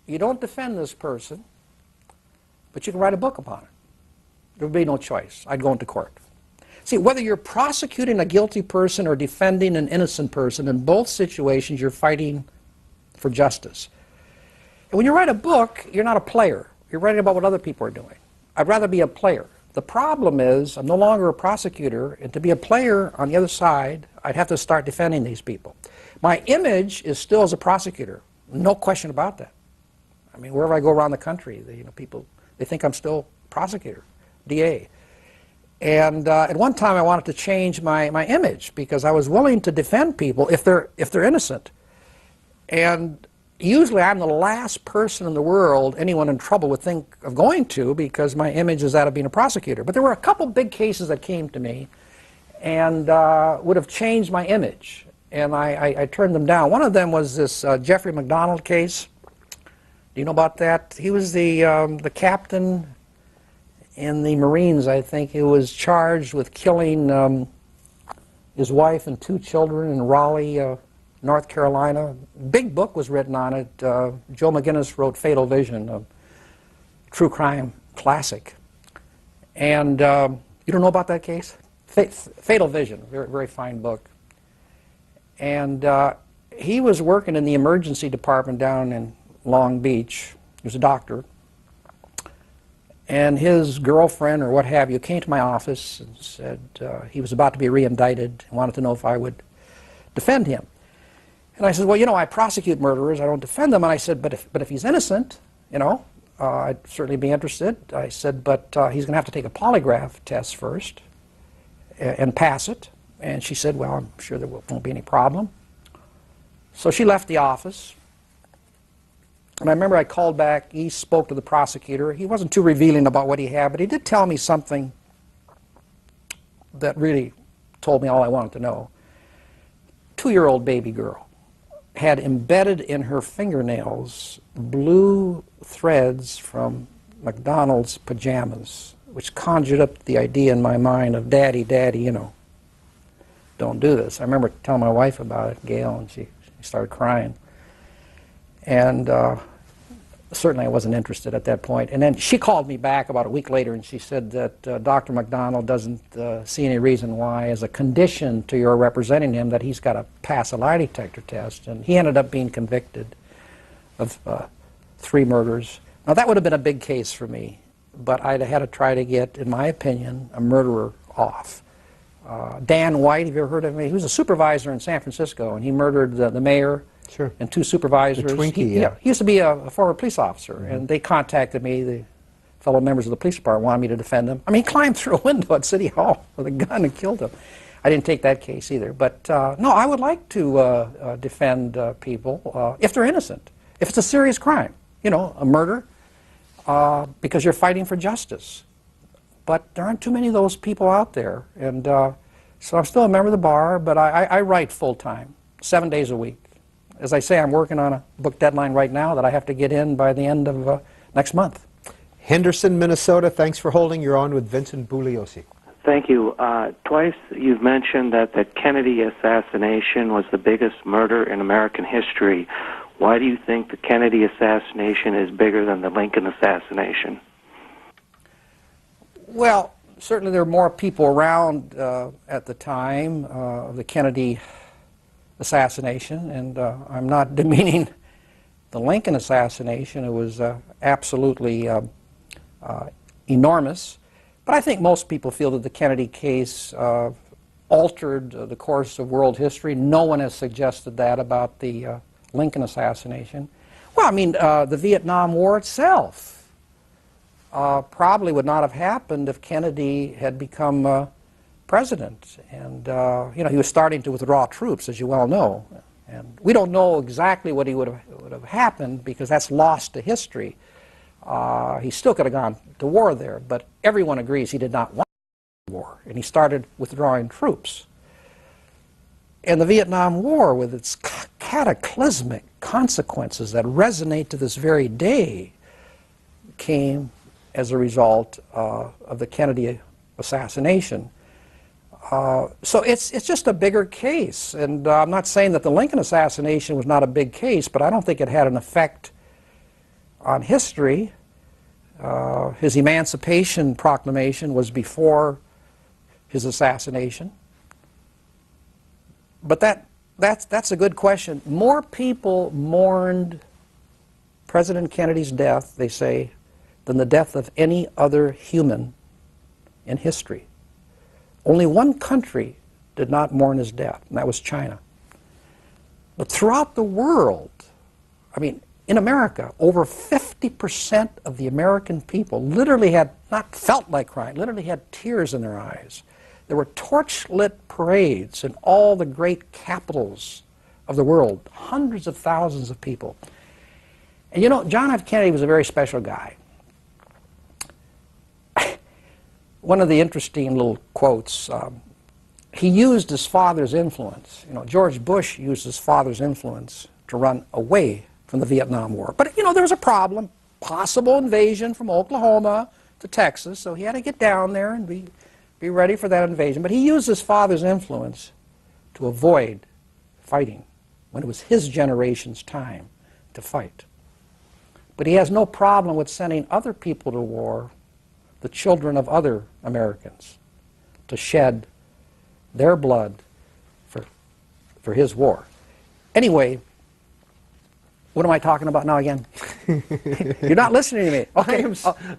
you don't defend this person, but you can write a book upon it. There would be no choice. I'd go into court. See, whether you're prosecuting a guilty person or defending an innocent person, in both situations you're fighting for justice. And when you write a book, you're not a player. You're writing about what other people are doing. I'd rather be a player. The problem is I'm no longer a prosecutor, and to be a player on the other side, I'd have to start defending these people. My image is still as a prosecutor, no question about that. I mean, wherever I go around the country, people, they think I'm still prosecutor, DA. And at one time I wanted to change my image because I was willing to defend people if they're innocent. And usually I'm the last person in the world anyone in trouble would think of going to because my image is that of being a prosecutor. But there were a couple big cases that came to me and would have changed my image. And I turned them down. One of them was this Jeffrey McDonald case. Do you know about that? He was the captain in the Marines, I think. He was charged with killing his wife and 2 children in Raleigh, North Carolina. Big book was written on it. Joe McGinnis wrote Fatal Vision, a true crime classic. And you don't know about that case? Fatal Vision, very, very fine book. And he was working in the emergency department down in Long Beach. He was a doctor. And his girlfriend, or what have you, came to my office and said he was about to be re-indicted and wanted to know if I would defend him. And I said, well, you know, I prosecute murderers. I don't defend them. And I said, but if he's innocent, you know, I'd certainly be interested. I said, but he's going to have to take a polygraph test first and pass it. And she said, well, I'm sure there won't be any problem. So she left the office. And I remember I called back. He spoke to the prosecutor. He wasn't too revealing about what he had, but he did tell me something that really told me all I wanted to know. 2-year-old baby girl had embedded in her fingernails blue threads from McDonald's pajamas, which conjured up the idea in my mind of, Daddy, Daddy, you know, don't do this. I remember telling my wife about it, Gail, and she started crying. And certainly I wasn't interested at that point. And then she called me back about a week later and she said that Dr. McDonald doesn't see any reason why, as a condition to your representing him, that he's got to pass a lie detector test. And he ended up being convicted of 3 murders. Now that would have been a big case for me, but I'd have had to try to get, in my opinion, a murderer off. Dan White, have you ever heard of him? He was a supervisor in San Francisco, and he murdered the mayor. Sure. And 2 supervisors. The Twinkie, he used to be a former police officer, and they contacted me, the fellow members of the police department wanted me to defend him. I mean, he climbed through a window at City Hall with a gun and killed him. I didn't take that case either. But no, I would like to defend people if they're innocent, if it's a serious crime, you know, a murder, because you're fighting for justice. But there aren't too many of those people out there. And so I'm still a member of the bar, but I write full-time, 7 days a week. As I say, I'm working on a book deadline right now that I have to get in by the end of next month. Henderson, Minnesota, thanks for holding. You're on with Vincent Bugliosi. Thank you. Twice you've mentioned that the Kennedy assassination was the biggest murder in American history. Why do you think the Kennedy assassination is bigger than the Lincoln assassination? Well, certainly there were more people around at the time of the Kennedy assassination, and I'm not demeaning the Lincoln assassination. It was absolutely enormous. But I think most people feel that the Kennedy case altered the course of world history. No one has suggested that about the Lincoln assassination. Well, I mean, the Vietnam War itself probably would not have happened if Kennedy had become president. And, you know, he was starting to withdraw troops, as you well know. And we don't know exactly what he would have happened because that's lost to history. He still could have gone to war there, but everyone agrees he did not want war, and he started withdrawing troops. And the Vietnam War, with its cataclysmic consequences that resonate to this very day, came as a result of the Kennedy assassination. So it's just a bigger case, and I'm not saying that the Lincoln assassination was not a big case, but I don't think it had an effect on history. His Emancipation Proclamation was before his assassination. But that's a good question. More people mourned President Kennedy's death, they say, than the death of any other human in history. Only one country did not mourn his death, and that was China. But throughout the world, I mean, in America, over 50% of the American people literally had not felt like crying, literally had tears in their eyes. There were torch-lit parades in all the great capitals of the world, hundreds of thousands of people. And you know, John F. Kennedy was a very special guy. One of the interesting little quotes, he used his father's influence. You know, George Bush used his father's influence to run away from the Vietnam War. But, you know, there was a problem, possible invasion from Oklahoma to Texas, so he had to get down there and be ready for that invasion. But he used his father's influence to avoid fighting when it was his generation's time to fight. But he has no problem with sending other people to war, the children of other Americans, to shed their blood for his war. Anyway, what am I talking about now again? You're not listening to me. Okay.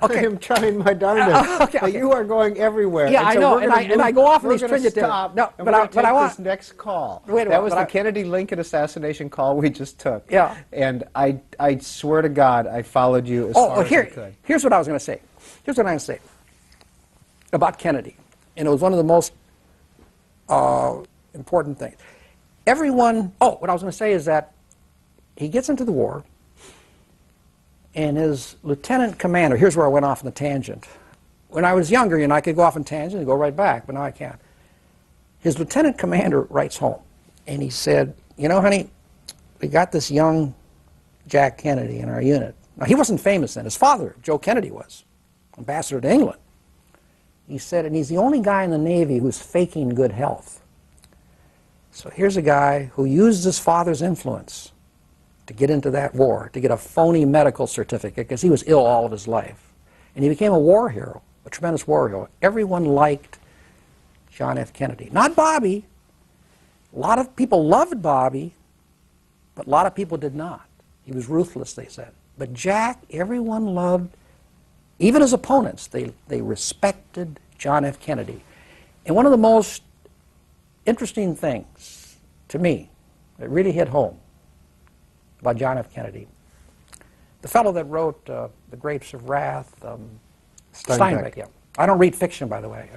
I am trying my darndest. But you are going everywhere. Yeah, I know, and I go off on these trinity. No, but I want this next call. Wait a minute, that was the Kennedy-Lincoln assassination call we just took. Yeah. And I swear to God, I followed you as far as I could. Here's what I was going to say. Here's what I'm going to say about Kennedy. And it was one of the most important things. Everyone, what I was going to say is that he gets into the war, and his lieutenant commander, here's where I went off on the tangent. When I was younger, you know, I could go off on tangent and go right back, but now I can't. His lieutenant commander writes home, and he said, you know, honey, we got this young Jack Kennedy in our unit. Now, he wasn't famous then. His father, Joe Kennedy, was ambassador to England. He said, and he's the only guy in the Navy who's faking good health. So here's a guy who used his father's influence to get into that war, to get a phony medical certificate, because he was ill all of his life. And he became a war hero, a tremendous war hero. Everyone liked John F. Kennedy. Not Bobby. A lot of people loved Bobby, but a lot of people did not. He was ruthless, they said. But Jack, everyone loved, even his opponents, they respected John F. Kennedy. And one of the most interesting things to me that really hit home about John F. Kennedy, the fellow that wrote The Grapes of Wrath, Steinbeck, yeah. I don't read fiction, by the way.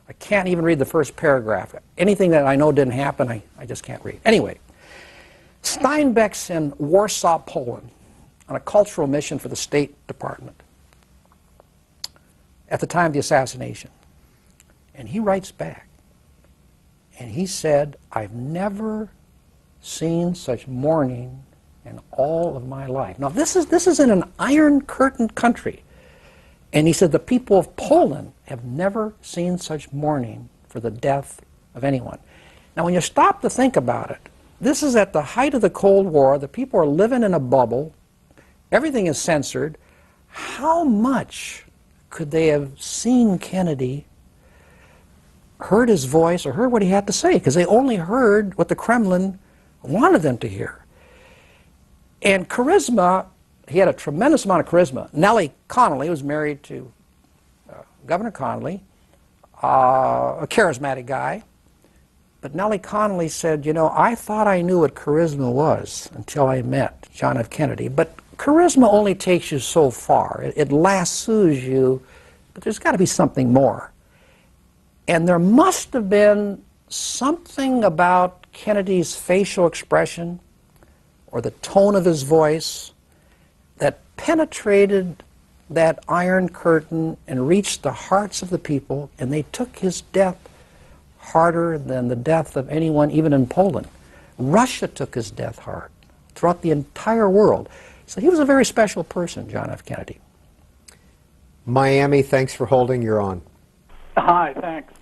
I can't even read the first paragraph. Anything that I know didn't happen, I just can't read. Anyway, Steinbeck's in Warsaw, Poland, on a cultural mission for the State Department at the time of the assassination. And he writes back, and he said, I've never seen such mourning in all of my life. Now, this is in an Iron Curtain country. And he said the people of Poland have never seen such mourning for the death of anyone. Now, when you stop to think about it, this is at the height of the Cold War. The people are living in a bubble. Everything is censored. How much could they have seen Kennedy, heard his voice, or heard what he had to say? Because they only heard what the Kremlin wanted them to hear. And charisma, he had a tremendous amount of charisma. Nellie Connolly was married to Governor Connolly, a charismatic guy. But Nellie Connolly said, you know, I thought I knew what charisma was until I met John F. Kennedy. But charisma only takes you so far. It lassoes you, but there's got to be something more. And there must have been something about Kennedy's facial expression or the tone of his voice that penetrated that iron curtain and reached the hearts of the people, and they took his death harder than the death of anyone, even in Poland. Russia took his death hard throughout the entire world. So he was a very special person, John F. Kennedy. Miami, thanks for holding. You're on. Hi, thanks.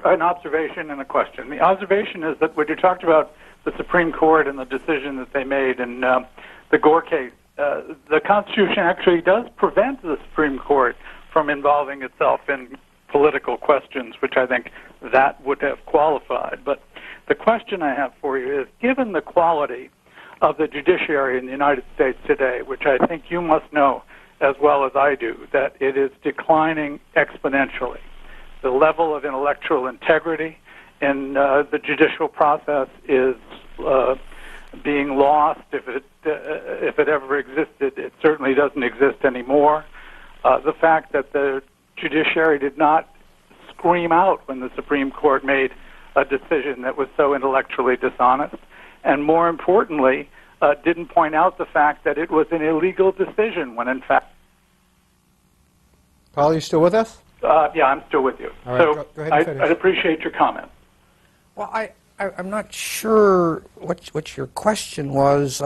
An observation and a question. The observation is that when you talked about the Supreme Court and the decision that they made in the Gore case, the Constitution actually does prevent the Supreme Court from involving itself in political questions, which I think that would have qualified. But the question I have for you is, given the quality of the judiciary in the United States today, which I think you must know as well as I do, that it is declining exponentially. The level of intellectual integrity in the judicial process is being lost. If it ever existed, it certainly doesn't exist anymore. The fact that the judiciary did not scream out when the Supreme Court made a decision that was so intellectually dishonest, and more importantly, didn't point out the fact that it was an illegal decision when in fact... Paul, you still with us? Yeah, I'm still with you. All right, so go ahead and finish. I'd appreciate your comment. Well, I'm not sure what your question was.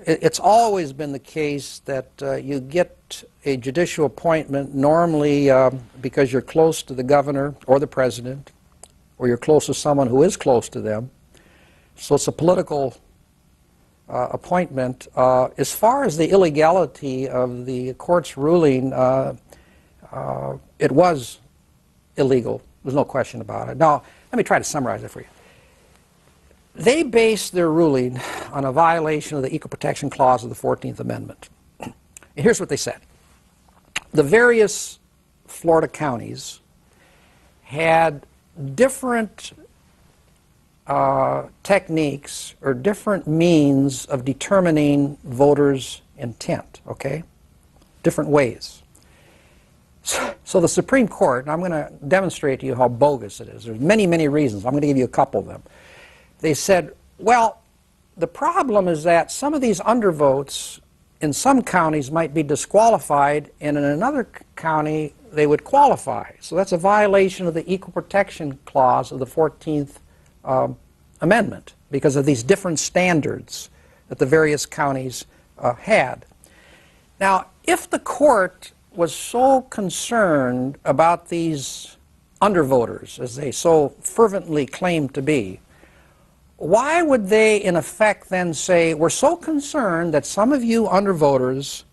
It's always been the case that you get a judicial appointment normally because you're close to the governor or the president, or you're close to someone who is close to them. So it's a political appointment. As far as the illegality of the court's ruling, it was illegal. There's no question about it. Now, let me try to summarize it for you. They based their ruling on a violation of the Equal Protection Clause of the 14th Amendment. And here's what they said. The various Florida counties had different techniques or different means of determining voters' intent, okay? Different ways. So the Supreme Court, and I'm going to demonstrate to you how bogus it is. There's many, many reasons. I'm going to give you a couple of them. They said, well, the problem is that some of these undervotes in some counties might be disqualified, and in another county they would qualify. So that's a violation of the Equal Protection Clause of the 14th Amendment because of these different standards that the various counties had. Now, if the court was so concerned about these undervoters, as they so fervently claim to be, why would they, in effect, then say, we're so concerned that some of you undervoters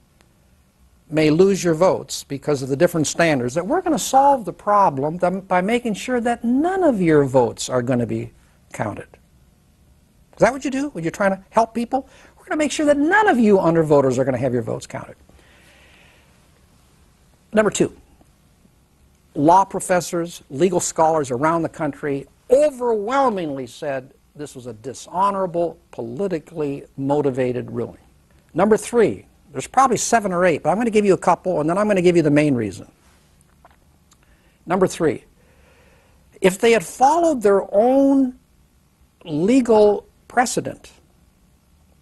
may lose your votes because of the different standards, that we're going to solve the problem by making sure that none of your votes are going to be counted? Is that what you do when you're trying to help people? We're going to make sure that none of you undervoters are going to have your votes counted. Number two, law professors, legal scholars around the country overwhelmingly said this was a dishonorable, politically motivated ruling. Number three, there's probably 7 or 8, but I'm going to give you a couple, and then I'm going to give you the main reason. Number three, if they had followed their own legal precedent,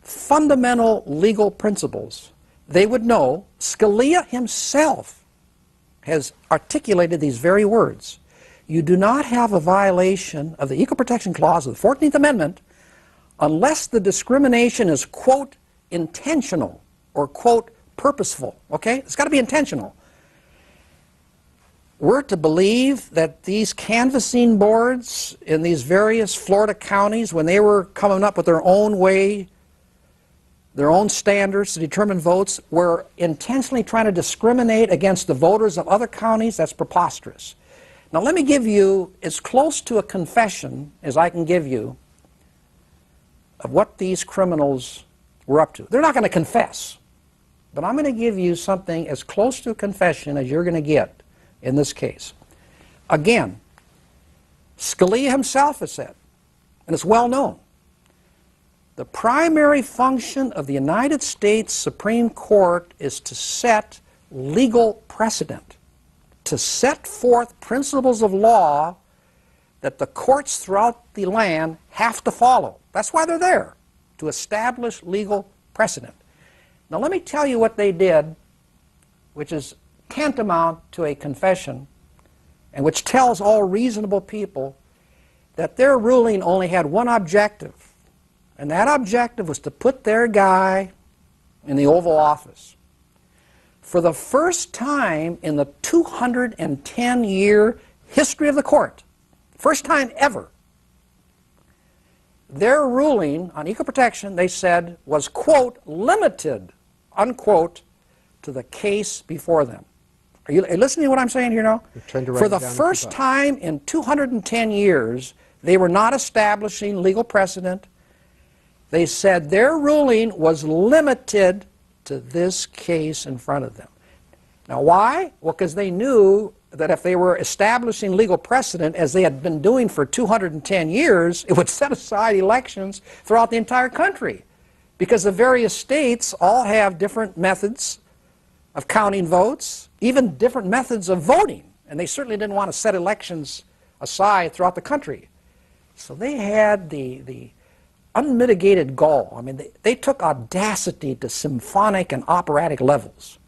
fundamental legal principles, they would know Scalia himself has articulated these very words. You do not have a violation of the Equal Protection Clause of the 14th Amendment unless the discrimination is, quote, intentional or, quote, purposeful, okay? It's got to be intentional. we're to believe that these canvassing boards in these various Florida counties, when they were coming up with their own way, their own standards to determine votes, were intentionally trying to discriminate against the voters of other counties? That's preposterous. Now let me give you as close to a confession as I can give you of what these criminals were up to. They're not going to confess, but I'm going to give you something as close to a confession as you're going to get in this case. Again, Scalia himself has said, and it's well known, the primary function of the United States Supreme Court is to set legal precedent, to set forth principles of law that the courts throughout the land have to follow. That's why they're there, to establish legal precedent. Now let me tell you what they did, which is tantamount to a confession, and which tells all reasonable people that their ruling only had one objective, and that objective was to put their guy in the Oval Office. For the first time in the 210-year history of the court, first time ever, their ruling on equal protection, they said, was, quote, limited, unquote, to the case before them. Are you listening to what I'm saying here now? For the first time in 210 years, they were not establishing legal precedent. They said their ruling was limited to this case in front of them. Now why? Well, because they knew that if they were establishing legal precedent, as they had been doing for 210 years, it would set aside elections throughout the entire country. Because the various states all have different methods of counting votes, even different methods of voting. And they certainly didn't want to set elections aside throughout the country. So they had the unmitigated gall. I mean, they took audacity to symphonic and operatic levels.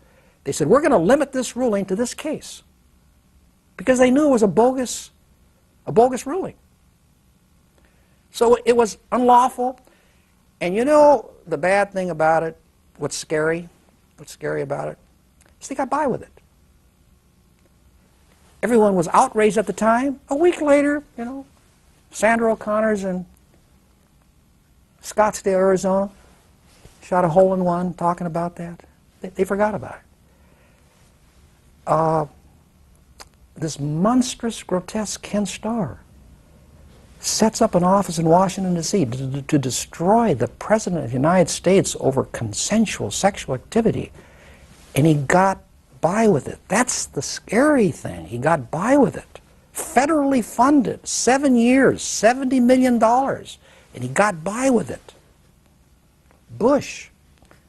They said, we're going to limit this ruling to this case, because they knew it was a bogus ruling. So it was unlawful. And you know the bad thing about it, what's scary about it, is they got by with it. Everyone was outraged at the time. A week later, you know, Sandra O'Connor's in Scottsdale, Arizona, shot a hole in one talking about that. They forgot about it. This monstrous, grotesque Ken Starr sets up an office in Washington, D.C. to destroy the President of the United States over consensual sexual activity. And he got by with it. That's the scary thing. He got by with it. Federally funded, 7 years, $70 million. And he got by with it. Bush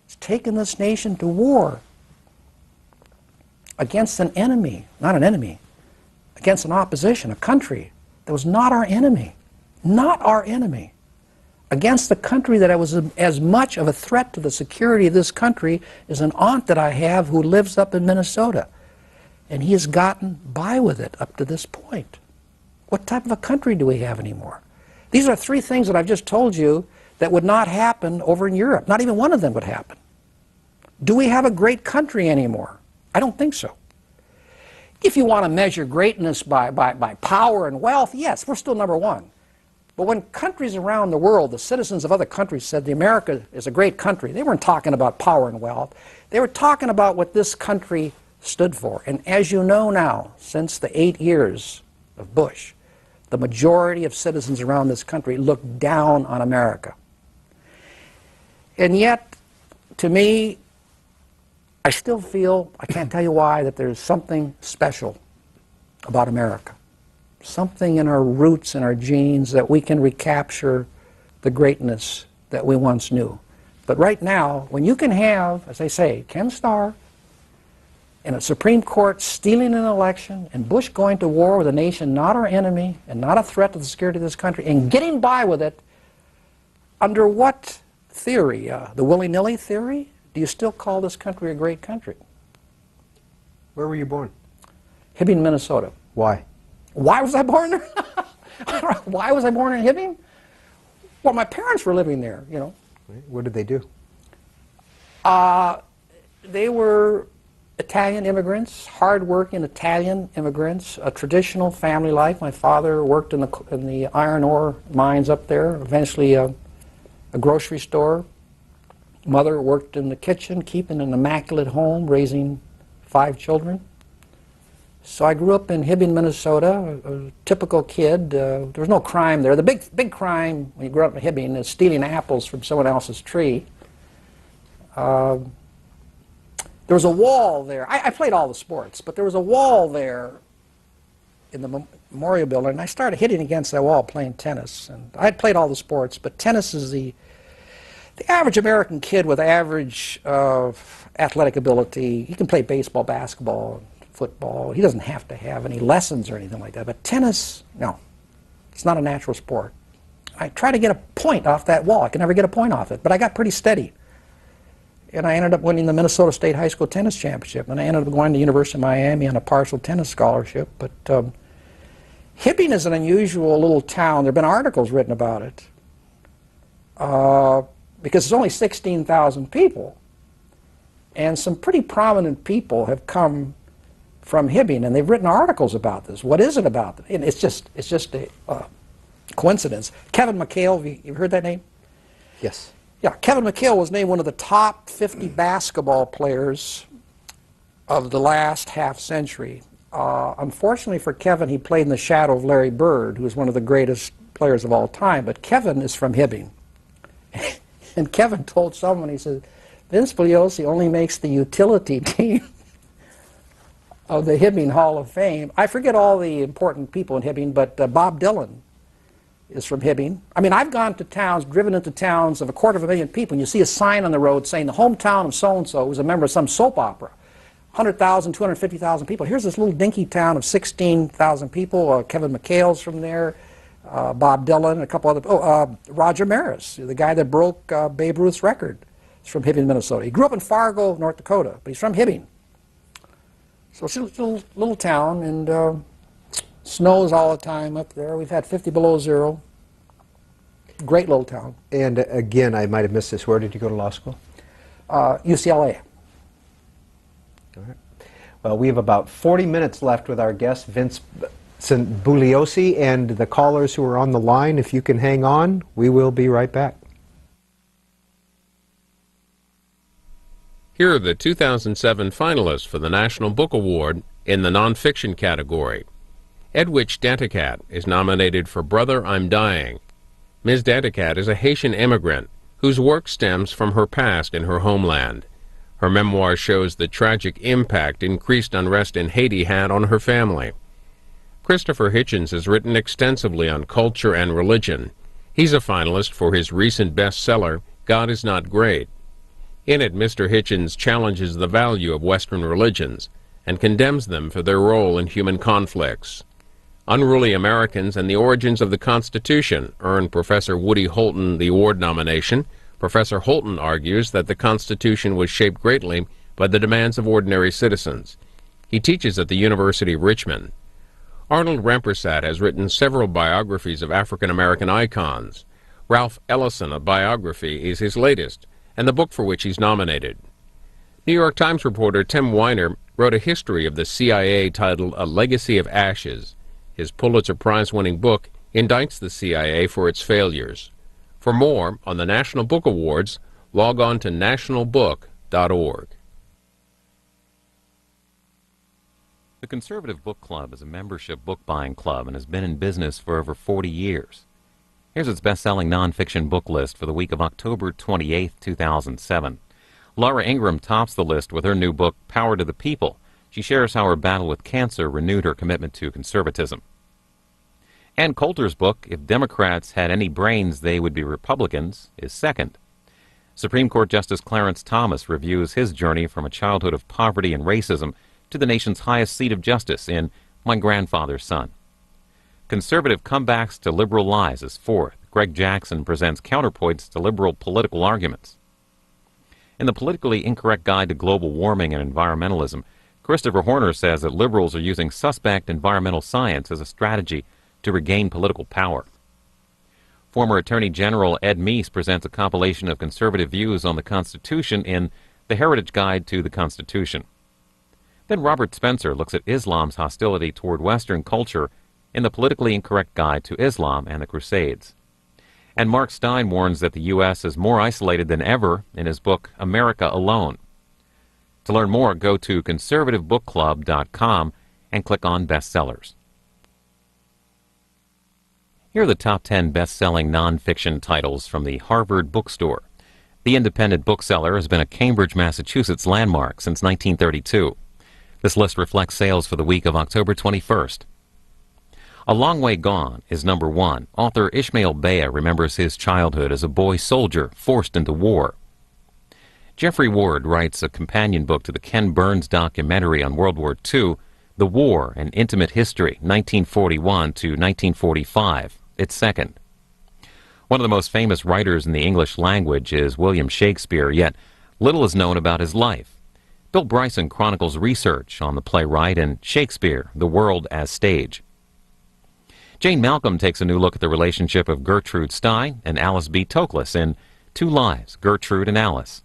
has taken this nation to war against an enemy, not an enemy, against an opposition, a country that was not our enemy, against a country that was as much of a threat to the security of this country as an aunt that I have who lives up in Minnesota. And he has gotten by with it up to this point. What type of a country do we have anymore? These are three things that I've just told you that would not happen over in Europe. Not even one of them would happen. Do we have a great country anymore? I don't think so. If you want to measure greatness by power and wealth, yes, we're still number one. But when countries around the world, the citizens of other countries said the America is a great country, they weren't talking about power and wealth. They were talking about what this country stood for. And as you know now, since the 8 years of Bush, the majority of citizens around this country look down on America. And yet, to me, I still feel, I can't tell you why, that there's something special about America. Something in our roots and our genes that we can recapture the greatness that we once knew. But right now, when you can have, as I say, Ken Starr and a Supreme Court stealing an election and Bush going to war with a nation not our enemy and not a threat to the security of this country and getting by with it, under what theory? The willy-nilly theory? Do you still call this country a great country? Where were you born? Hibbing, Minnesota. Why? Why was I born there? Why was I born in Hibbing? Well, my parents were living there, you know. What did they do? They were Italian immigrants, hard-working Italian immigrants, a traditional family life. My father worked in the iron ore mines up there, eventually a grocery store. Mother worked in the kitchen, keeping an immaculate home, raising 5 children. So I grew up in Hibbing, Minnesota, a typical kid. There was no crime there. The big crime when you grew up in Hibbing is stealing apples from someone else's tree. There was a wall there. I played all the sports, but there was a wall there in the Memorial Building, and I started hitting against that wall playing tennis. And I had played all the sports, but tennis is the average American kid with average athletic ability. He can play baseball, basketball, football. He doesn't have to have any lessons or anything like that. But tennis, no. It's not a natural sport. I tried to get a point off that wall. I could never get a point off it, but I got pretty steady. And I ended up winning the Minnesota State High School Tennis Championship, and I ended up going to the University of Miami on a partial tennis scholarship. But Hibbing is an unusual little town. There have been articles written about it because it's only 16,000 people, and some pretty prominent people have come from Hibbing, and they've written articles about this. What is it about it? And it's just a coincidence. Kevin McHale, you heard that name? Yes. Yeah, Kevin McHale was named one of the top 50 basketball players of the last half century. Unfortunately for Kevin, he played in the shadow of Larry Bird, who is one of the greatest players of all time. But Kevin is from Hibbing. And Kevin told someone, he said, Vince Bugliosi only makes the utility team of the Hibbing Hall of Fame. I forget all the important people in Hibbing, but Bob Dylan is from Hibbing. I mean, I've gone to towns, driven into towns of 250,000 people, and you see a sign on the road saying the hometown of so-and-so was a member of some soap opera. 100,000, 250,000 people. Here's this little dinky town of 16,000 people. Kevin McHale's from there. Bob Dylan, and a couple other. Roger Maris, the guy that broke Babe Ruth's record, is from Hibbing, Minnesota. He grew up in Fargo, North Dakota, but he's from Hibbing. So it's a little town, and snows all the time up there. We've had 50 below zero. Great little town. And again, I might have missed this. Where did you go to law school? UCLA. All right. Well, we have about 40 minutes left with our guest, Vincent Bugliosi, and the callers who are on the line. If you can hang on, we will be right back. Here are the 2007 finalists for the National Book Award in the nonfiction category. Edwidge Danticat is nominated for Brother, I'm Dying. Ms. Danticat is a Haitian immigrant whose work stems from her past in her homeland. Her memoir shows the tragic impact increased unrest in Haiti had on her family. Christopher Hitchens has written extensively on culture and religion. He's a finalist for his recent bestseller, God is Not Great. In it, Mr. Hitchens challenges the value of Western religions and condemns them for their role in human conflicts. Unruly Americans and the Origins of the Constitution earned Professor Woody Holton the award nomination. Professor Holton argues that the Constitution was shaped greatly by the demands of ordinary citizens. He teaches at the University of Richmond. Arnold Rampersad has written several biographies of African-American icons. Ralph Ellison, a biography, is his latest, and the book for which he's nominated. New York Times reporter Tim Weiner wrote a history of the CIA titled A Legacy of Ashes. His Pulitzer Prize-winning book indicts the CIA for its failures. For more on the National Book Awards, log on to nationalbook.org. The Conservative Book Club is a membership book-buying club and has been in business for over 40 years. Here's its best-selling nonfiction book list for the week of October 28, 2007. Laura Ingraham tops the list with her new book, Power to the People. She shares how her battle with cancer renewed her commitment to conservatism. Ann Coulter's book, If Democrats Had Any Brains, They Would Be Republicans, is second. Supreme Court Justice Clarence Thomas reviews his journey from a childhood of poverty and racism to the nation's highest seat of justice in My Grandfather's Son. Conservative Comebacks to Liberal Lies is fourth. Greg Jackson presents counterpoints to liberal political arguments. In the Politically Incorrect Guide to Global Warming and Environmentalism, Christopher Horner says that liberals are using suspect environmental science as a strategy to regain political power. Former Attorney General Ed Meese presents a compilation of conservative views on the Constitution in The Heritage Guide to the Constitution. Then Robert Spencer looks at Islam's hostility toward Western culture in The Politically Incorrect Guide to Islam and the Crusades. And Mark Stein warns that the U.S. is more isolated than ever in his book, America Alone. To learn more, go to conservativebookclub.com and click on Bestsellers. Here are the top 10 best-selling nonfiction titles from the Harvard Bookstore. The independent bookseller has been a Cambridge, Massachusetts landmark since 1932. This list reflects sales for the week of October 21st. A Long Way Gone is number 1. Author Ishmael Bea remembers his childhood as a boy soldier forced into war. Jeffrey Ward writes a companion book to the Ken Burns documentary on World War II, The War, An Intimate History, 1941 to 1945. It's second. One of the most famous writers in the English language is William Shakespeare, yet little is known about his life. Bill Bryson chronicles research on the playwright and Shakespeare, The World as Stage. Jane Malcolm takes a new look at the relationship of Gertrude Stein and Alice B. Toklas in Two Lives, Gertrude and Alice.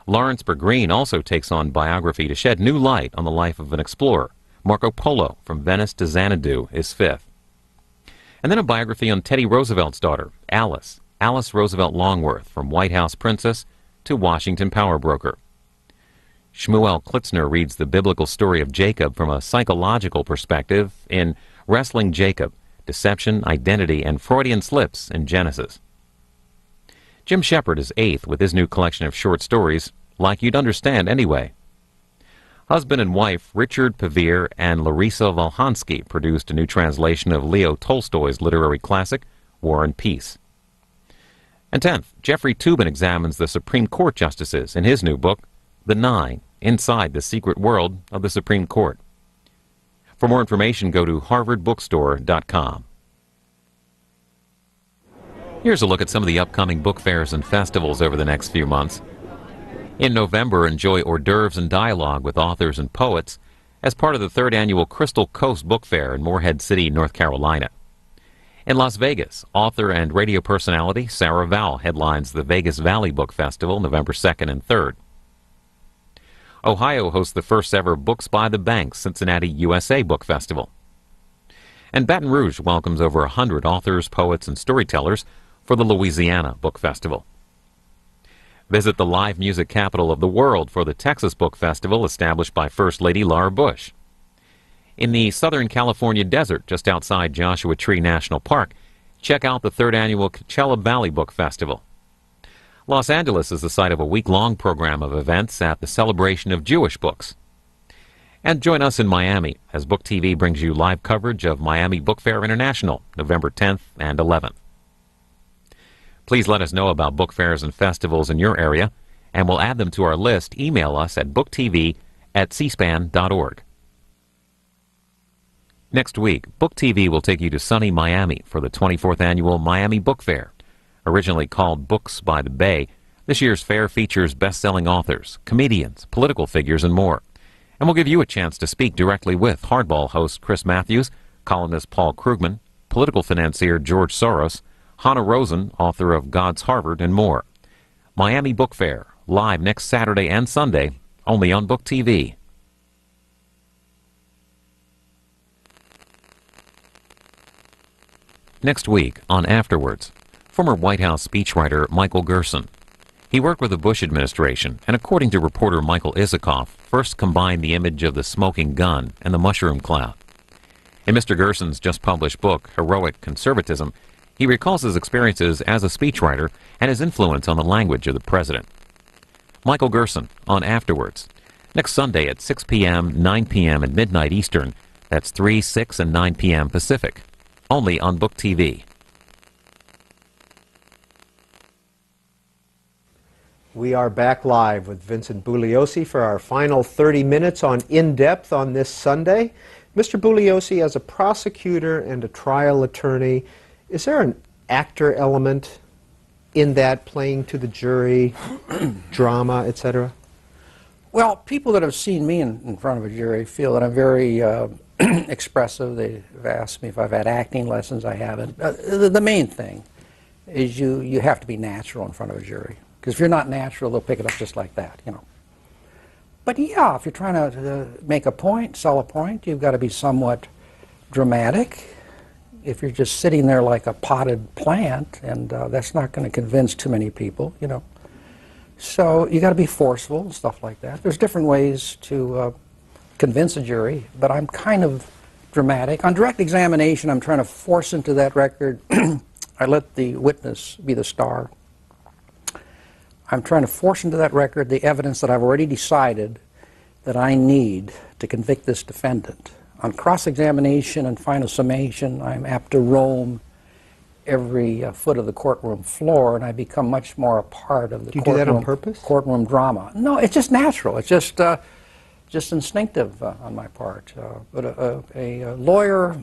Lawrence Bergreen also takes on Biography to shed new light on the life of an explorer. Marco Polo, From Venice to Xanadu, is fifth. And then a biography on Teddy Roosevelt's daughter, Alice Roosevelt Longworth, From White House Princess to Washington Power Broker. Shmuel Klitzner reads the biblical story of Jacob from a psychological perspective in Wrestling Jacob, Deception, Identity, and Freudian Slips in Genesis. Jim Shepard is eighth with his new collection of short stories, Like You'd Understand Anyway. Husband and wife Richard Pevere and Larisa Volhansky produced a new translation of Leo Tolstoy's literary classic, War and Peace. And 10th, Jeffrey Toobin examines the Supreme Court justices in his new book, The Nine, Inside the Secret World of the Supreme Court. For more information, go to harvardbookstore.com. Here's a look at some of the upcoming book fairs and festivals over the next few months. In November, enjoy hors d'oeuvres and dialogue with authors and poets as part of the 3rd annual Crystal Coast Book Fair in Morehead City, North Carolina. In Las Vegas, author and radio personality Sarah Vowell headlines the Vegas Valley Book Festival November 2nd and 3rd. Ohio hosts the first ever Books by the Bank Cincinnati USA Book Festival. And Baton Rouge welcomes over 100 authors, poets, and storytellers for the Louisiana Book Festival. Visit the live music capital of the world for the Texas Book Festival established by First Lady Laura Bush. In the Southern California desert just outside Joshua Tree National Park, check out the 3rd annual Coachella Valley Book Festival. Los Angeles is the site of a week-long program of events at the Celebration of Jewish Books. And join us in Miami as Book TV brings you live coverage of Miami Book Fair International, November 10th and 11th. Please let us know about book fairs and festivals in your area, and we'll add them to our list. Email us at booktv@cspan.org. Next week, Book TV will take you to sunny Miami for the 24th Annual Miami Book Fair. Originally called Books by the Bay, this year's fair features best-selling authors, comedians, political figures, and more. And we'll give you a chance to speak directly with Hardball host Chris Matthews, columnist Paul Krugman, political financier George Soros, Hannah Rosen, author of God's Harvard, and more. Miami Book Fair, live next Saturday and Sunday, only on Book TV. Next week on Afterwards, former White House speechwriter Michael Gerson. He worked with the Bush administration and, according to reporter Michael Isikoff, first combined the image of the smoking gun and the mushroom cloud. In Mr. Gerson's just-published book, Heroic Conservatism, he recalls his experiences as a speechwriter and his influence on the language of the president. Michael Gerson on Afterwards, next Sunday at 6 p.m., 9 p.m., and midnight Eastern. That's 3, 6, and 9 p.m. Pacific. Only on Book TV. We are back live with Vincent Bugliosi for our final 30 minutes on In Depth on this Sunday. Mr. Bugliosi, as a prosecutor and a trial attorney, is there an actor element in that, playing to the jury, drama, etc.? Well, people that have seen me in front of a jury feel that I'm very expressive. They've asked me if I've had acting lessons. I haven't. The main thing is you have to be natural in front of a jury. Because if you're not natural, they'll pick it up just like that, you know. But yeah, if you're trying to make a point, sell a point, you've got to be somewhat dramatic. If you're just sitting there like a potted plant, and that's not going to convince too many people, you know. So you got to be forceful and stuff like that. There's different ways to convince a jury, but I'm kind of dramatic. On direct examination, I'm trying to force into that record. I let the witness be the star. I'm trying to force into that record the evidence that I've already decided that I need to convict this defendant. On cross-examination and final summation, I'm apt to roam every foot of the courtroom floor, and I become much more a part of the Do you do that on purpose? Courtroom drama. No, it's just natural. It's just instinctive on my part. But a lawyer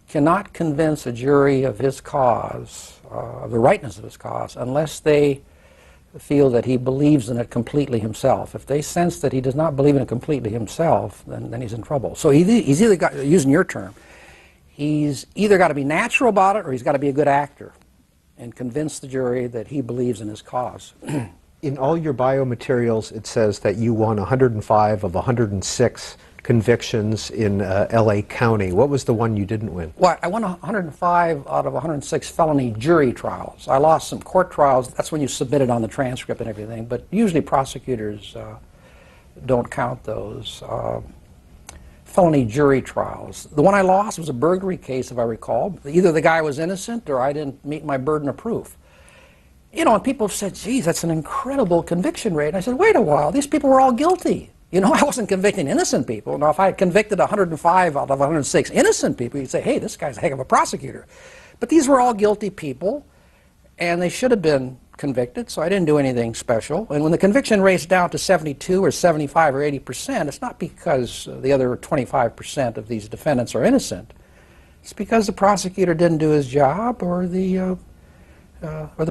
cannot convince a jury of his cause, of the rightness of his cause, unless they feel that he believes in it completely himself. If they sense that he does not believe in it completely himself, then he's in trouble. So he's either got, using your term, he's either got to be natural about it or he's got to be a good actor and convince the jury that he believes in his cause. In all your biomaterials, it says that you won 105 of 106 convictions in L.A. County. What was the one you didn't win? Well, I won 105 out of 106 felony jury trials. I lost some court trials. That's when you submit it on the transcript and everything. But usually prosecutors don't count those. Felony jury trials. The one I lost was a burglary case, if I recall. Either the guy was innocent or I didn't meet my burden of proof. You know, and people have said, geez, that's an incredible conviction rate. And I said, wait a while, these people were all guilty. You know, I wasn't convicting innocent people. Now, if I had convicted 105 out of 106 innocent people, you'd say, hey, this guy's a heck of a prosecutor. But these were all guilty people, and they should have been convicted, so I didn't do anything special. And when the conviction rates down to 72 or 75 or 80%, it's not because the other 25% of these defendants are innocent. It's because the prosecutor didn't do his job or the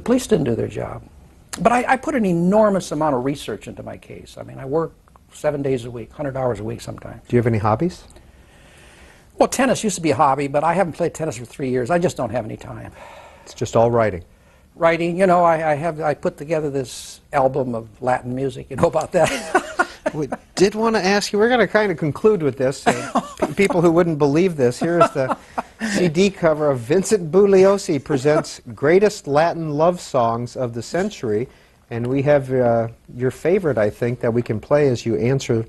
police didn't do their job. But I put an enormous amount of research into my case. I mean, I work 7 days a week, 100 hours a week sometimes. Do you have any hobbies? Well, tennis used to be a hobby, but I haven't played tennis for 3 years. I just don't have any time. It's just all writing. Writing, you know, I put together this album of Latin music. You know about that? We did want to ask you, we're going to kind of conclude with this. People who wouldn't believe this, here's the CD cover of Vincent Bugliosi presents Greatest Latin Love Songs of the Century. And we have your favorite, I think, that we can play as you answer.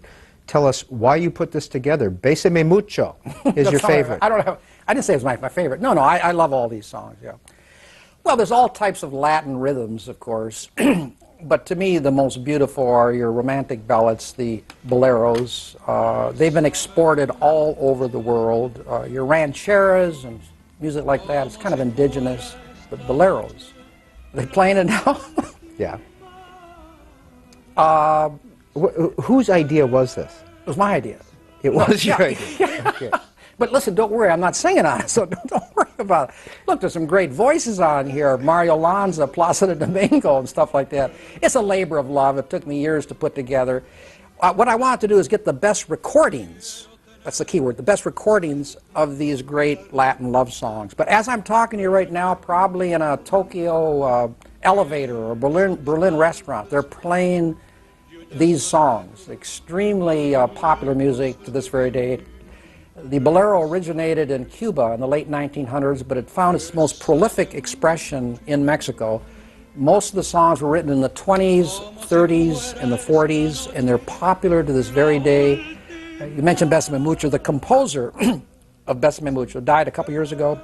Tell us why you put this together. Bésame Mucho is your favorite. I don't know. I didn't say it was my favorite. No, I love all these songs, yeah. Well, there's all types of Latin rhythms, of course. But to me, the most beautiful are your romantic ballads, the boleros. They've been exported all over the world. Your rancheras and music like that, it's kind of indigenous. But boleros, are they playing it now? Yeah. Whose idea was this? It was my idea. It was your idea. Okay. But listen, don't worry, I'm not singing on it, so don't worry about it. Look, there's some great voices on here, Mario Lanza, Placido Domingo, and stuff like that. It's a labor of love. It took me years to put together. What I wanted to do is get the best recordings, that's the key word, the best recordings of these great Latin love songs. But as I'm talking to you right now, probably in a Tokyo elevator or Berlin restaurant, they're playing these songs, extremely popular music to this very day. The bolero originated in Cuba in the late 1900s, but it found its most prolific expression in Mexico. Most of the songs were written in the 20s, 30s, and the 40s, and they're popular to this very day. You mentioned Bésame Mucho. The composer of Bésame Mucho died a couple years ago,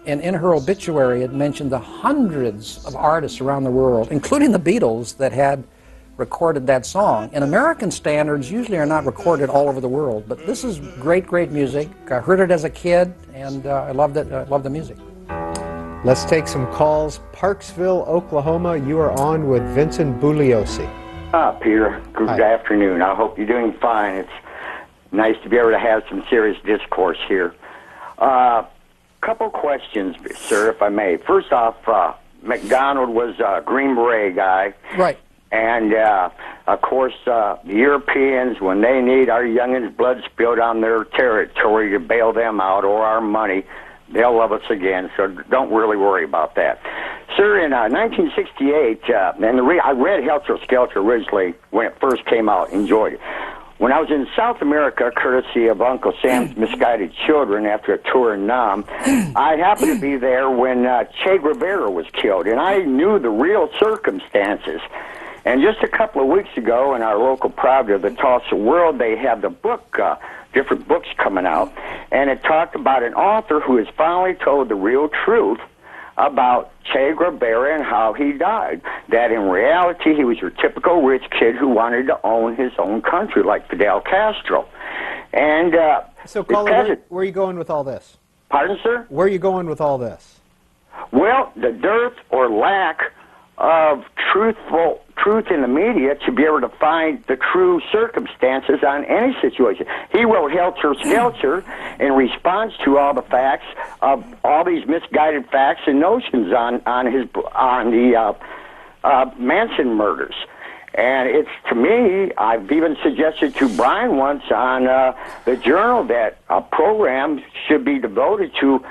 and in her obituary it mentioned the hundreds of artists around the world, including the Beatles, that had recorded that song. And American standards usually are not recorded all over the world, but this is great, great music. I heard it as a kid, and I loved it. I love the music. Let's take some calls. Parksville, Oklahoma, you are on with Vincent Bugliosi. Peter, good afternoon. I hope you're doing fine. It's nice to be able to have some serious discourse here. Couple questions, sir, if I may. First off, McDonald was a Green Beret guy. Right. And, of course, the Europeans, when they need our youngins' blood spilled on their territory to bail them out or our money, they'll love us again, so don't really worry about that. Sir, in 1968, I read Helter Skelter originally when it first came out, enjoyed it. When I was in South America, courtesy of Uncle Sam's Misguided Children after a tour in Nam, I happened to be there when Che Guevara was killed, and I knew the real circumstances. And just a couple of weeks ago in our local Pravda, the Tulsa World, they had the book, different books coming out, and it talked about an author who has finally told the real truth about Che Guevara and how he died. That in reality, he was your typical rich kid who wanted to own his own country, like Fidel Castro. And so, caller, where are you going with all this? Pardon, sir? Where are you going with all this? Well, the dearth or lack of truth in the media to be able to find the true circumstances on any situation. He wrote Helter Skelter in response to all the facts of all these misguided facts and notions on the Manson murders. And it's, to me, I've even suggested to Brian once on the Journal that a program should be devoted to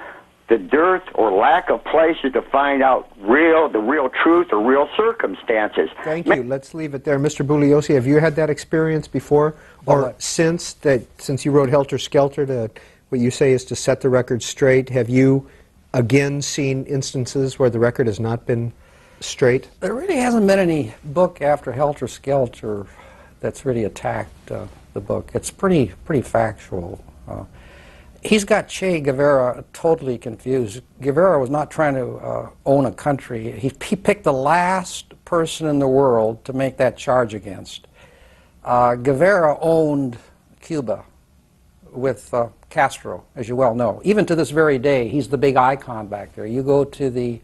the dearth or lack of places to find out the real truth or real circumstances. Thank you. Let's leave it there. Mr. Bugliosi, have you had that experience before or since you wrote Helter Skelter, to what you say is to set the record straight? Have you again seen instances where the record has not been straight? There really hasn't been any book after Helter Skelter that's really attacked the book. It's pretty factual. He's got Che Guevara totally confused. Guevara was not trying to own a country. He picked the last person in the world to make that charge against. Guevara owned Cuba with Castro, as you well know. Even to this very day, he's the big icon back there. You go to the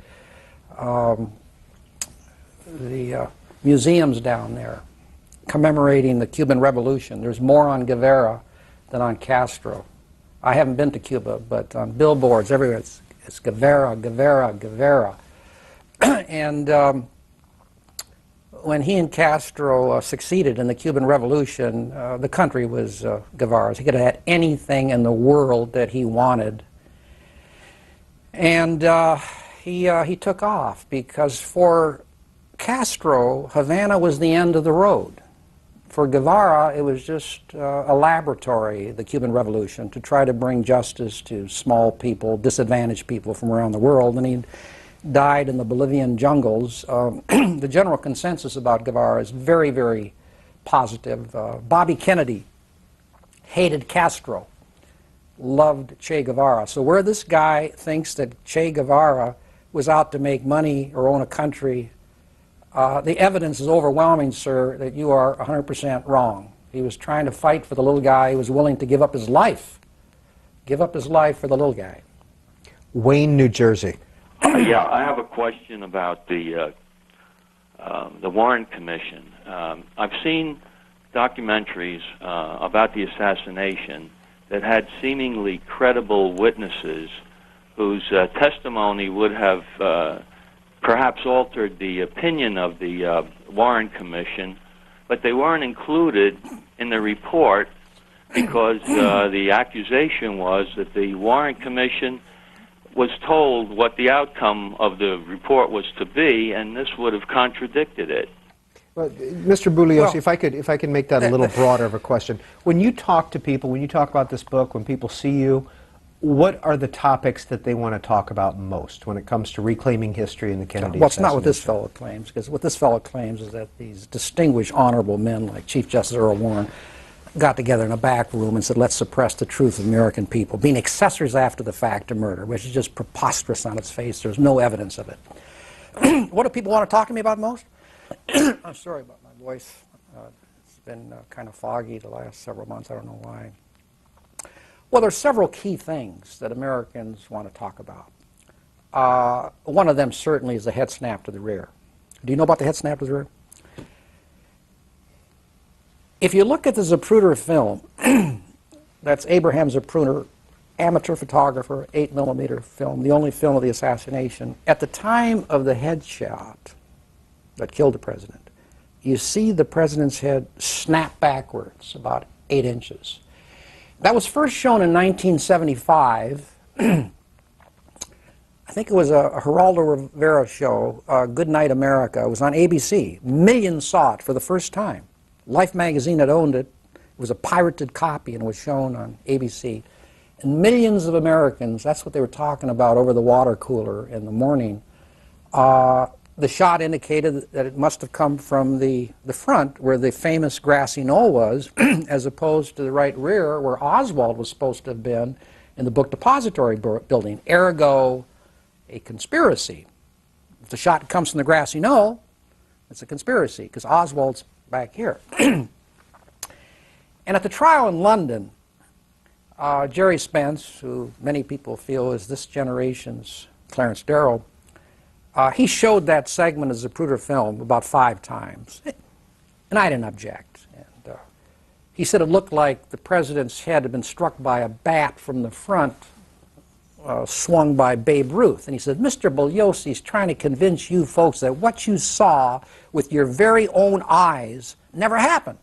museums down there commemorating the Cuban Revolution. There's more on Guevara than on Castro. I haven't been to Cuba, but on billboards everywhere it's Guevara, Guevara, Guevara. And when he and Castro succeeded in the Cuban Revolution, the country was Guevara's. He could have had anything in the world that he wanted. And he took off because for Castro, Havana was the end of the road. For Guevara, it was just a laboratory, the Cuban Revolution, to try to bring justice to small people, disadvantaged people from around the world, and he died in the Bolivian jungles. The general consensus about Guevara is very, very positive. Bobby Kennedy hated Castro, loved Che Guevara. So where this guy thinks that Che Guevara was out to make money or own a country, the evidence is overwhelming, sir, that you are 100% wrong. He was trying to fight for the little guy. He was willing to give up his life. Give up his life for the little guy. Wayne, New Jersey. Yeah, I have a question about the Warren Commission. I've seen documentaries about the assassination that had seemingly credible witnesses whose testimony would have perhaps altered the opinion of the Warren Commission, but they weren't included in the report because the accusation was that the Warren Commission was told what the outcome of the report was to be, and this would have contradicted it. Well, Mr. Bugliosi, if I could make that a little broader of a question. When you talk to people, when you talk about this book, when people see you, what are the topics that they want to talk about most when it comes to reclaiming history in the Kennedy Well, it's not what this assassination? fellow claims, because what this fellow claims is that these distinguished, honorable men like Chief Justice Earl Warren got together in a back room and said, let's suppress the truth of American people, being accessories after the fact to murder, which is just preposterous on its face. There's no evidence of it. What do people want to talk to me about most? I'm sorry about my voice. It's been kind of foggy the last several months. I don't know why. Well, there's several key things that Americans want to talk about. One of them certainly is the head snap to the rear. Do you know about the head snap to the rear? If you look at the Zapruder film, that's Abraham Zapruder, amateur photographer, 8mm film, the only film of the assassination. At the time of the headshot that killed the president, you see the president's head snap backwards about 8 inches. That was first shown in 1975, and I think it was a Geraldo Rivera show, Good Night America. It was on ABC. Millions saw it for the first time. Life magazine had owned it. It was a pirated copy and it was shown on ABC. And millions of Americans, that's what they were talking about over the water cooler in the morning. The shot indicated that it must have come from the front where the famous grassy knoll was, as opposed to the right rear where Oswald was supposed to have been in the book depository building. Ergo, a conspiracy. If the shot comes from the grassy knoll, it's a conspiracy because Oswald's back here. And at the trial in London, Jerry Spence, who many people feel is this generation's Clarence Darrow, he showed that segment of Zapruder film about 5 times, and I didn't object. And he said it looked like the president's head had been struck by a bat from the front, swung by Babe Ruth. And he said, Mr. Bugliosi is trying to convince you folks that what you saw with your very own eyes never happened.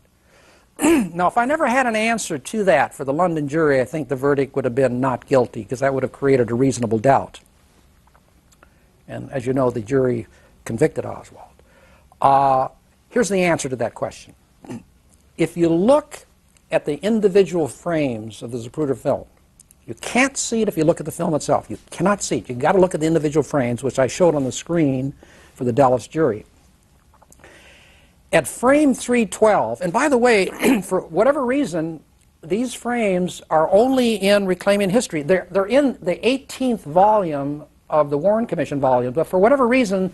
Now, if I never had an answer to that for the London jury, I think the verdict would have been not guilty, because that would have created a reasonable doubt. And as you know, the jury convicted Oswald. Here's the answer to that question. If you look at the individual frames of the Zapruder film, you can't see it if you look at the film itself. You cannot see it. You've got to look at the individual frames, which I showed on the screen for the Dallas jury. At frame 312, and by the way, for whatever reason, these frames are only in Reclaiming History. They're in the 18th volume of the Warren Commission volume, but for whatever reason,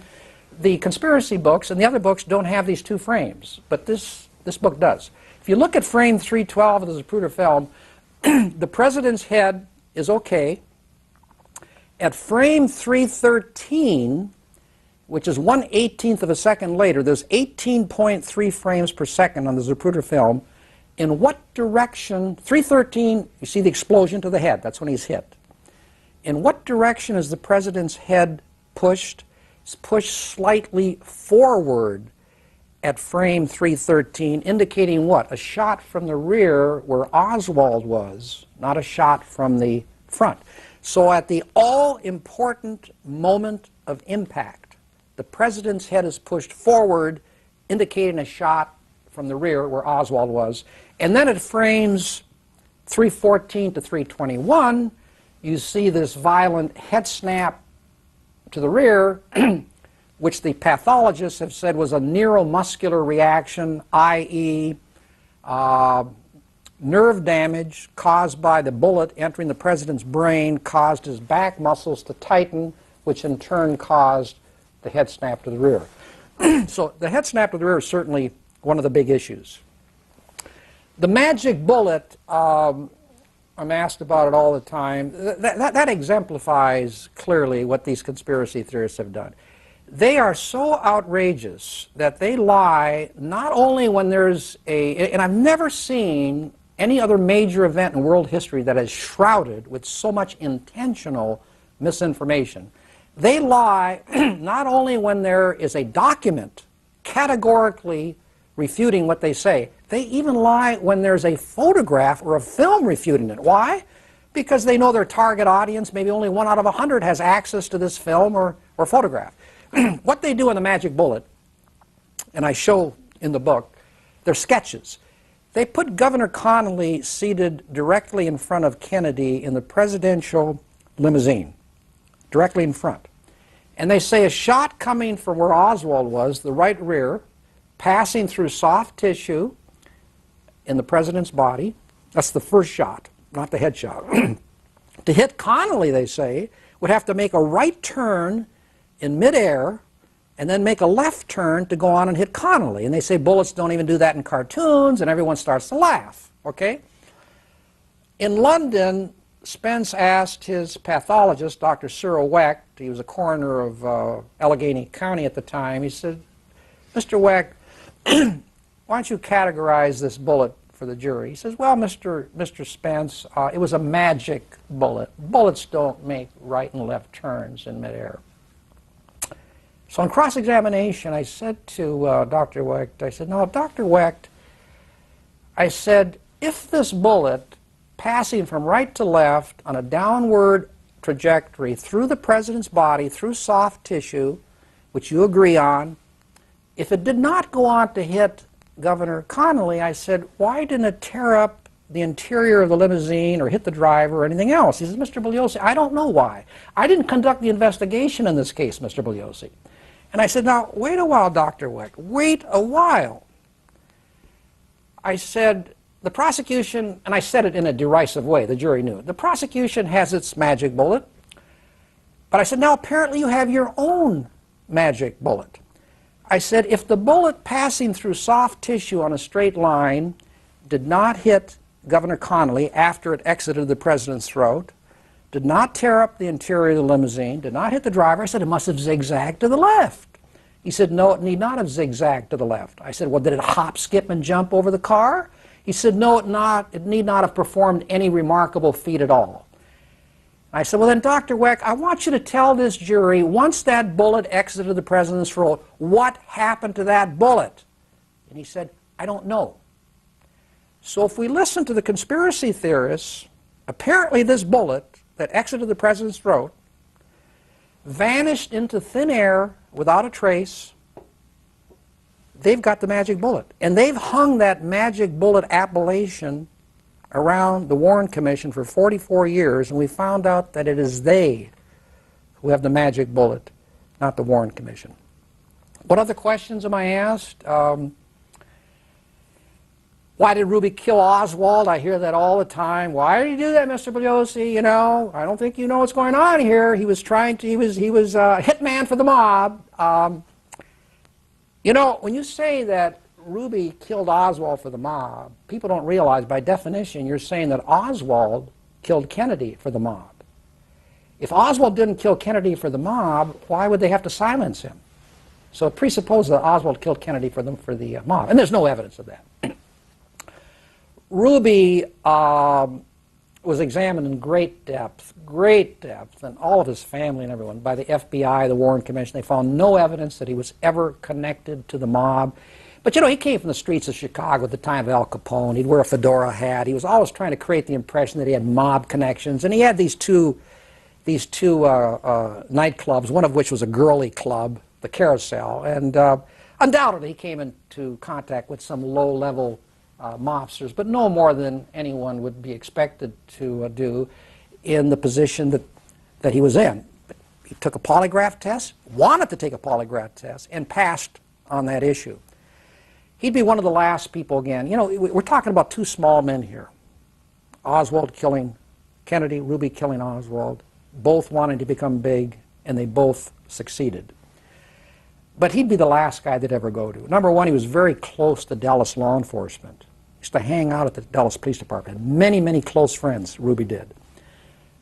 the conspiracy books and the other books don't have these 2 frames, but this book does. If you look at frame 312 of the Zapruder film, the president's head is okay. At frame 313, which is 1/18 of a second later, there's 18.3 frames per second on the Zapruder film. In what direction, 313, you see the explosion to the head, that's when he's hit. In what direction is the president's head pushed? It's pushed slightly forward at frame 313, indicating what? A shot from the rear where Oswald was, not a shot from the front. So at the all-important moment of impact, the president's head is pushed forward, indicating a shot from the rear where Oswald was. And then at frames 314 to 321, you see this violent head snap to the rear, which the pathologists have said was a neuromuscular reaction, i.e., nerve damage caused by the bullet entering the president's brain caused his back muscles to tighten, which in turn caused the head snap to the rear. So the head snap to the rear is certainly one of the big issues. The magic bullet, I'm asked about it all the time. That exemplifies clearly what these conspiracy theorists have done. They are so outrageous that they lie not only when there's and I've never seen any other major event in world history that is shrouded with so much intentional misinformation. They lie not only when there is a document categorically refuting what they say, they even lie when there's a photograph or a film refuting it. Why? Because they know their target audience, maybe only 1 out of 100 has access to this film or photograph. What they do in the magic bullet, and I show in the book, they're sketches. They put Governor Connally seated directly in front of Kennedy in the presidential limousine, directly in front. And they say a shot coming from where Oswald was, the right rear, passing through soft tissue in the president's body. That's the first shot, not the head shot. To hit Connally, they say, would have to make a right turn in midair and then make a left turn to go on and hit Connally. And they say bullets don't even do that in cartoons, and everyone starts to laugh, okay? In London, Spence asked his pathologist, Dr. Cyril Wecht, he was a coroner of Allegheny County at the time, he said, Mr. Wecht, why don't you categorize this bullet for the jury? He says, well, Mr. Spence, it was a magic bullet. Bullets don't make right and left turns in midair. So on cross-examination, I said to Dr. Wecht, I said, no, Dr. Wecht, I said, if this bullet passing from right to left on a downward trajectory through the president's body, through soft tissue, which you agree on. If it did not go on to hit Governor Connolly, I said, why didn't it tear up the interior of the limousine or hit the driver or anything else? He says, Mr. Bugliosi, I don't know why. I didn't conduct the investigation in this case, Mr. Bugliosi. And I said, now, wait a while, Dr. Weck, wait a while. I said, the prosecution, and I said it in a derisive way, the jury knew it, the prosecution has its magic bullet, but I said, now apparently you have your own magic bullet. I said, if the bullet passing through soft tissue on a straight line did not hit Governor Connolly after it exited the president's throat, did not tear up the interior of the limousine, did not hit the driver, I said, it must have zigzagged to the left. He said, no, it need not have zigzagged to the left. I said, well, did it hop, skip, and jump over the car? He said, no, it need not have performed any remarkable feat at all. I said, well then, Dr. Weck, I want you to tell this jury, once that bullet exited the president's throat, what happened to that bullet? And he said, I don't know. So if we listen to the conspiracy theorists, apparently this bullet that exited the president's throat vanished into thin air without a trace. They've got the magic bullet. And they've hung that magic bullet appellation around the Warren Commission for 44 years, and we found out that it is they who have the magic bullet, not the Warren Commission. What other questions am I asked? Why did Ruby kill Oswald? I hear that all the time. Why did he do that, Mr. Bugliosi? You know, I don't think you know what's going on here. He was a hitman for the mob. You know, when you say that Ruby killed Oswald for the mob, people don't realize by definition you're saying that Oswald killed Kennedy for the mob. If Oswald didn't kill Kennedy for the mob, why would they have to silence him? So it presupposes that Oswald killed Kennedy for the mob, and there's no evidence of that. Ruby was examined in great depth, and all of his family and everyone, by the FBI, the Warren Commission. They found no evidence that he was ever connected to the mob. But, you know, he came from the streets of Chicago at the time of Al Capone. He'd wear a fedora hat. He was always trying to create the impression that he had mob connections. And he had these two nightclubs, one of which was a girly club, the Carousel. And undoubtedly he came into contact with some low-level mobsters, but no more than anyone would be expected to do in the position that he was in. He took a polygraph test, wanted to take a polygraph test, and passed on that issue. He'd be one of the last people again. You know, we're talking about two small men here. Oswald killing Kennedy, Ruby killing Oswald, both wanting to become big, and they both succeeded. But he'd be the last guy they'd ever go to. Number one, he was very close to Dallas law enforcement. He used to hang out at the Dallas Police Department. Had many, many close friends, Ruby did,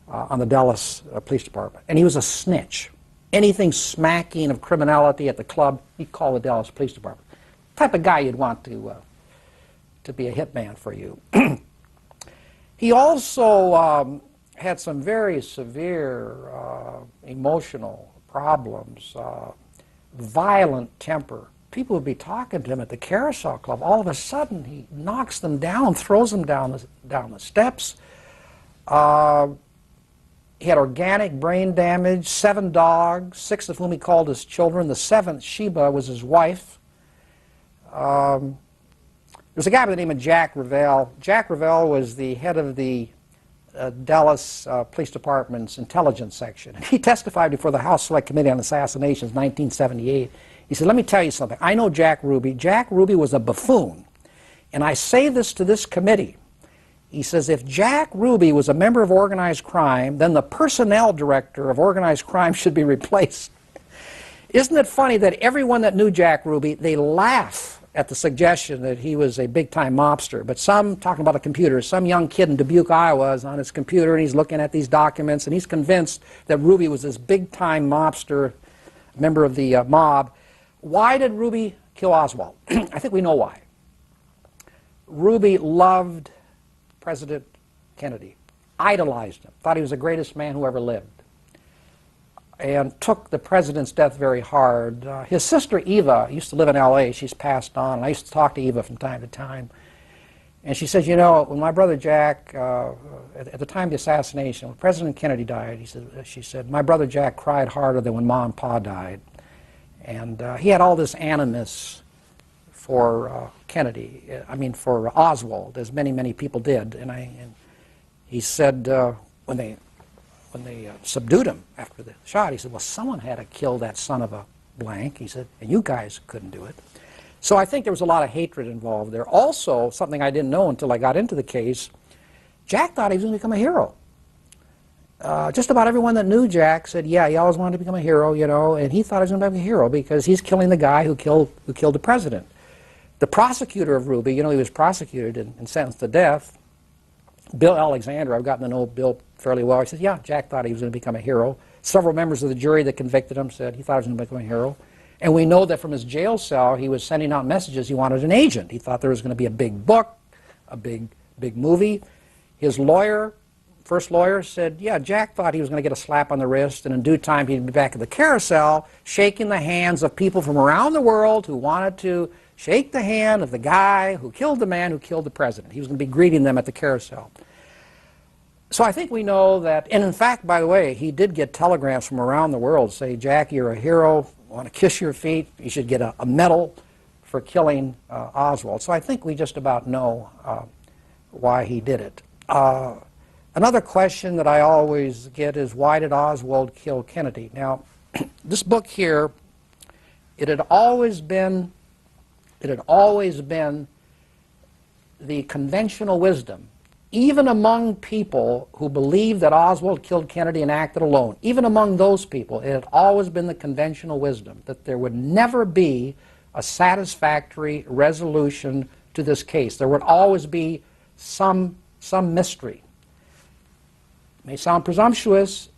on the Dallas Police Department. And he was a snitch. Anything smacking of criminality at the club, he'd call the Dallas Police Department. Type of guy you'd want to be a hitman for you. He also had some very severe emotional problems, violent temper. People would be talking to him at the Carousel Club. All of a sudden, he knocks them down, throws them down the steps. He had organic brain damage, 7 dogs, 6 of whom he called his children. The 7th, Sheba, was his wife. There's a guy by the name of Jack Revelle. Jack Revelle was the head of the Dallas Police Department's intelligence section. He testified before the House Select Committee on Assassinations in 1978. He said, let me tell you something. I know Jack Ruby. Jack Ruby was a buffoon. And I say this to this committee. He says, if Jack Ruby was a member of organized crime, then the personnel director of organized crime should be replaced. Isn't it funny that everyone that knew Jack Ruby, they laugh at the suggestion that he was a big-time mobster. But some, talking about a computer, some young kid in Dubuque, Iowa is on his computer and he's looking at these documents and he's convinced that Ruby was this big-time mobster, member of the mob. Why did Ruby kill Oswald? I think we know why. Ruby loved President Kennedy, idolized him, thought he was the greatest man who ever lived, and took the president's death very hard. His sister Eva used to live in L.A. She's passed on. I used to talk to Eva from time to time. And she said, you know, when my brother Jack, at the time of the assassination, when President Kennedy died, she said, my brother Jack cried harder than when Ma and Pa died. And he had all this animus for Kennedy, for Oswald, as many, many people did. And he said, when they subdued him after the shot, he said, well, someone had to kill that son of a blank. He said, and you guys couldn't do it. So I think there was a lot of hatred involved there. Also, something I didn't know until I got into the case, Jack thought he was going to become a hero. Just about everyone that knew Jack said, yeah, he always wanted to become a hero, you know, and he thought he was going to become a hero because he's killing the guy who killed the president. The prosecutor of Ruby, you know, he was prosecuted and sentenced to death. Bill Alexander, I've gotten to know Bill fairly well. He says, yeah, Jack thought he was going to become a hero. Several members of the jury that convicted him said he thought he was going to become a hero. And we know that from his jail cell, he was sending out messages. He wanted an agent. He thought there was going to be a big book, a big movie. His lawyer, first lawyer, said, yeah, Jack thought he was going to get a slap on the wrist, and in due time he'd be back at the carousel shaking the hands of people from around the world who wanted to shake the hand of the guy who killed the man who killed the president. He was going to be greeting them at the carousel. So I think we know that, and in fact, by the way, he did get telegrams from around the world say, Jack, you're a hero. I want to kiss your feet. You should get a medal for killing Oswald. So I think we just about know why he did it. Another question that I always get is, why did Oswald kill Kennedy? Now, this book here, it had always been the conventional wisdom, even among people who believed that Oswald killed Kennedy and acted alone, even among those people, it had always been the conventional wisdom that there would never be a satisfactory resolution to this case. There would always be some mystery. It may sound presumptuous.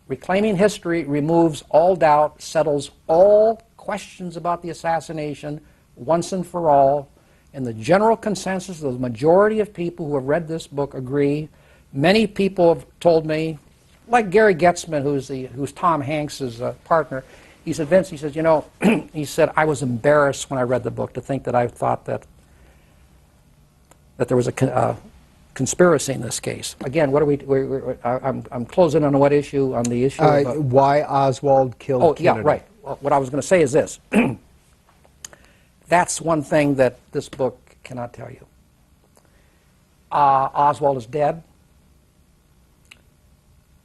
Reclaiming history removes all doubt, settles all questions about the assassination once and for all. And the general consensus of the majority of people who have read this book agree. Many people have told me, like Gary Getzman, who's Tom Hanks' partner, he said, Vince, he says, you know, he said, I was embarrassed when I read the book to think that I thought that there was a conspiracy in this case. Again, what are I'm closing on what issue? On the issue of, why Oswald killed Kennedy. Yeah, right. Well, what I was going to say is this. That's one thing that this book cannot tell you. Oswald is dead.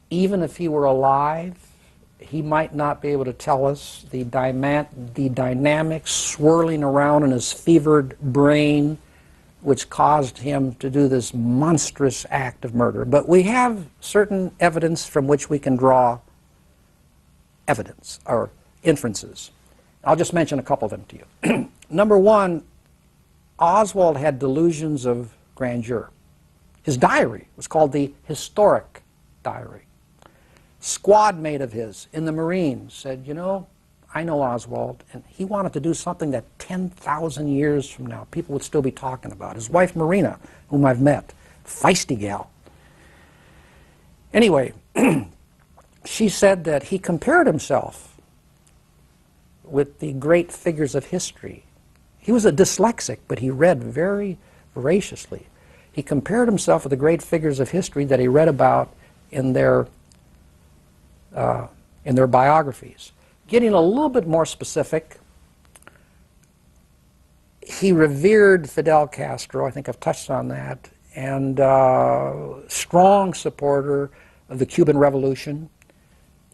Even if he were alive, he might not be able to tell us the dynamics swirling around in his fevered brain which caused him to do this monstrous act of murder. But we have certain evidence from which we can draw evidence or inferences. I'll just mention a couple of them to you. Number one, Oswald had delusions of grandeur. His diary was called the Historic Diary. Squad mate of his in the Marines said, you know, I know Oswald, and he wanted to do something that 10,000 years from now people would still be talking about. His wife Marina, whom I've met, feisty gal. Anyway, she said that he compared himself with the great figures of history. He was a dyslexic, but he read very voraciously. He compared himself with the great figures of history that he read about in their biographies. Getting a little bit more specific, he revered Fidel Castro, I think I've touched on that, and strong supporter of the Cuban Revolution.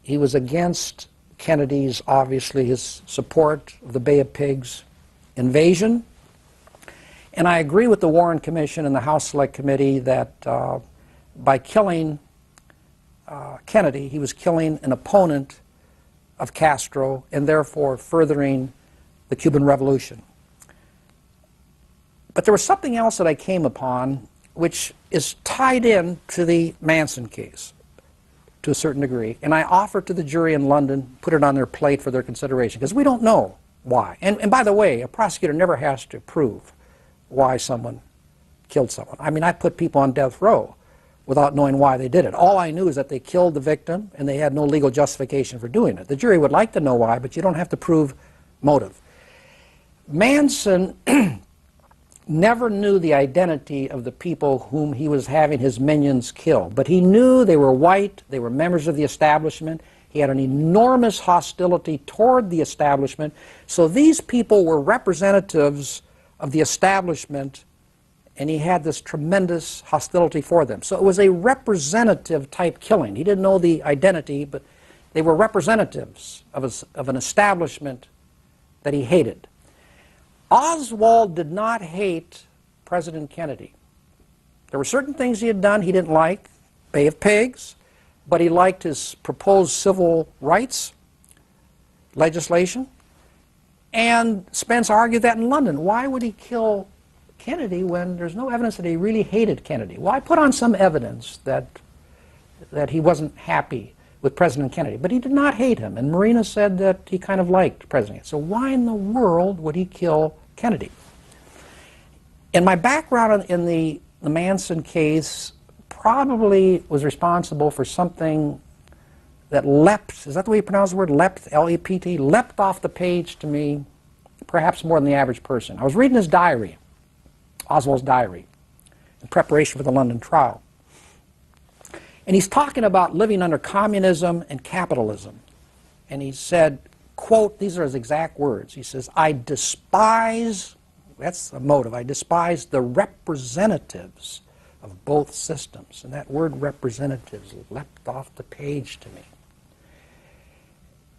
He was against Kennedy's, obviously, his support of the Bay of Pigs invasion. And I agree with the Warren Commission and the House Select Committee that by killing Kennedy, he was killing an opponent of Castro and therefore furthering the Cuban Revolution. But there was something else that I came upon which is tied in to the Manson case to a certain degree, and I offered to the jury in London, put it on their plate for their consideration, because we don't know why. And by the way, a prosecutor never has to prove why someone killed someone. I mean, I put people on death row without knowing why they did it. All I knew is that they killed the victim and they had no legal justification for doing it. The jury would like to know why, but you don't have to prove motive. Manson never knew the identity of the people whom he was having his minions kill. But he knew they were white, they were members of the establishment. He had an enormous hostility toward the establishment. So these people were representatives of the establishment, and he had this tremendous hostility for them. So it was a representative type killing. He didn't know the identity, but they were representatives of an establishment that he hated. Oswald did not hate President Kennedy. There were certain things he had done he didn't like, Bay of Pigs, but he liked his proposed civil rights legislation. And Spence argued that in London. Why would he kill Kennedy when there's no evidence that he really hated Kennedy? Why put on some evidence that he wasn't happy with President Kennedy? But he did not hate him, and Marina said that he kind of liked President. So why in the world would he kill Kennedy? And my background in the Manson case probably was responsible for something that leapt, is that the way you pronounce the word, leapt, L-E-P-T, leapt off the page to me, perhaps more than the average person. I was reading his diary, Oswald's diary, in preparation for the London trial. And he's talking about living under communism and capitalism. And he said, quote, these are his exact words. He says, I despise, that's a motive, I despise the representatives of both systems. And that word representatives leapt off the page to me.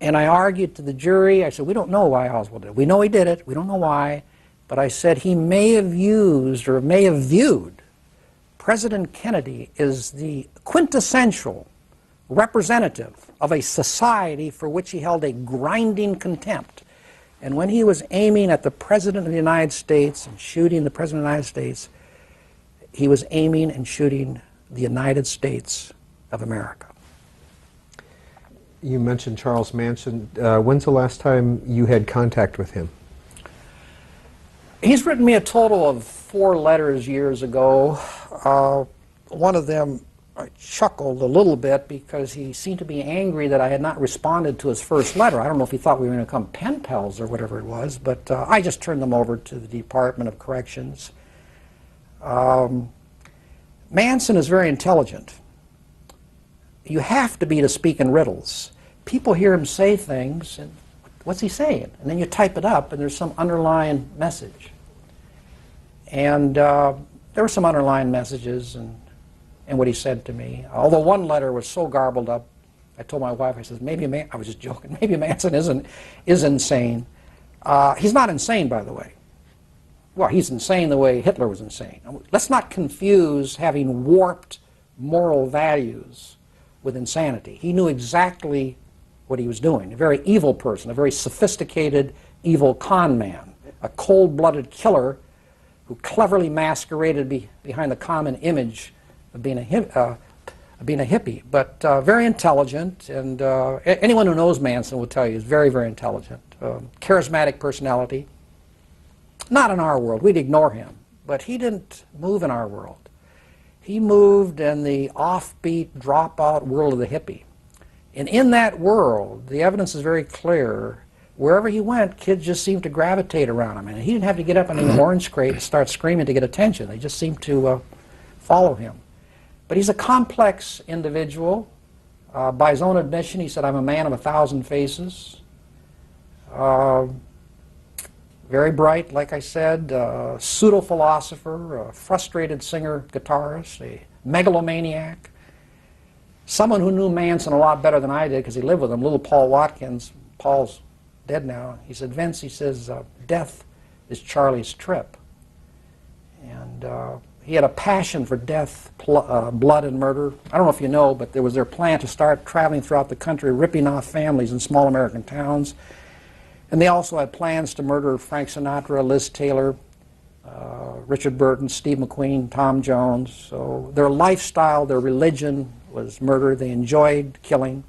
And I argued to the jury, I said, we don't know why Oswald did it. We know he did it, we don't know why. But I said he may have used or may have viewed President Kennedy as the quintessential representative of a society for which he held a grinding contempt. And when he was aiming at the President of the United States and shooting the President of the United States, he was aiming and shooting the United States of America. You mentioned Charles Manson. When's the last time you had contact with him? He's written me a total of 4 letters years ago. One of them, I chuckled a little bit because he seemed to be angry that I had not responded to his first letter. I don't know if he thought we were going to become pen pals or whatever it was, but I just turned them over to the Department of Corrections. Manson is very intelligent. You have to be to speak in riddles. People hear him say things, and what's he saying? And then you type it up, and there's some underlying message. And there were some underlying messages in what he said to me. Although one letter was so garbled up, I told my wife, I said, I was just joking, maybe Manson is insane. He's not insane, by the way. Well, he's insane the way Hitler was insane. Let's not confuse having warped moral values with insanity. He knew exactly what he was doing. A very evil person, a very sophisticated, evil con man, a cold-blooded killer who cleverly masqueraded behind the common image of being a hippie, but very intelligent, and anyone who knows Manson will tell you he's very, very intelligent. Charismatic personality. Not in our world. We'd ignore him, but he didn't move in our world. He moved in the offbeat, dropout world of the hippie. And in that world, the evidence is very clear. Wherever he went, kids just seemed to gravitate around him. And he didn't have to get up in an orange crate and start screaming to get attention. They just seemed to follow him. But he's a complex individual. By his own admission, he said, I'm a man of 1,000 faces. Very bright, like I said, pseudo-philosopher, a frustrated singer-guitarist, a megalomaniac. Someone who knew Manson a lot better than I did because he lived with him, little Paul Watkins. Paul's dead now. He said, Vince, he says, death is Charlie's trip. And he had a passion for death, blood, and murder. I don't know if you know, but there was their plan to start traveling throughout the country, ripping off families in small American towns. And they also had plans to murder Frank Sinatra, Liz Taylor, Richard Burton, Steve McQueen, Tom Jones. So their lifestyle, their religion was murder. They enjoyed killing.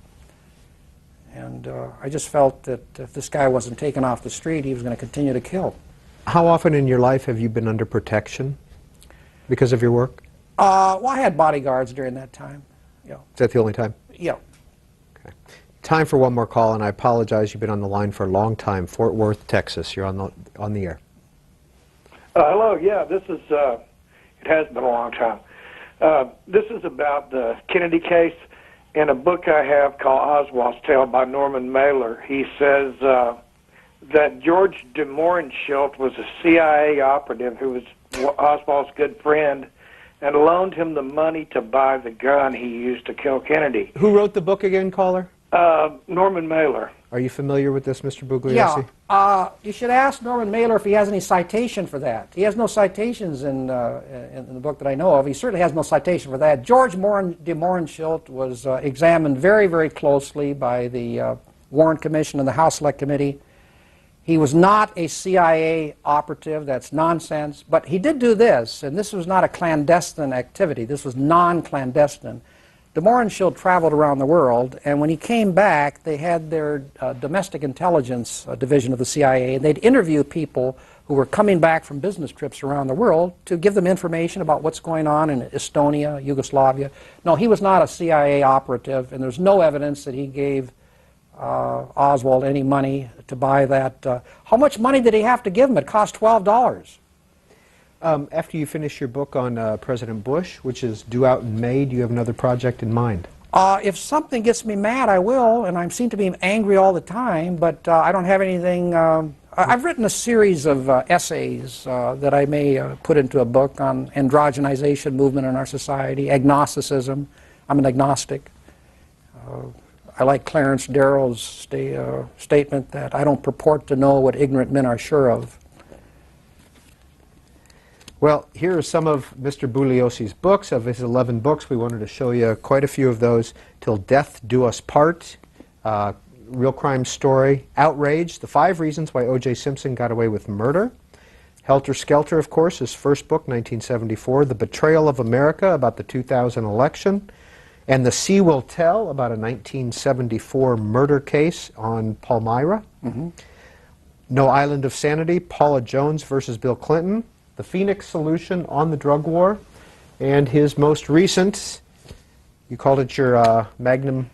And I just felt that if this guy wasn't taken off the street, he was going to continue to kill. How often in your life have you been under protection because of your work? Well, I had bodyguards during that time. Yeah. Is that the only time? Yeah. Okay. Time for one more call, and I apologize. You've been on the line for a long time. Fort Worth, Texas. You're on the air. Hello, yeah, this is, it has been a long time. This is about the Kennedy case. In a book I have called Oswald's Tale by Norman Mailer, he says that George de Mohrenschildt was a CIA operative who was Oswald's good friend and loaned him the money to buy the gun he used to kill Kennedy. Who wrote the book again, caller? Norman Mailer. Are you familiar with this, Mr. Bugliosi? Yeah. You should ask Norman Mailer if he has any citation for that. He has no citations in the book that I know of. He certainly has no citation for that. George de Mohrenschildt was examined very, very closely by the Warren Commission and the House Select Committee. He was not a CIA operative. That's nonsense. But he did do this, and this was not a clandestine activity. This was non-clandestine. De Mohrenschildt traveled around the world, and when he came back, they had their domestic intelligence division of the CIA, and they'd interview people who were coming back from business trips around the world to give them information about what's going on in Estonia, Yugoslavia. No, he was not a CIA operative, and there's no evidence that he gave Oswald any money to buy that. How much money did he have to give him? It cost $12. After you finish your book on President Bush, which is due out in May, do you have another project in mind? If something gets me mad, I will, and I seem to be angry all the time, but I don't have anything. I've written a series of essays that I may put into a book on androgenization movement in our society, agnosticism. I'm an agnostic. I like Clarence Darrow's statement that I don't purport to know what ignorant men are sure of. Well, here are some of Mr. Bugliosi's books. Of his 11 books, we wanted to show you quite a few of those. Till Death Do Us Part, Real Crime Story, Outrage, The 5 Reasons Why O.J. Simpson Got Away with Murder, Helter Skelter, of course, his first book, 1974, The Betrayal of America, about the 2000 election, and The Sea Will Tell, about a 1974 murder case on Palmyra. No Island of Sanity, Paula Jones versus Bill Clinton, The Phoenix Solution on the Drug War, and his most recent, you called it your magnum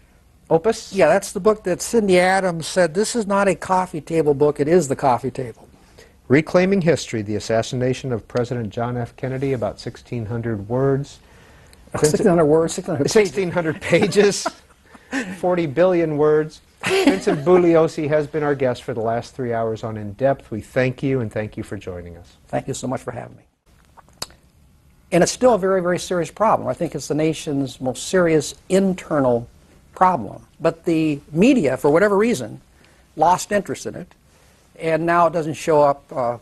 opus? Yeah, that's the book that Cindy Adams said, this is not a coffee table book, it is the coffee table. Reclaiming History, The Assassination of President John F. Kennedy, about 1,600 words. 1,600 words? 1,600 pages, 40 billion words. Vincent Bugliosi has been our guest for the last 3 hours on In Depth. We thank you, and thank you for joining us. Thank you so much for having me. And it's still a very, very serious problem. I think it's the nation's most serious internal problem. But the media, for whatever reason, lost interest in it, and now it doesn't show up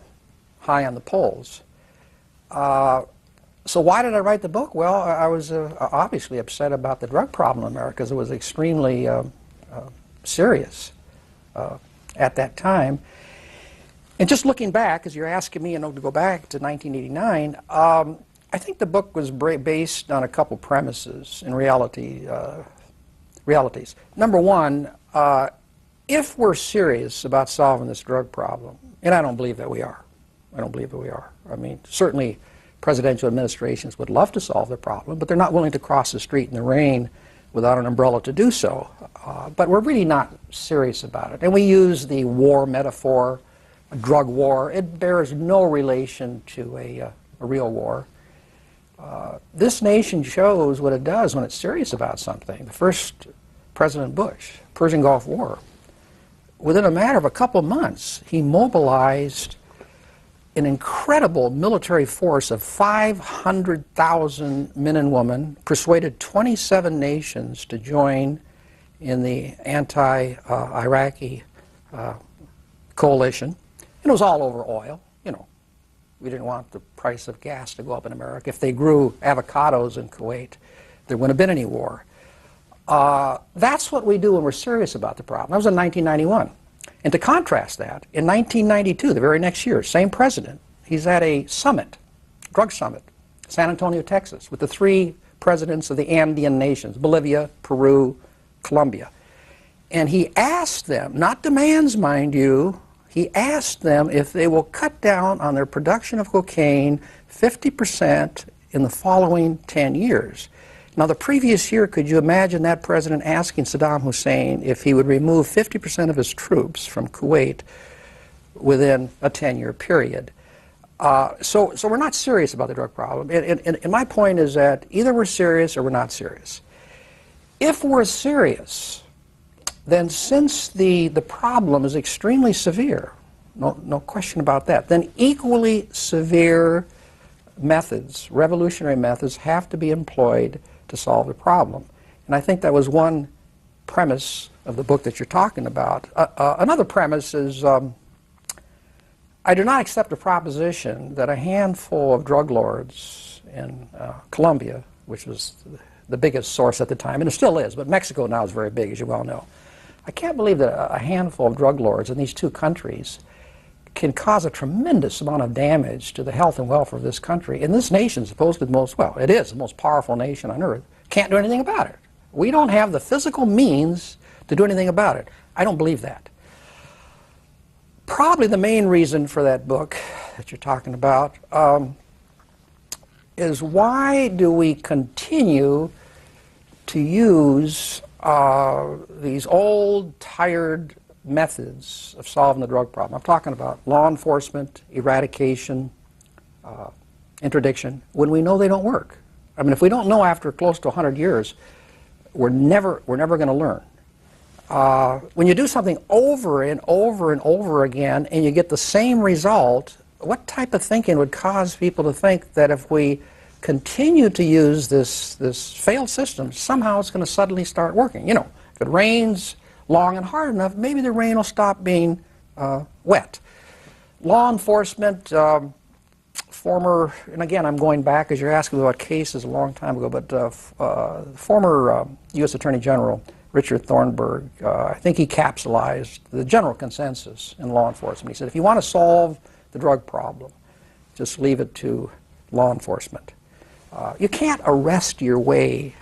high on the polls. So why did I write the book? Well, I was obviously upset about the drug problem in America, because it was extremely serious at that time. And just looking back, as you're asking me, to go back to 1989, I think the book was based on a couple premises in realities. Number one, if we're serious about solving this drug problem, and I don't believe that we are. I don't believe that we are. I mean, certainly presidential administrations would love to solve the problem, but they're not willing to cross the street in the rain without an umbrella to do so. But we're really not serious about it. And we use the war metaphor, a drug war. It bears no relation to a real war. This nation shows what it does when it's serious about something. The first President Bush, Persian Gulf War, within a matter of a couple months, he mobilized an incredible military force of 500,000 men and women, persuaded 27 nations to join in the anti-Iraqi coalition. And it was all over oil. We didn't want the price of gas to go up in America. If they grew avocados in Kuwait, there wouldn't have been any war. That's what we do when we're serious about the problem. That was in 1991. And to contrast that, in 1992, the very next year, same president, he's at a summit, drug summit, San Antonio, Texas, with the 3 presidents of the Andean nations, Bolivia, Peru, Colombia. And he asked them, not demands, mind you, he asked them if they will cut down on their production of cocaine 50% in the following 10 years. Now, the previous year, could you imagine that president asking Saddam Hussein if he would remove 50% of his troops from Kuwait within a 10-year period? So we're not serious about the drug problem. And my point is that either we're serious or we're not serious. If we're serious, then since the problem is extremely severe, no question about that, then equally severe methods, revolutionary methods, have to be employed to solve the problem. And I think that was one premise of the book that you're talking about. Another premise is I do not accept the proposition that a handful of drug lords in Colombia, which was the biggest source at the time, and it still is, but Mexico now is very big, as you well know. I can't believe that a handful of drug lords in these two countries can cause a tremendous amount of damage to the health and welfare of this country. And this nation, supposedly the most, well, it is the most powerful nation on earth, can't do anything about it. We don't have the physical means to do anything about it. I don't believe that. Probably the main reason for that book that you're talking about is why do we continue to use these old, tired methods of solving the drug problem? I'm talking about law enforcement, eradication, interdiction, when we know they don't work. I mean, if we don't know after close to 100 years, we're never going to learn. When you do something over and over and over again and you get the same result, what type of thinking would cause people to think that if we continue to use this failed system, somehow it's going to suddenly start working? You know, if it rains long and hard enough, maybe the rain will stop being wet. Law enforcement, former, and again I'm going back as you're asking about cases a long time ago, but former U.S. Attorney General Richard Thornburg, I think he capsulized the general consensus in law enforcement. He said, if you want to solve the drug problem, just leave it to law enforcement. You can't arrest your way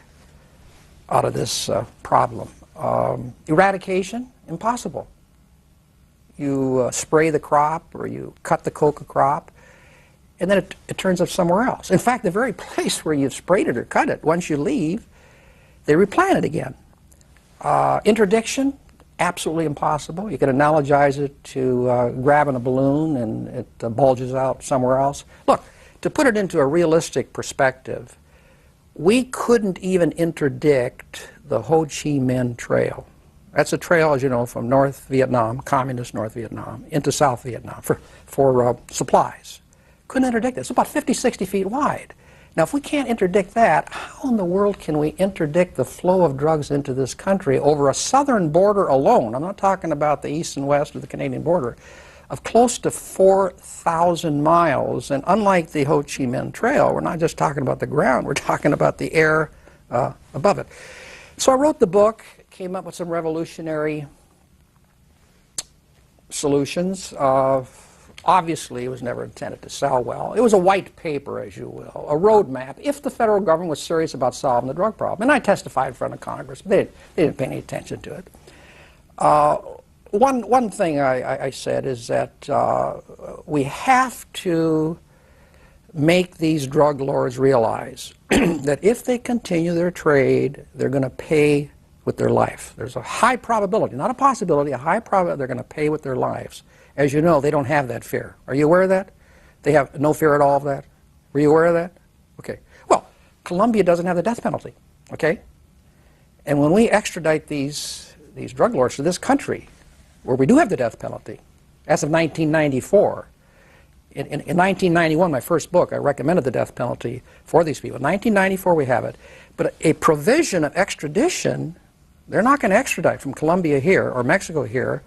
out of this problem. Eradication, impossible. You spray the crop or you cut the coca crop, and then it turns up somewhere else. In fact, the very place where you've sprayed it or cut it, once you leave, they replant it again. Interdiction, absolutely impossible. You can analogize it to grabbing a balloon and it bulges out somewhere else. Look, to put it into a realistic perspective, we couldn't even interdict the Ho Chi Minh Trail. That's a trail, as you know, from North Vietnam, communist North Vietnam, into South Vietnam for supplies. Couldn't interdict it. It's about 50, 60 feet wide. Now, if we can't interdict that, how in the world can we interdict the flow of drugs into this country over a southern border alone? I'm not talking about the east and west of the Canadian border, of close to 4,000 miles. And unlike the Ho Chi Minh Trail, we're not just talking about the ground, we're talking about the air above it. So I wrote the book, came up with some revolutionary solutions. Obviously, it was never intended to sell well. It was a white paper, as you will, a roadmap, if the federal government was serious about solving the drug problem. And I testified in front of Congress, but they didn't pay any attention to it. One thing I said is that we have to make these drug lords realize that if they continue their trade, they're going to pay with their life. There's a high probability, not a possibility, a high probability they're going to pay with their lives. As you know, they don't have that fear. Are you aware of that? They have no fear at all of that? Were you aware of that? Okay. Well, Colombia doesn't have the death penalty, okay? And when we extradite these drug lords to this country, where we do have the death penalty, as of 1994, in 1991, my first book, I recommended the death penalty for these people. In 1994, we have it. But a provision of extradition, they're not going to extradite from Colombia here or Mexico here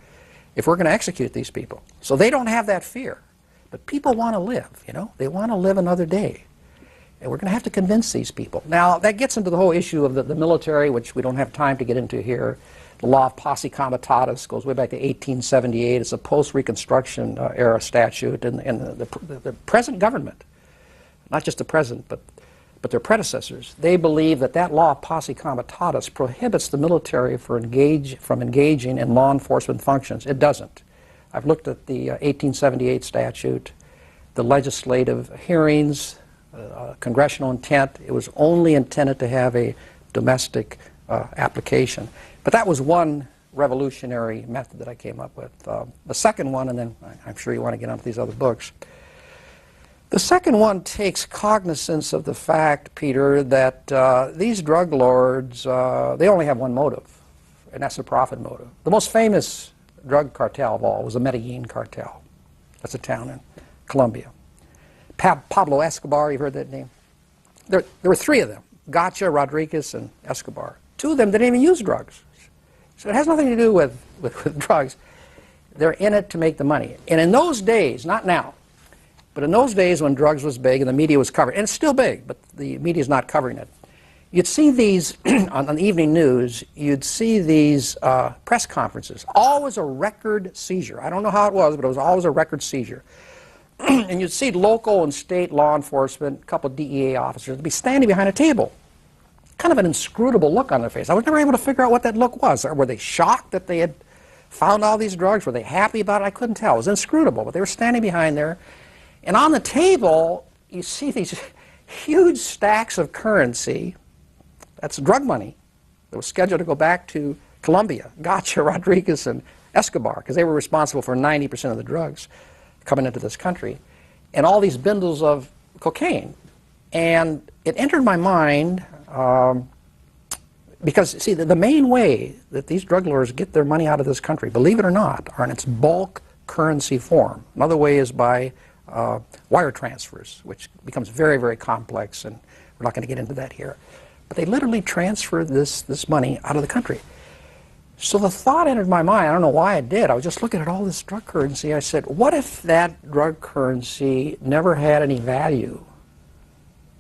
if we're going to execute these people. So they don't have that fear. But people want to live, you know. They want to live another day. And we're going to have to convince these people. Now, that gets into the whole issue of the military, which we don't have time to get into here. The law of posse comitatus goes way back to 1878. It's a post-Reconstruction era statute. And the present government, not just the present, but their predecessors, they believe that that law of posse comitatus prohibits the military from engaging in law enforcement functions. It doesn't. I've looked at the 1878 statute, the legislative hearings, congressional intent. It was only intended to have a domestic application. But that was one revolutionary method that I came up with. The second one, and then I'm sure you want to get onto these other books, The second one takes cognizance of the fact, Peter, that these drug lords, they only have one motive, and that's a profit motive. The most famous drug cartel of all was the Medellin cartel. That's a town in Colombia. Pablo Escobar, you've heard that name? There were three of them, Gacha, Rodriguez, and Escobar. Two of them didn't even use drugs. So it has nothing to do with drugs. They're in it to make the money. And in those days, not now, but in those days when drugs was big and the media was covering, and it's still big, but the media's not covering it, you'd see these, on the evening news, you'd see these press conferences. Always a record seizure. I don't know how it was, but it was always a record seizure. And you'd see local and state law enforcement, a couple of DEA officers, be standing behind a table. Kind of an inscrutable look on their face. I was never able to figure out what that look was. Were they shocked that they had found all these drugs? Were they happy about it? I couldn't tell. It was inscrutable, but they were standing behind there. And on the table, you see these huge stacks of currency. That's drug money that was scheduled to go back to Colombia, Gacha, Rodriguez, and Escobar, because they were responsible for 90% of the drugs coming into this country, and all these bundles of cocaine. And it entered my mind, because, see, the main way that these drug lords get their money out of this country, believe it or not, are in its bulk currency form. Another way is by wire transfers, which becomes very, very complex, and we're not going to get into that here. But they literally transfer this money out of the country. So the thought entered my mind, I don't know why it did, I was just looking at all this drug currency, I said, what if that drug currency never had any value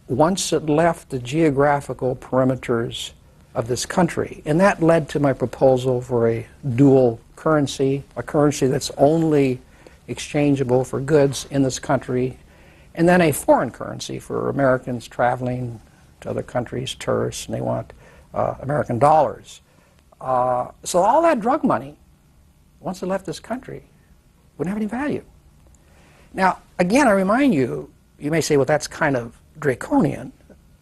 once it left the geographical perimeters of this country? And that led to my proposal for a dual currency, a currency that's only exchangeable for goods in this country, and then a foreign currency for Americans traveling to other countries, tourists, and they want American dollars. So all that drug money, once it left this country, wouldn't have any value. Now, again, I remind you, you may say, well, that's kind of draconian,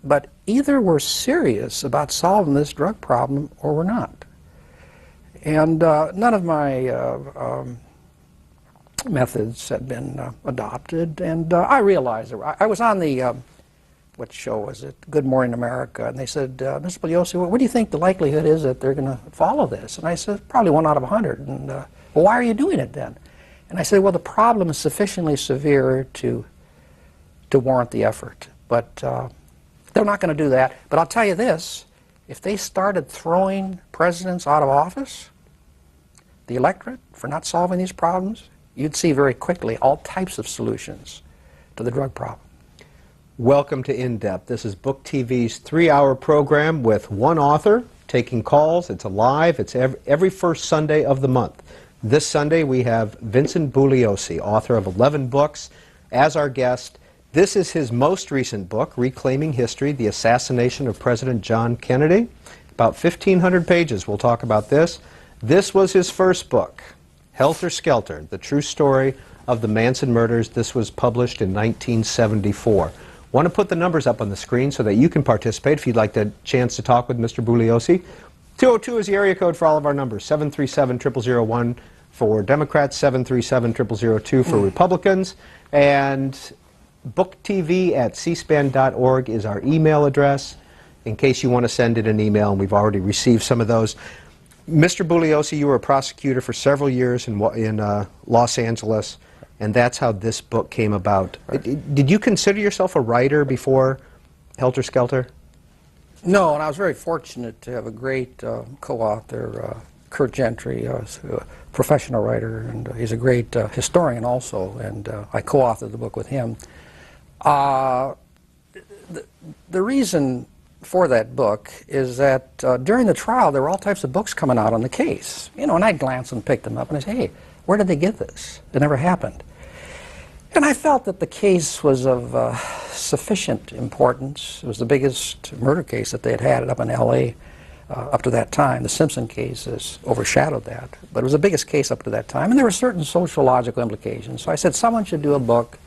but either we're serious about solving this drug problem or we're not. And none of my methods had been adopted, and I realized, I was on the, what show was it, Good Morning America, and they said, Mr. Bugliosi, what do you think the likelihood is that they're going to follow this? And I said, probably 1 out of 100. And, well, why are you doing it then? And I said, well, the problem is sufficiently severe to warrant the effort. But they're not going to do that. But I'll tell you this, if they started throwing presidents out of office, the electorate, for not solving these problems, you'd see very quickly all types of solutions to the drug problem. Welcome to In Depth. This is Book TV's 3-hour program with one author taking calls. It's live. It's every first Sunday of the month. This Sunday we have Vincent Bugliosi, author of 11 books, as our guest. This is his most recent book, Reclaiming History, The Assassination of President John Kennedy. About 1,500 pages. We'll talk about this. This was his first book, Helter Skelter, The True Story of the Manson Murders. This was published in 1974. Want to put the numbers up on the screen so that you can participate if you'd like the chance to talk with Mr. Bugliosi. 202 is the area code for all of our numbers. 737-0001 for Democrats, 737-0002 for Republicans, and booktv@cspan.org is our email address in case you want to send it an email, and we've already received some of those. Mr. Bugliosi, you were a prosecutor for several years in Los Angeles, and that's how this book came about. Right. Did you consider yourself a writer before Helter Skelter? No, and I was very fortunate to have a great co-author, Kurt Gentry, a professional writer, and he's a great historian also, and I co-authored the book with him. The reason for that book is that during the trial there were all types of books coming out on the case. You know, and I'd glance and pick them up and I'd say, hey, where did they get this? It never happened. And I felt that the case was of sufficient importance. It was the biggest murder case that they had had up in L.A. Up to that time. The Simpson case has overshadowed that. But it was the biggest case up to that time. And there were certain sociological implications. So I said someone should do a book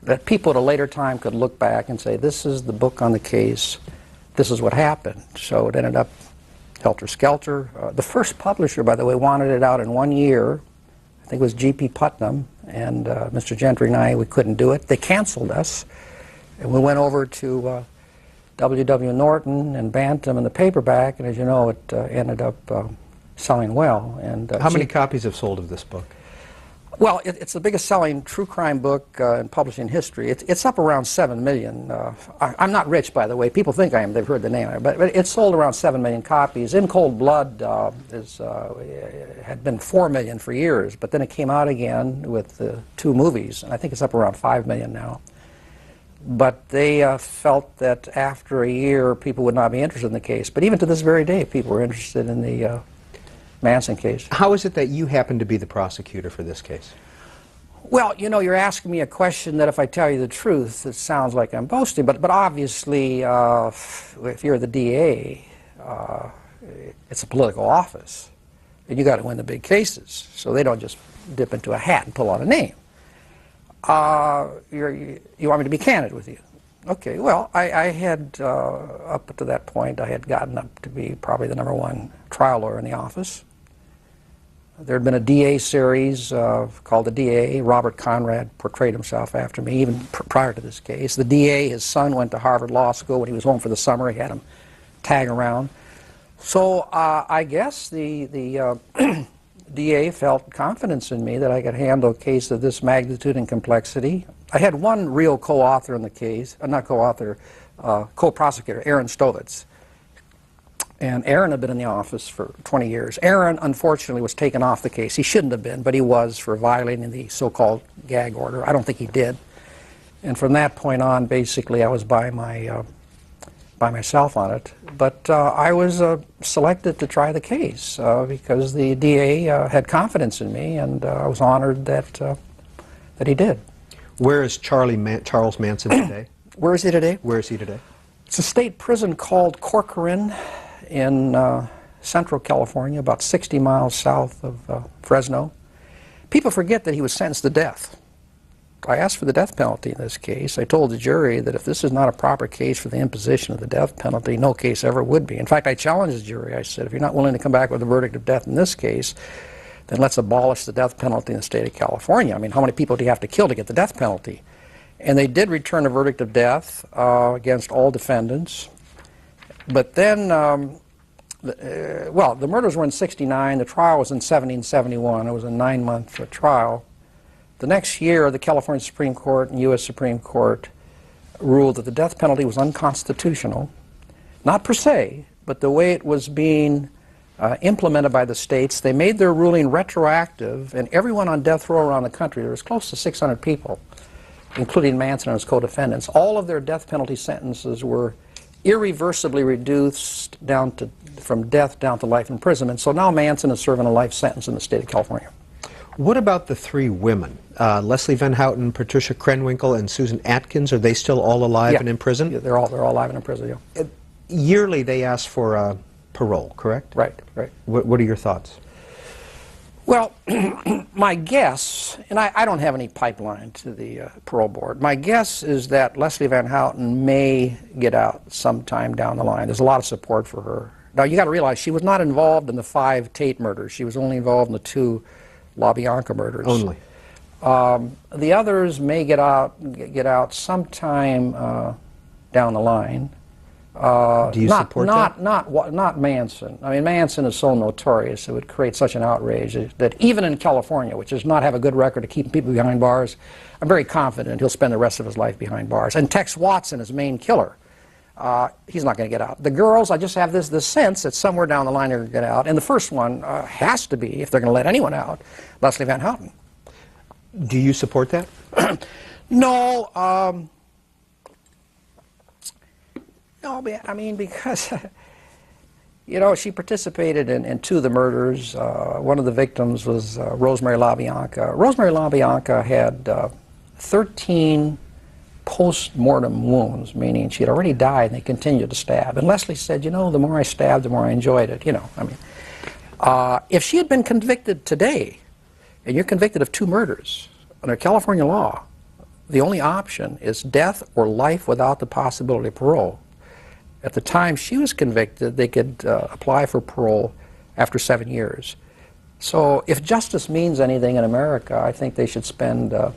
that people at a later time could look back and say, this is the book on the case, this is what happened. So it ended up Helter Skelter. The first publisher, by the way, wanted it out in 1 year. think it was G.P. Putnam, and Mr. Gentry and I, we couldn't do it. They canceled us, and we went over to W.W. Norton and Bantam and the paperback, and as you know, it ended up selling well. And how many copies have sold of this book? Well, it's the biggest selling true crime book in publishing history. It's up around 7 million. I'm not rich, by the way. People think I am. They've heard the name. But it's sold around 7 million copies. In Cold Blood had been 4 million for years, but then it came out again with 2 movies, and I think it's up around 5 million now. But they felt that after a year, people would not be interested in the case. But even to this very day, people were interested in the Manson case. How is it that you happen to be the prosecutor for this case? Well, you know, you're asking me a question that if I tell you the truth, it sounds like I'm boasting. But obviously, if you're the DA, it's a political office. And you got to win the big cases. So they don't just dip into a hat and pull out a name. You want me to be candid with you? Okay, well, I had, up to that point, I had gotten up to be probably the #1 trial lawyer in the office. There had been a DA series called The DA. Robert Conrad portrayed himself after me, even prior to this case. The DA, his son, went to Harvard Law School. When he was home for the summer, he had him tag around. So I guess the DA felt confidence in me that I could handle a case of this magnitude and complexity. I had one real co-author in the case, not co-author, co-prosecutor, Aaron Stovitz. And Aaron had been in the office for 20 years. Aaron, unfortunately, was taken off the case. He shouldn't have been, but he was for violating the so-called gag order. I don't think he did. And from that point on, basically, I was by myself on it. But I was selected to try the case because the DA had confidence in me, and I was honored that he did. Where is Charles Manson today? Where is he today? Where is he today? It's a state prison called Corcoran in central California, about 60 miles south of Fresno. People forget that he was sentenced to death. I asked for the death penalty in this case. I told the jury that if this is not a proper case for the imposition of the death penalty, no case ever would be. In fact, I challenged the jury. I said, if you're not willing to come back with a verdict of death in this case, then let's abolish the death penalty in the state of California. I mean, how many people do you have to kill to get the death penalty? And they did return a verdict of death against all defendants. But then, well, the murders were in '69. The trial was in 1771. It was a 9-month trial. The next year, the California Supreme Court and U.S. Supreme Court ruled that the death penalty was unconstitutional, not per se, but the way it was being implemented by the states. They made their ruling retroactive, and everyone on death row around the country, there was close to 600 people, including Manson and his co-defendants, all of their death penalty sentences were irreversibly reduced down to, from death down to life imprisonment. So now Manson is serving a life sentence in the state of California. What about the 3 women? Leslie Van Houten, Patricia Krenwinkel, and Susan Atkins, are they still all alive and in prison? Yeah, they're all alive and in prison, yeah. Yearly they ask for parole, correct? Right, right. What are your thoughts? Well, my guess, and I don't have any pipeline to the parole board, my guess is that Leslie Van Houten may get out sometime down the line. There's a lot of support for her. Now, you got to realize she was not involved in the 5 Tate murders. She was only involved in the 2 LaBianca murders. Only. The others may get out sometime down the line. Do you support that? Not Manson. I mean, Manson is so notorious, it would create such an outrage that even in California, which does not have a good record of keeping people behind bars, I'm very confident he'll spend the rest of his life behind bars. And Tex Watson, his main killer, he's not going to get out. The girls, I just have this sense that somewhere down the line they're going to get out. And the first one has to be, if they're going to let anyone out, Leslie Van Houten. Do you support that? No. No, I mean, because, you know, she participated in 2 of the murders. One of the victims was Rosemary LaBianca. Rosemary LaBianca had 13 post-mortem wounds, meaning she had already died and they continued to stab. And Leslie said, you know, the more I stabbed, the more I enjoyed it. You know, I mean, if she had been convicted today, and you're convicted of 2 murders, under California law, the only option is death or life without the possibility of parole. At the time she was convicted, they could apply for parole after 7 years. So if justice means anything in America, I think they should spend the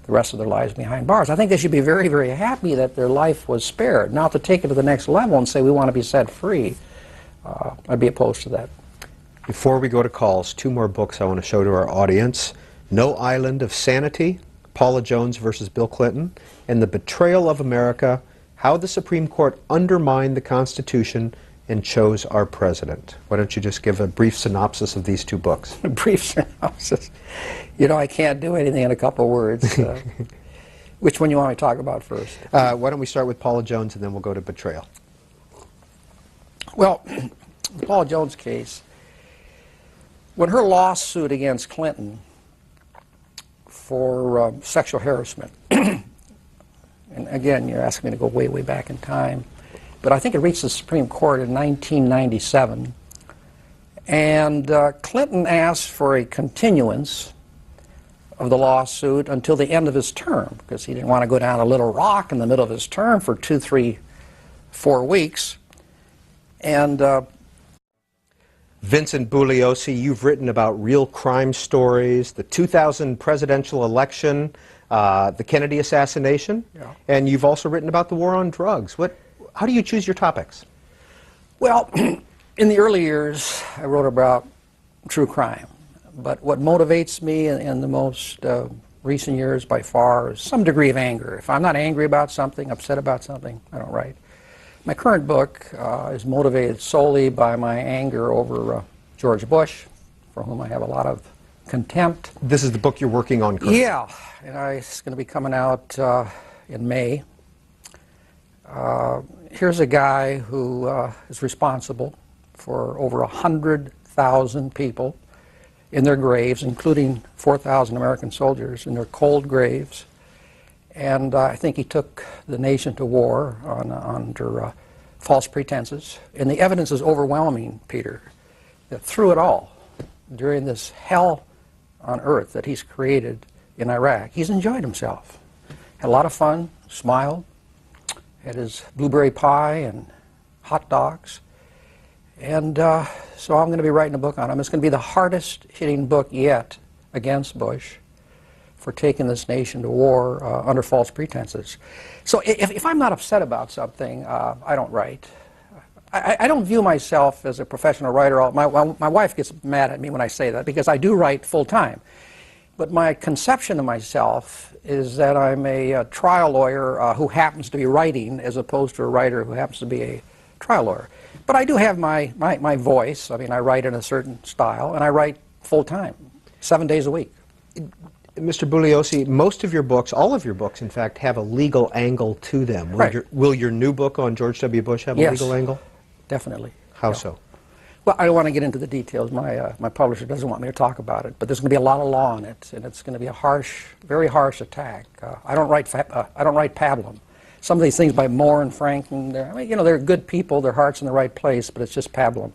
rest of their lives behind bars. I think they should be very, very happy that their life was spared. Now to take it to the next level and say we want to be set free, I'd be opposed to that. Before we go to calls, two more books I want to show to our audience. No Island of Sanity, Paula Jones versus Bill Clinton, and The Betrayal of America, How the Supreme Court Undermined the Constitution and Chose Our President. Why don't you just give a brief synopsis of these two books? A brief synopsis. You know, I can't do anything in a couple words. Which one you want me to talk about first? Why don't we start with Paula Jones and then we'll go to Betrayal. Well, the Paula Jones case, when her lawsuit against Clinton for sexual harassment, and again, you're asking me to go way, way back in time, but I think it reached the Supreme Court in 1997, and Clinton asked for a continuance of the lawsuit until the end of his term, because he didn't want to go down a little rock in the middle of his term for 2, 3, 4 weeks. And Vincent Bugliosi, you've written about real crime stories, the 2000 presidential election, the Kennedy assassination, and you've also written about the war on drugs. How do you choose your topics? Well, in the early years, I wrote about true crime. But what motivates me in the most recent years by far is some degree of anger. If I'm not angry about something, upset about something, I don't write. My current book is motivated solely by my anger over George Bush, for whom I have a lot of contempt. This is the book you're working on currently? Yeah, and it's going to be coming out in May. Here's a guy who is responsible for over 100,000 people in their graves, including 4,000 American soldiers in their cold graves. And I think he took the nation to war under false pretenses. And the evidence is overwhelming, Peter, that through it all, during this hell on earth that he's created in Iraq, he's enjoyed himself. Had a lot of fun, smiled, had his blueberry pie and hot dogs. And so I'm going to be writing a book on him. It's going to be the hardest hitting book yet against Bush for taking this nation to war under false pretenses. So if I'm not upset about something, I don't write. I don't view myself as a professional writer. My wife gets mad at me when I say that because I do write full time. But my conception of myself is that I'm a trial lawyer who happens to be writing as opposed to a writer who happens to be a trial lawyer. But I do have my voice. I mean, I write in a certain style, and I write full time, 7 days a week. Mr. Bugliosi, most of your books, all of your books, in fact, have a legal angle to them. Will your new book on George W. Bush have a legal angle? Definitely. How so? Well, I don't want to get into the details. My publisher doesn't want me to talk about it, but there's going to be a lot of law in it, and it's going to be a harsh, very harsh attack. I don't write pablum. Some of these things by Moore and Franklin, they're good people, their heart's in the right place, but it's just pablum.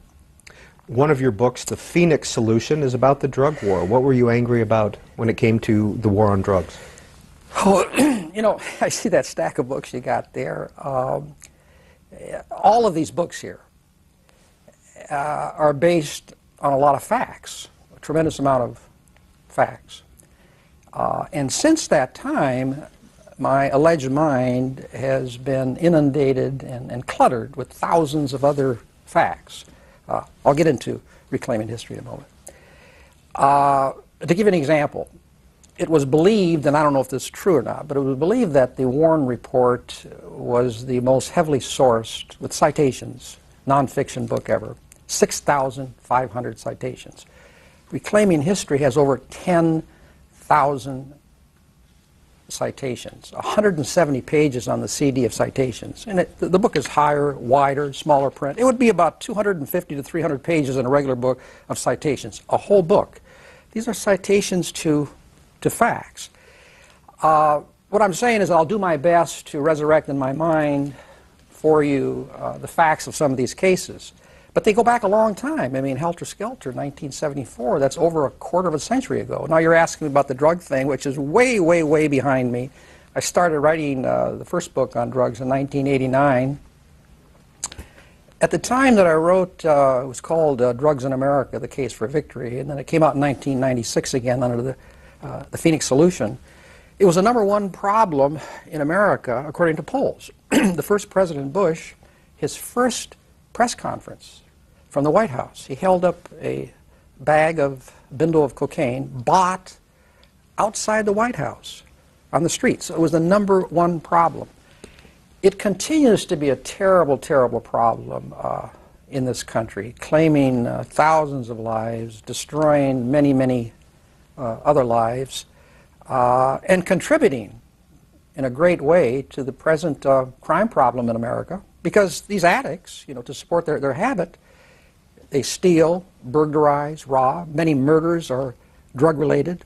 One of your books, The Phoenix Solution, is about the drug war. What were you angry about when it came to the war on drugs? Oh, I see that stack of books you got there. All of these books here are based on a lot of facts, a tremendous amount of facts. And since that time, my alleged mind has been inundated and cluttered with thousands of other facts. I'll get into reclaiming history in a moment. To give you an example, it was believed, and I don't know if this is true or not, but it was believed that the Warren Report was the most heavily sourced, with citations, nonfiction book ever. 6,500 citations. Reclaiming History has over 10,000 citations, 170 pages on the CD of citations. And the book is higher, wider, smaller print. It would be about 250 to 300 pages in a regular book of citations, a whole book. These are citations to facts. What I'm saying is I'll do my best to resurrect in my mind for you the facts of some of these cases. But they go back a long time. I mean, Helter Skelter, 1974, that's over a quarter of a century ago. Now you're asking me about the drug thing, which is way, way, way behind me. I started writing the first book on drugs in 1989. At the time that I wrote, it was called Drugs in America, The Case for Victory, and then it came out in 1996 again under the Phoenix Solution. It was the #1 problem in America, according to polls. The first President Bush, his first press conference from the White House, he held up a bindle of cocaine bought outside the White House on the street. So it was the #1 problem. It continues to be a terrible, terrible problem in this country, claiming thousands of lives, destroying many, many other lives, and contributing in a great way to the present crime problem in America, because these addicts, to support their habit, they steal, burglarize, rob. Many murders are drug-related.